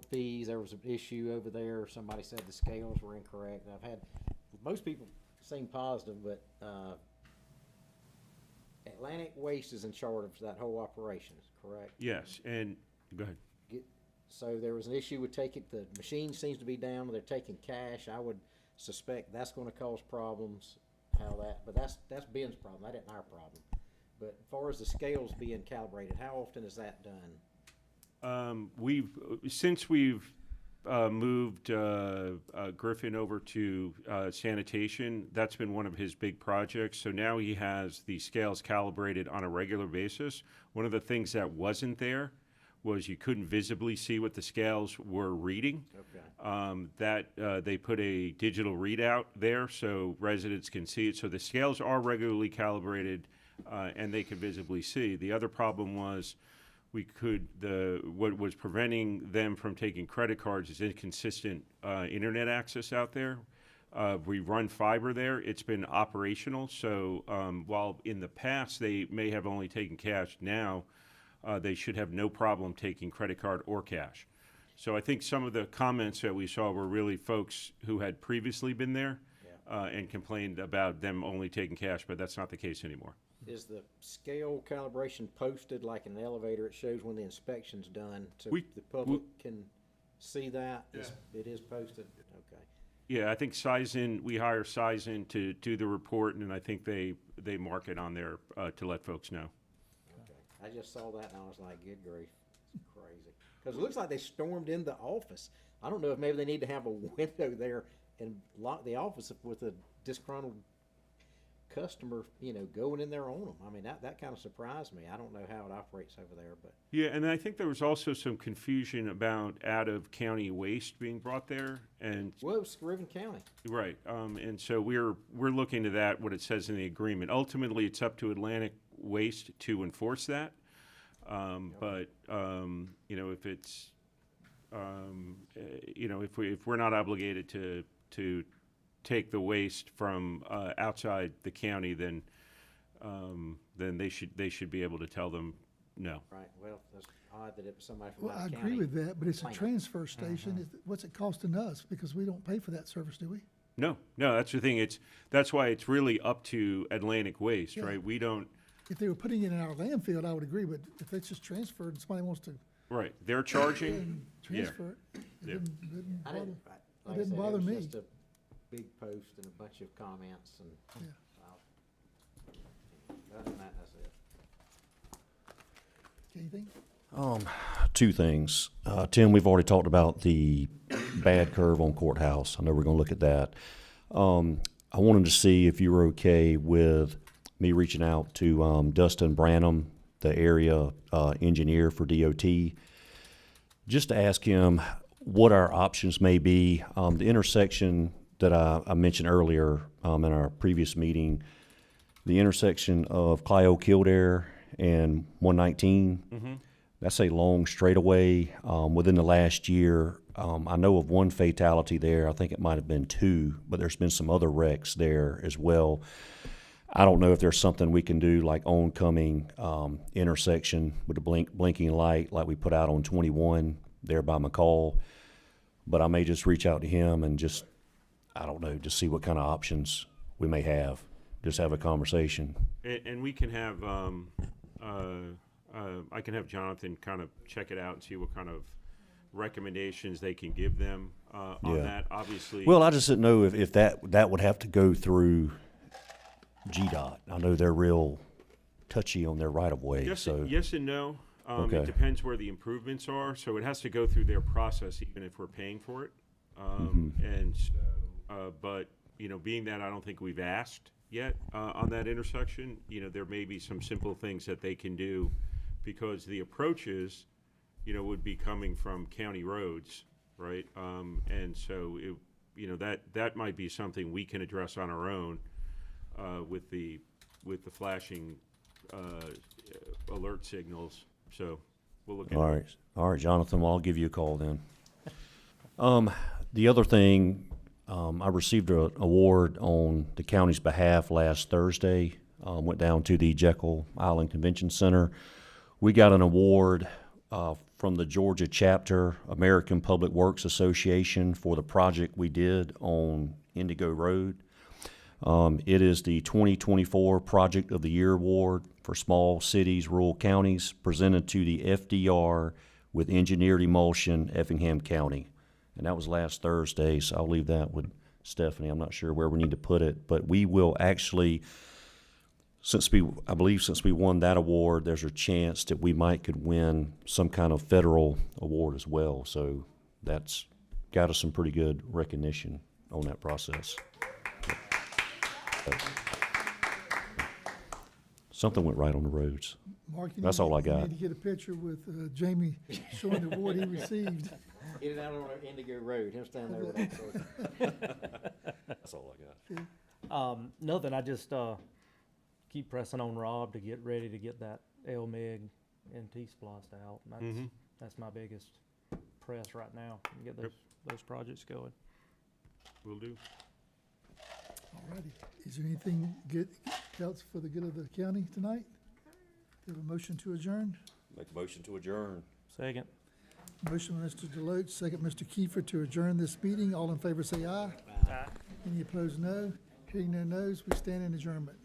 fees. There was an issue over there. Somebody said the scales were incorrect. I've had, most people seem positive, but, Atlantic Waste is in charge of that whole operation, correct? Yes, and, go ahead. So there was an issue with the machine seems to be down, they're taking cash. I would suspect that's gonna cause problems, but that's Ben's problem, that isn't our problem. But as far as the scales being calibrated, how often is that done? Since we've moved Griffin over to sanitation, that's been one of his big projects. So now he has the scales calibrated on a regular basis. One of the things that wasn't there was you couldn't visibly see what the scales were reading. Okay. They put a digital readout there so residents can see it. So the scales are regularly calibrated and they can visibly see. The other problem was what was preventing them from taking credit cards is inconsistent internet access out there. We run fiber there. It's been operational. So while in the past they may have only taken cash, now they should have no problem taking credit card or cash. So I think some of the comments that we saw were really folks who had previously been there and complained about them only taking cash, but that's not the case anymore. Is the scale calibration posted like in an elevator? It shows when the inspection's done, so the public can see that? Yeah. It is posted? Okay. Yeah, I think we hire Sizen to do the report, and I think they mark it on there to let folks know. Okay. I just saw that and I was like, good grief, it's crazy. Because it looks like they stormed in the office. I don't know if maybe they need to have a window there and lock the office with a disgruntled customer, going in there on them. I mean, that kind of surprised me. I don't know how it operates over there, but. Yeah, and I think there was also some confusion about out-of-county waste being brought there, and. Well, it's Griffin County. Right, and so we're looking into that, what it says in the agreement. Ultimately, it's up to Atlantic Waste to enforce that. But if it's, if we're not obligated to take the waste from outside the county, then they should be able to tell them no. Right. Well, that's odd that it was somebody from Well, out I of agree county. with that, but it's a claiming it. transfer station. What's it costing us? Because we don't pay for that service, do we? No, that's the thing. That's why it's really up to Atlantic Waste, Yeah. right? We don't. If they were putting it in our landfill, I would agree, but if it's just transferred and somebody wants to Right, they're charging. transfer it, Yeah. didn't I bother, didn't, like I didn't said, bother it was me. just a big post and a bunch of comments and. Other than that, that's it. Anything? Two things. Tim, we've already talked about the bad curve on Courthouse. I know we're going to look at that. I wanted to see if you were okay with me reaching out to Dustin Branham, the area engineer for DOT, just to ask him what our options may be. The intersection that I mentioned earlier in our previous meeting, the intersection of Clio Kildare and 119, that's a long straightaway. Within the last year, I know of one fatality there. I think it might have been two, but there's been some other wrecks there as well. I don't know if there's something we can do like oncoming intersection with a blinking light like we put out on 21 there by McCall. But I may just reach out to him and just, I don't know, just see what kind of options we may have. Just have a conversation. And we can have, I can have Jonathan kind of check it out and see what kind of recommendations they can give them on that, obviously. Well, I just didn't know if that would have to go through GDOT. I know they're real touchy on their right-of-way, so. Yes and no. Okay. It depends where the improvements are, so it has to go through their process even if we're paying for it. And so, but, being that I don't think we've asked yet on that intersection, there may be some simple things that they can do because the approaches, would be coming from county roads, right? And so, that might be something we can address on our own with the flashing alert signals. So we'll look into it. All right, Jonathan, well, I'll give you a call then. The other thing, I received an award on the county's behalf last Thursday. Went down to the Jekyll Island Convention Center. We got an award from the Georgia chapter, American Public Works Association, for the project we did on Indigo Road. It is the 2024 Project of the Year Award for small cities, rural counties, presented to the FDR with Engineered Emulsion, Effingham County. And that was last Thursday, so I'll leave that with Stephanie. I'm not sure where we need to put it, but we will actually I believe since we won that award, there's a chance that we might could win some kind of federal award as well. So that's got us some pretty good recognition on that process. Something went right on the roads. Mark, you That's need, all I you got. need to get a picture with Jamie showing the award he received. Get it out on Indigo Road, him standing there with that sword. That's all I got. Nothing, I just, keep pressing on Rob to get ready to get that LMIG and T-spliced out. And that's my biggest press right now, and get those projects going. Will do. Alrighty. Is there anything good else for the good of the county tonight? Do you have a motion to adjourn? Make a motion to adjourn. Second. Motion by Mr. Deloach, second Mr. Kiefer to adjourn this meeting. All in favor say aye. Aye. Any opposed, no. Hearing no no's, we stand in adjournment.